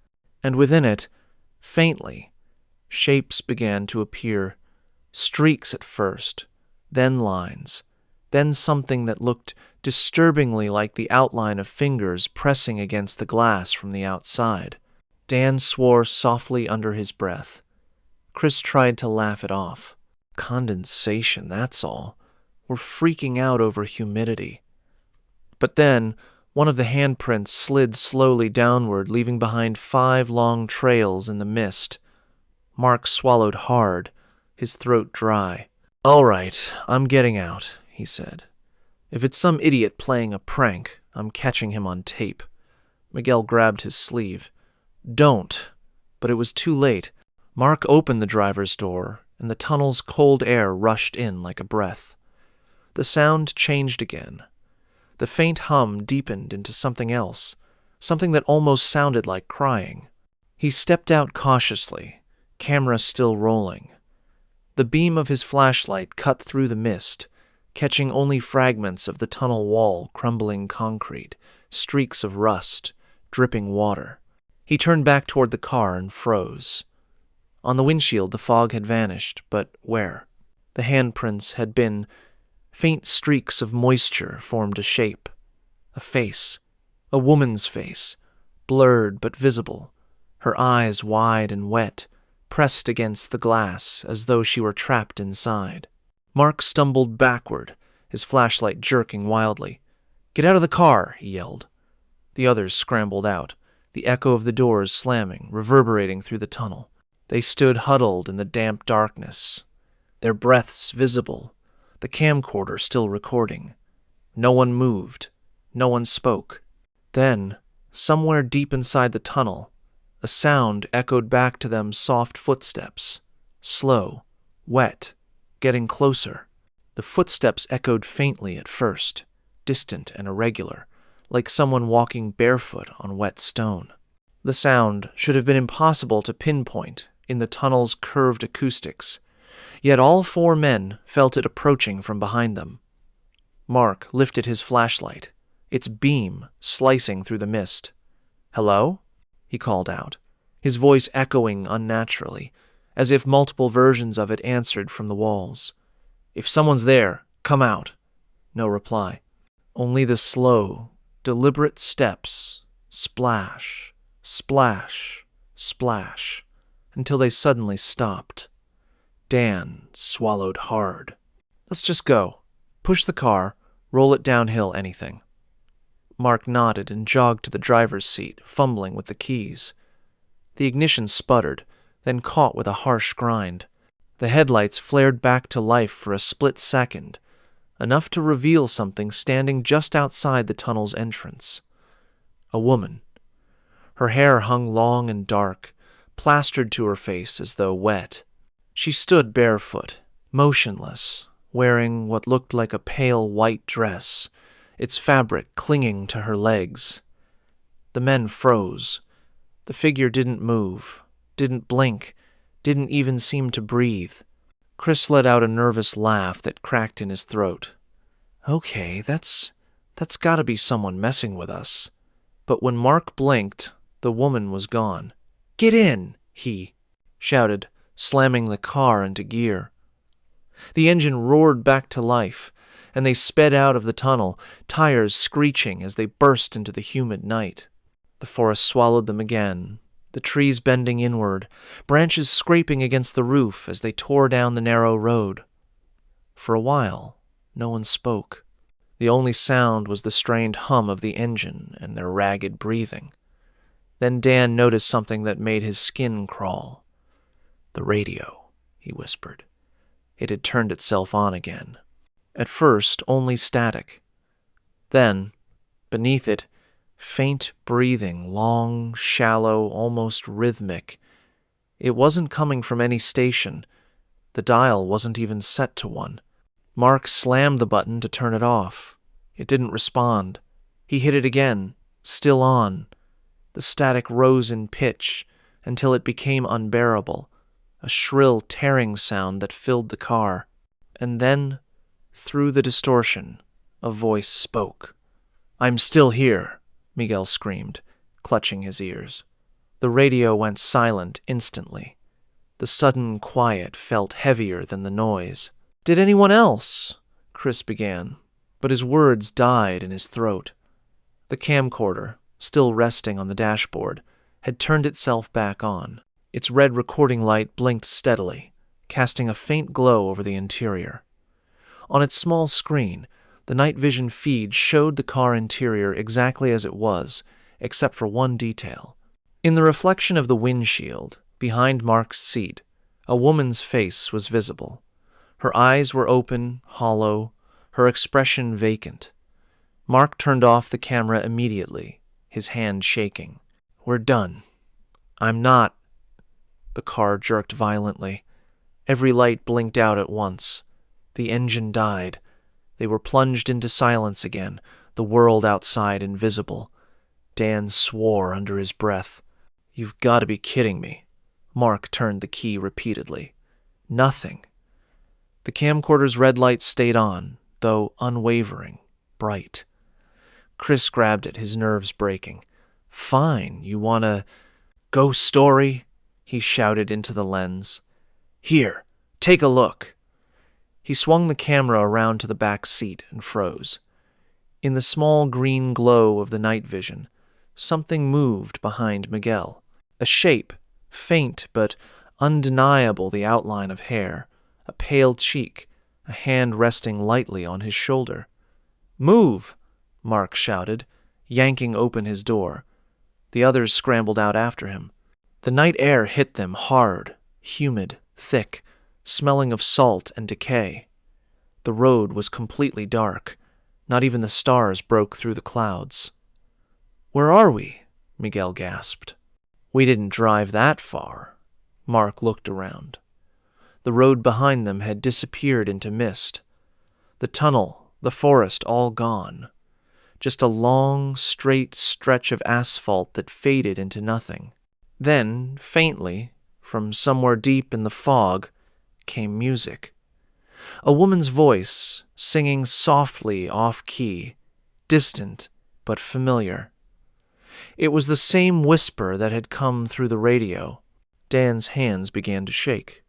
And within it, faintly, shapes began to appear. Streaks at first, then lines, then something that looked disturbingly like the outline of fingers pressing against the glass from the outside. Dan swore softly under his breath. Chris tried to laugh it off. Condensation, that's all. We're freaking out over humidity. But then, one of the handprints slid slowly downward, leaving behind 5 long trails in the mist. Mark swallowed hard, his throat dry. "All right, I'm getting out," he said. If it's some idiot playing a prank, I'm catching him on tape. Miguel grabbed his sleeve. Don't. But it was too late. Mark opened the driver's door, and the tunnel's cold air rushed in like a breath. The sound changed again. The faint hum deepened into something else, something that almost sounded like crying. He stepped out cautiously, camera still rolling. The beam of his flashlight cut through the mist, catching only fragments of the tunnel wall, crumbling concrete, streaks of rust, dripping water. He turned back toward the car and froze. On the windshield, the fog had vanished, but where? The handprints had been. Faint streaks of moisture formed a shape. A face. A woman's face. Blurred but visible. Her eyes wide and wet, pressed against the glass as though she were trapped inside. Mark stumbled backward, his flashlight jerking wildly. "Get out of the car!" he yelled. The others scrambled out, the echo of the doors slamming, reverberating through the tunnel. They stood huddled in the damp darkness, their breaths visible, the camcorder still recording. No one moved. No one spoke. Then, somewhere deep inside the tunnel, a sound echoed back to them, soft footsteps. Slow, wet, getting closer. The footsteps echoed faintly at first, distant and irregular, like someone walking barefoot on wet stone. The sound should have been impossible to pinpoint in the tunnel's curved acoustics, yet all four men felt it approaching from behind them. Mark lifted his flashlight, its beam slicing through the mist. "Hello?" he called out, his voice echoing unnaturally, as if multiple versions of it answered from the walls. "If someone's there, come out." No reply. Only the slow, deliberate steps, splash, splash, splash, until they suddenly stopped. Dan swallowed hard. "Let's just go. Push the car, roll it downhill, anything." Mark nodded and jogged to the driver's seat, fumbling with the keys. The ignition sputtered, then caught with a harsh grind. The headlights flared back to life for a split second, enough to reveal something standing just outside the tunnel's entrance. A woman. Her hair hung long and dark, plastered to her face as though wet. She stood barefoot, motionless, wearing what looked like a pale white dress, its fabric clinging to her legs. The men froze. The figure didn't move, didn't blink, didn't even seem to breathe. Chris let out a nervous laugh that cracked in his throat. "Okay, that's gotta be someone messing with us." But when Mark blinked, the woman was gone. "Get in!" he shouted, slamming the car into gear. The engine roared back to life, and they sped out of the tunnel, tires screeching as they burst into the humid night. The forest swallowed them again, the trees bending inward, branches scraping against the roof as they tore down the narrow road. For a while, no one spoke. The only sound was the strained hum of the engine and their ragged breathing. Then Dan noticed something that made his skin crawl. "The radio," he whispered. It had turned itself on again. At first, only static. Then, beneath it, faint breathing, long, shallow, almost rhythmic. It wasn't coming from any station. The dial wasn't even set to one. Mark slammed the button to turn it off. It didn't respond. He hit it again, still on. The static rose in pitch until it became unbearable, a shrill tearing sound that filled the car. And then, through the distortion, a voice spoke. "I'm still here," Miguel screamed, clutching his ears. The radio went silent instantly. The sudden quiet felt heavier than the noise. "Did anyone else?" Chris began, but his words died in his throat. The camcorder, still resting on the dashboard, had turned itself back on. Its red recording light blinked steadily, casting a faint glow over the interior. On its small screen, the night vision feed showed the car interior exactly as it was, except for one detail. In the reflection of the windshield, behind Mark's seat, a woman's face was visible. Her eyes were open, hollow, her expression vacant. Mark turned off the camera immediately, his hand shaking. "We're done. I'm not." The car jerked violently. Every light blinked out at once. The engine died. They were plunged into silence again, the world outside invisible. Dan swore under his breath. "You've got to be kidding me." Mark turned the key repeatedly. Nothing. The camcorder's red light stayed on, though unwavering, bright. Chris grabbed it, his nerves breaking. "Fine, you wanna... ghost story?" he shouted into the lens. "Here, take a look." He swung the camera around to the back seat and froze. In the small green glow of the night vision, something moved behind Miguel. A shape, faint but undeniable, the outline of hair, a pale cheek, a hand resting lightly on his shoulder. "Move!" Mark shouted, yanking open his door. The others scrambled out after him. The night air hit them hard, humid, thick, smelling of salt and decay. The road was completely dark. Not even the stars broke through the clouds. "Where are we?" Miguel gasped. "We didn't drive that far." Mark looked around. The road behind them had disappeared into mist. The tunnel, the forest, all gone. Just a long, straight stretch of asphalt that faded into nothing. Then, faintly, from somewhere deep in the fog, came music. A woman's voice, singing softly off-key, distant but familiar. It was the same whisper that had come through the radio. Dan's hands began to shake.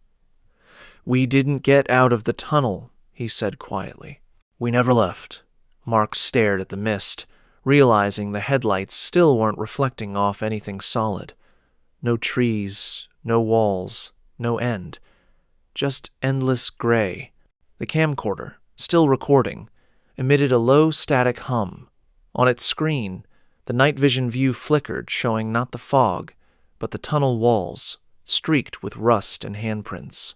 "We didn't get out of the tunnel," he said quietly. "We never left." Mark stared at the mist, realizing the headlights still weren't reflecting off anything solid. No trees, no walls, no end. Just endless gray. The camcorder, still recording, emitted a low static hum. On its screen, the night vision view flickered, showing not the fog, but the tunnel walls, streaked with rust and handprints.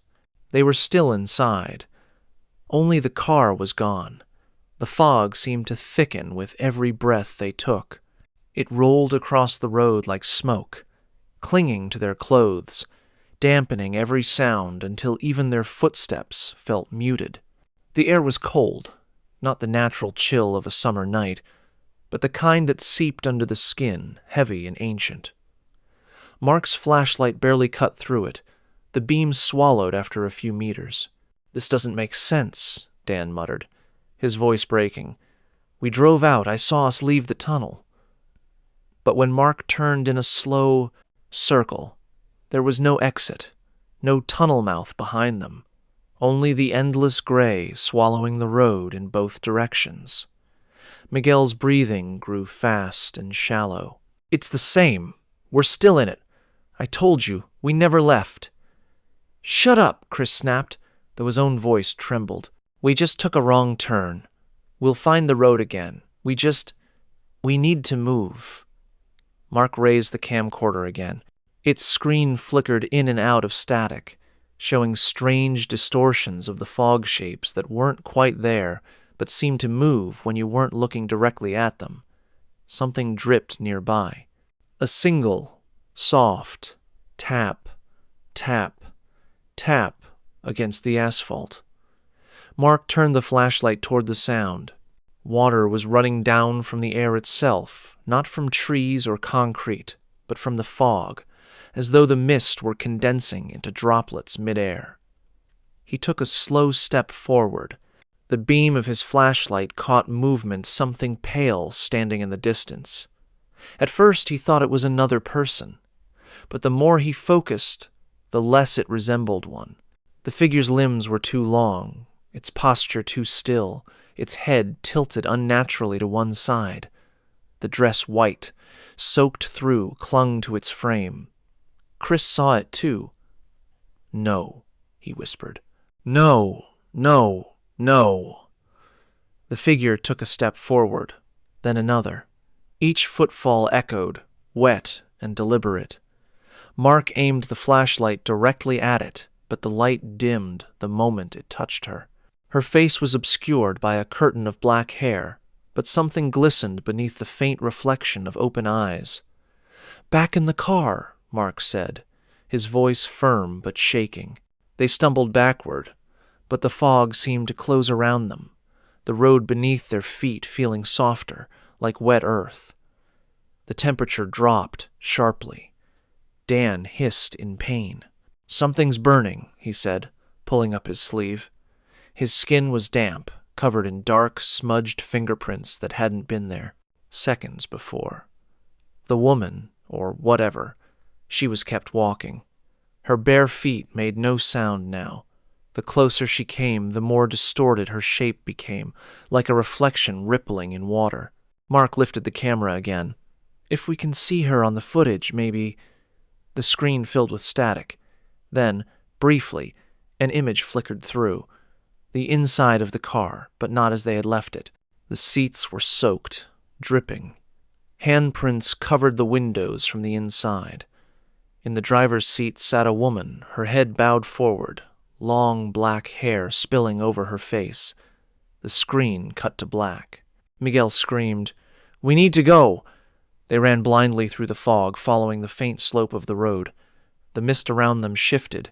They were still inside. Only the car was gone. The fog seemed to thicken with every breath they took. It rolled across the road like smoke, clinging to their clothes, dampening every sound until even their footsteps felt muted. The air was cold, not the natural chill of a summer night, but the kind that seeped under the skin, heavy and ancient. Mark's flashlight barely cut through it, the beam swallowed after a few meters. "This doesn't make sense," Dan muttered, his voice breaking. "We drove out. I saw us leave the tunnel." But when Mark turned in a slow circle, there was no exit, no tunnel mouth behind them, only the endless gray swallowing the road in both directions. Miguel's breathing grew fast and shallow. "It's the same. We're still in it. I told you, we never left." "Shut up," Chris snapped, though his own voice trembled. "We just took a wrong turn. We'll find the road again. We need to move." Mark raised the camcorder again. Its screen flickered in and out of static, showing strange distortions of the fog shapes that weren't quite there, but seemed to move when you weren't looking directly at them. Something dripped nearby. A single, soft, tap, tap, tap against the asphalt. Mark turned the flashlight toward the sound. Water was running down from the air itself, not from trees or concrete, but from the fog, as though the mist were condensing into droplets mid-air. He took a slow step forward. The beam of his flashlight caught movement, something pale standing in the distance. At first he thought it was another person, but the more he focused, the less it resembled one. The figure's limbs were too long, its posture too still, its head tilted unnaturally to one side. The dress white, soaked through, clung to its frame. Chris saw it too. "No," he whispered. "No, no, no." The figure took a step forward, then another. Each footfall echoed, wet and deliberate. Mark aimed the flashlight directly at it, but the light dimmed the moment it touched her. Her face was obscured by a curtain of black hair, but something glistened beneath the faint reflection of open eyes. "Back in the car," Mark said, his voice firm but shaking. They stumbled backward, but the fog seemed to close around them, the road beneath their feet feeling softer, like wet earth. The temperature dropped sharply. Dan hissed in pain. "Something's burning," he said, pulling up his sleeve. His skin was damp, covered in dark, smudged fingerprints that hadn't been there seconds before. The woman, or whatever, she was kept walking. Her bare feet made no sound now. The closer she came, the more distorted her shape became, like a reflection rippling in water. Mark lifted the camera again. "If we can see her on the footage, maybe—" The screen filled with static. Then, briefly, an image flickered through. The inside of the car, but not as they had left it. The seats were soaked, dripping. Handprints covered the windows from the inside. In the driver's seat sat a woman, her head bowed forward, long black hair spilling over her face. The screen cut to black. Miguel screamed, "We need to go!" They ran blindly through the fog, following the faint slope of the road. The mist around them shifted,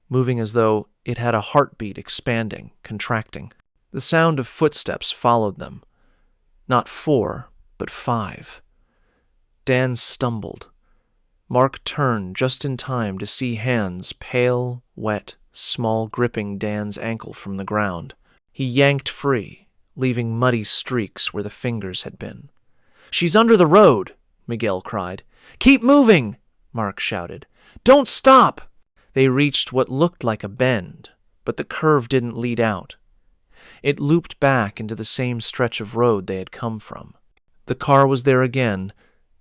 moving as though it had a heartbeat, expanding, contracting. The sound of footsteps followed them. Not 4, but 5. Dan stumbled. Mark turned just in time to see hands, pale, wet, small, gripping Dan's ankle from the ground. He yanked free, leaving muddy streaks where the fingers had been. "She's under the road!" Miguel cried. "Keep moving!" Mark shouted. "Don't stop!" They reached what looked like a bend, but the curve didn't lead out. It looped back into the same stretch of road they had come from. The car was there again,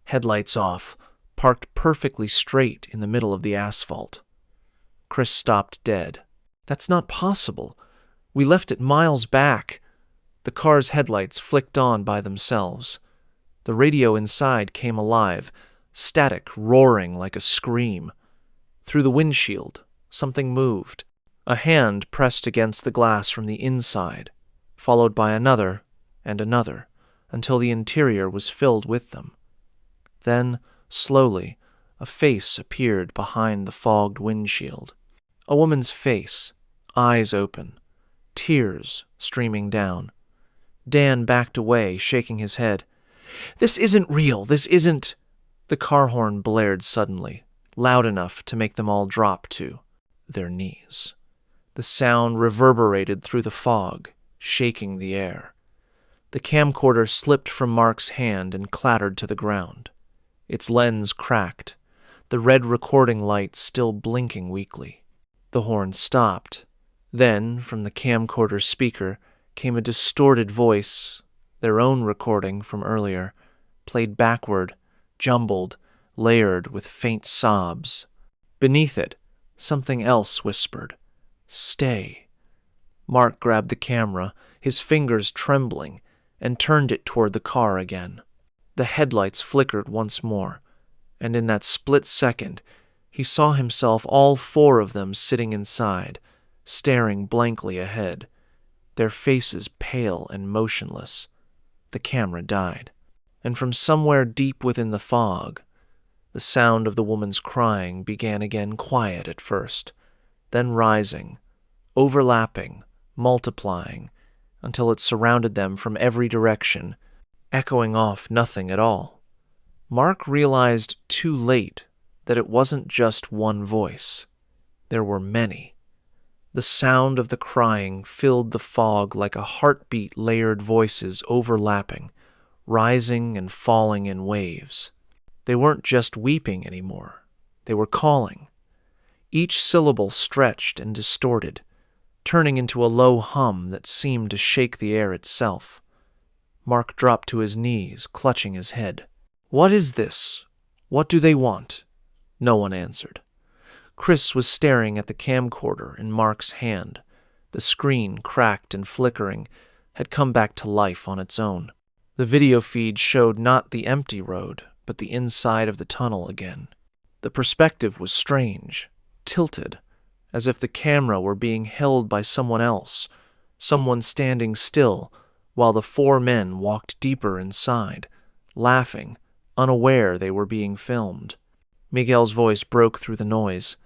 headlights off, parked perfectly straight in the middle of the asphalt. Chris stopped dead. "That's not possible. We left it miles back." The car's headlights flicked on by themselves. The radio inside came alive, static roaring like a scream. Through the windshield, something moved. A hand pressed against the glass from the inside, followed by another and another, until the interior was filled with them. Then, slowly, a face appeared behind the fogged windshield. A woman's face, eyes open, tears streaming down. Dan backed away, shaking his head. "This isn't real, this isn't—" The car horn blared suddenly, loud enough to make them all drop to their knees. The sound reverberated through the fog, shaking the air. The camcorder slipped from Mark's hand and clattered to the ground. Its lens cracked, the red recording light still blinking weakly. The horn stopped. Then, from the camcorder speaker, came a distorted voice, their own recording from earlier, played backward, jumbled, layered with faint sobs. Beneath it, something else whispered, "Stay." Mark grabbed the camera, his fingers trembling, and turned it toward the car again. The headlights flickered once more, and in that split second, he saw himself, all 4 of them, sitting inside, staring blankly ahead, their faces pale and motionless. The camera died, and from somewhere deep within the fog, the sound of the woman's crying began again, quiet at first, then rising, overlapping, multiplying, until it surrounded them from every direction, echoing off nothing at all. Mark realized too late that it wasn't just one voice. There were many. The sound of the crying filled the fog like a heartbeat, layered voices overlapping, rising and falling in waves. They weren't just weeping anymore. They were calling. Each syllable stretched and distorted, turning into a low hum that seemed to shake the air itself. Mark dropped to his knees, clutching his head. "What is this? What do they want?" No one answered. Chris was staring at the camcorder in Mark's hand. The screen, cracked and flickering, had come back to life on its own. The video feed showed not the empty road, but the inside of the tunnel again. The perspective was strange, tilted, as if the camera were being held by someone else, someone standing still while the four men walked deeper inside, laughing, unaware they were being filmed. Miguel's voice broke through the noise.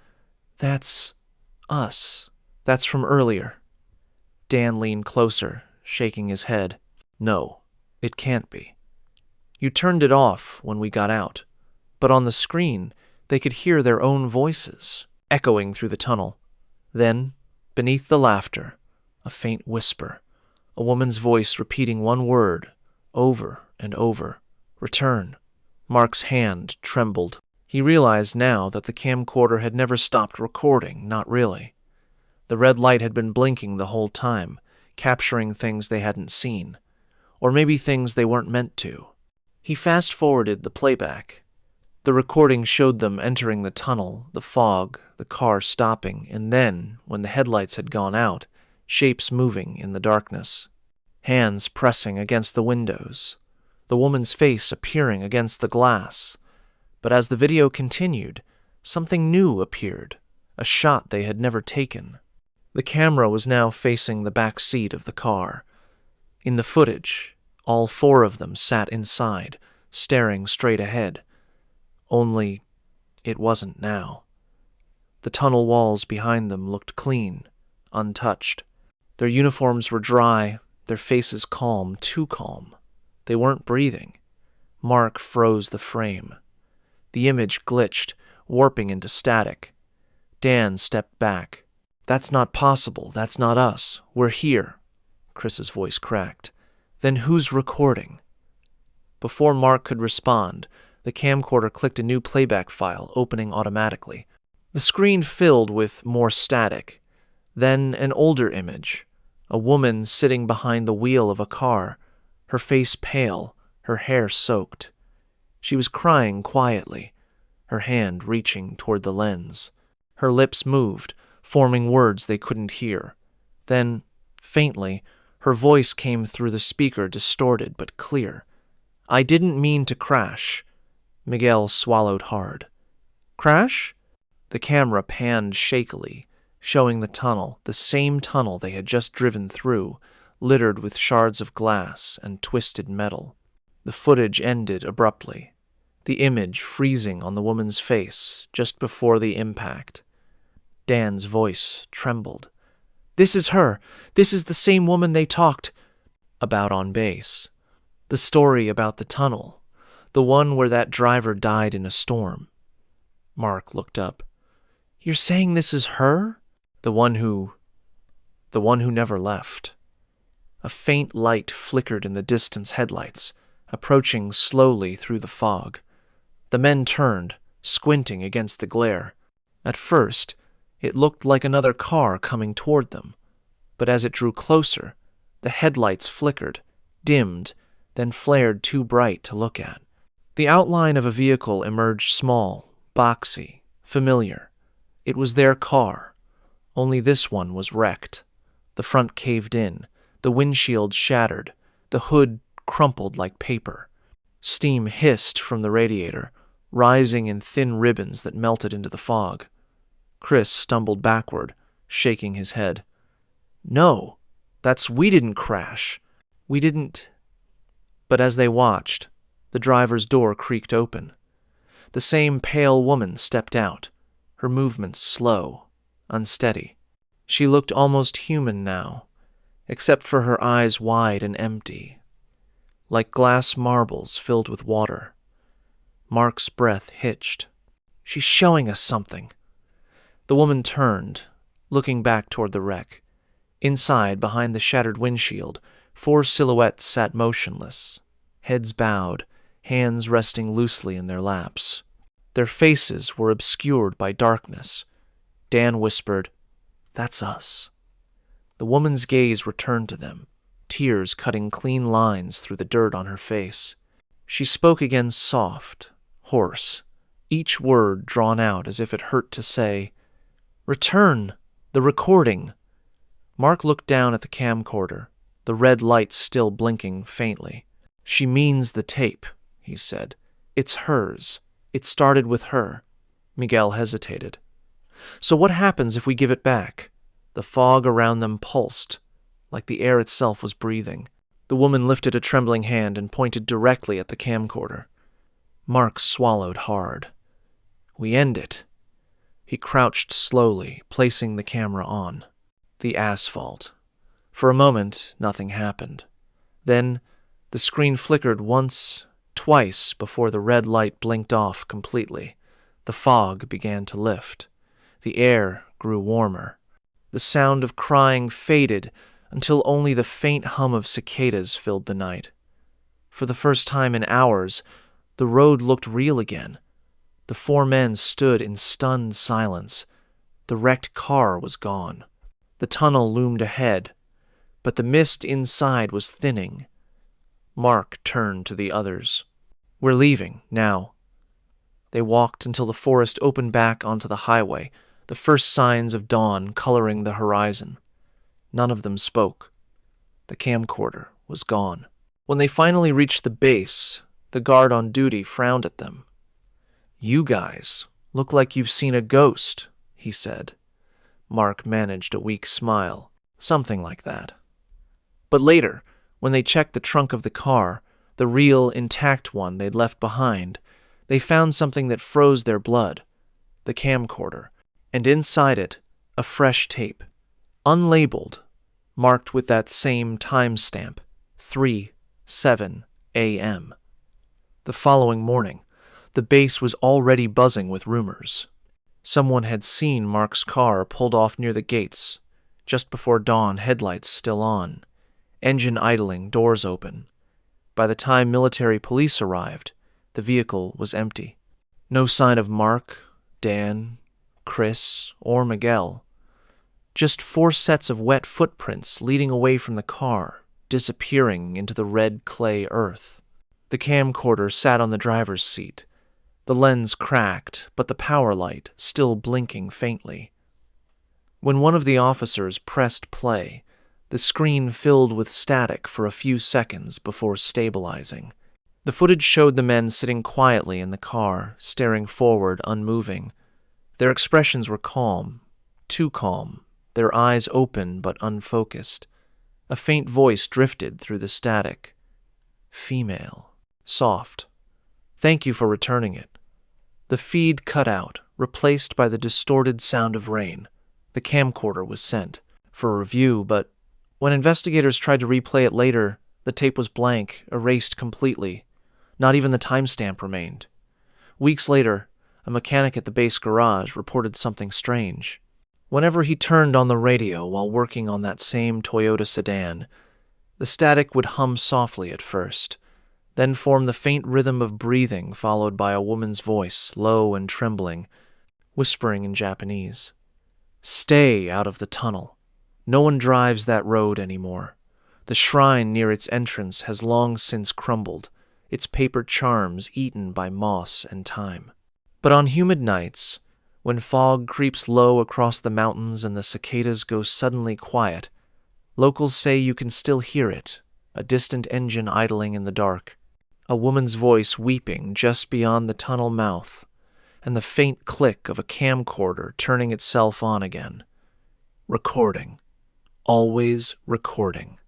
"That's us. That's from earlier." Dan leaned closer, shaking his head. "No, it can't be. You turned it off when we got out, but on the screen they could hear their own voices, echoing through the tunnel. Then, beneath the laughter, a faint whisper, a woman's voice repeating one word, over and over. Return." Mark's hand trembled. He realized now that the camcorder had never stopped recording, not really. The red light had been blinking the whole time, capturing things they hadn't seen, or maybe things they weren't meant to. He fast-forwarded the playback. The recording showed them entering the tunnel, the fog, the car stopping, and then, when the headlights had gone out, shapes moving in the darkness. Hands pressing against the windows, the woman's face appearing against the glass. But as the video continued, something new appeared, a shot they had never taken. The camera was now facing the back seat of the car. In the footage, all four of them sat inside, staring straight ahead. Only, it wasn't now. The tunnel walls behind them looked clean, untouched. Their uniforms were dry, their faces calm, too calm. They weren't breathing. Mark froze the frame. The image glitched, warping into static. Dan stepped back. "That's not possible. That's not us. We're here." Chris's voice cracked. "Then who's recording?" Before Mark could respond, the camcorder clicked a new playback file, opening automatically. The screen filled with more static. Then an older image. A woman sitting behind the wheel of a car, her face pale, her hair soaked. She was crying quietly, her hand reaching toward the lens. Her lips moved, forming words they couldn't hear. Then, faintly, her voice came through the speaker, distorted but clear. "I didn't mean to crash." Miguel swallowed hard. "Crash?" The camera panned shakily, showing the tunnel, the same tunnel they had just driven through, littered with shards of glass and twisted metal. The footage ended abruptly, the image freezing on the woman's face just before the impact. Dan's voice trembled. "This is her. This is the same woman they talked about on base. The story about the tunnel, the one where that driver died in a storm." Mark looked up. "You're saying this is her?" The one who never left. A faint light flickered in the distance headlights, approaching slowly through the fog. The men turned, squinting against the glare. At first, it looked like another car coming toward them, but as it drew closer, the headlights flickered, dimmed, then flared too bright to look at. The outline of a vehicle emerged small, boxy, familiar. It was their car, only this one was wrecked. The front caved in, the windshield shattered, the hood crumpled like paper. Steam hissed from the radiator, rising in thin ribbons that melted into the fog. Chris stumbled backward, shaking his head. "No, we didn't crash. We didn't..." But as they watched, the driver's door creaked open. The same pale woman stepped out, her movements slow, unsteady. She looked almost human now, except for her eyes wide and empty, like glass marbles filled with water. Mark's breath hitched. "She's showing us something." The woman turned, looking back toward the wreck. Inside, behind the shattered windshield, 4 silhouettes sat motionless, heads bowed, hands resting loosely in their laps. Their faces were obscured by darkness. Dan whispered, "That's us." The woman's gaze returned to them, tears cutting clean lines through the dirt on her face. She spoke again, soft, hoarse, each word drawn out as if it hurt to say, "Return, the recording." Mark looked down at the camcorder, the red lights still blinking faintly. "She means the tape," he said. "It's hers. It started with her." Miguel hesitated. "So what happens if we give it back?" The fog around them pulsed. like the air itself was breathing. The woman lifted a trembling hand and pointed directly at the camcorder. Mark swallowed hard. "We end it." He crouched slowly, placing the camera on. The asphalt. For a moment, nothing happened. Then, the screen flickered once, twice before the red light blinked off completely. The fog began to lift. The air grew warmer. The sound of crying faded until only the faint hum of cicadas filled the night. For the first time in hours, the road looked real again. The four men stood in stunned silence. The wrecked car was gone. The tunnel loomed ahead, but the mist inside was thinning. Mark turned to the others. "We're leaving, now." They walked until the forest opened back onto the highway, the first signs of dawn coloring the horizon. None of them spoke. The camcorder was gone. When they finally reached the base, the guard on duty frowned at them. "You guys look like you've seen a ghost," he said. Mark managed a weak smile. Something like that. But later, when they checked the trunk of the car, the real, intact one they'd left behind, they found something that froze their blood. The camcorder. And inside it, a fresh tape. Unlabeled, marked with that same timestamp, 3:07 a.m. The following morning, the base was already buzzing with rumors. Someone had seen Mark's car pulled off near the gates, just before dawn, headlights still on, engine idling, doors open. By the time military police arrived, the vehicle was empty. No sign of Mark, Dan, Chris, or Miguel. Just 4 sets of wet footprints leading away from the car, disappearing into the red clay earth. The camcorder sat on the driver's seat. The lens cracked, but the power light still blinking faintly. When one of the officers pressed play, the screen filled with static for a few seconds before stabilizing. The footage showed the men sitting quietly in the car, staring forward, unmoving. Their expressions were calm, too calm, their eyes open but unfocused. A faint voice drifted through the static. Female. Soft. "Thank you for returning it." The feed cut out, replaced by the distorted sound of rain. The camcorder was sent for a review, but when investigators tried to replay it later, the tape was blank, erased completely. Not even the timestamp remained. Weeks later, a mechanic at the base garage reported something strange. Whenever he turned on the radio while working on that same Toyota sedan, the static would hum softly at first, then form the faint rhythm of breathing followed by a woman's voice, low and trembling, whispering in Japanese. "Stay out of the tunnel. No one drives that road anymore. The shrine near its entrance has long since crumbled, its paper charms eaten by moss and time." But on humid nights, when fog creeps low across the mountains and the cicadas go suddenly quiet, locals say you can still hear it, a distant engine idling in the dark, a woman's voice weeping just beyond the tunnel mouth, and the faint click of a camcorder turning itself on again. Recording. Always recording.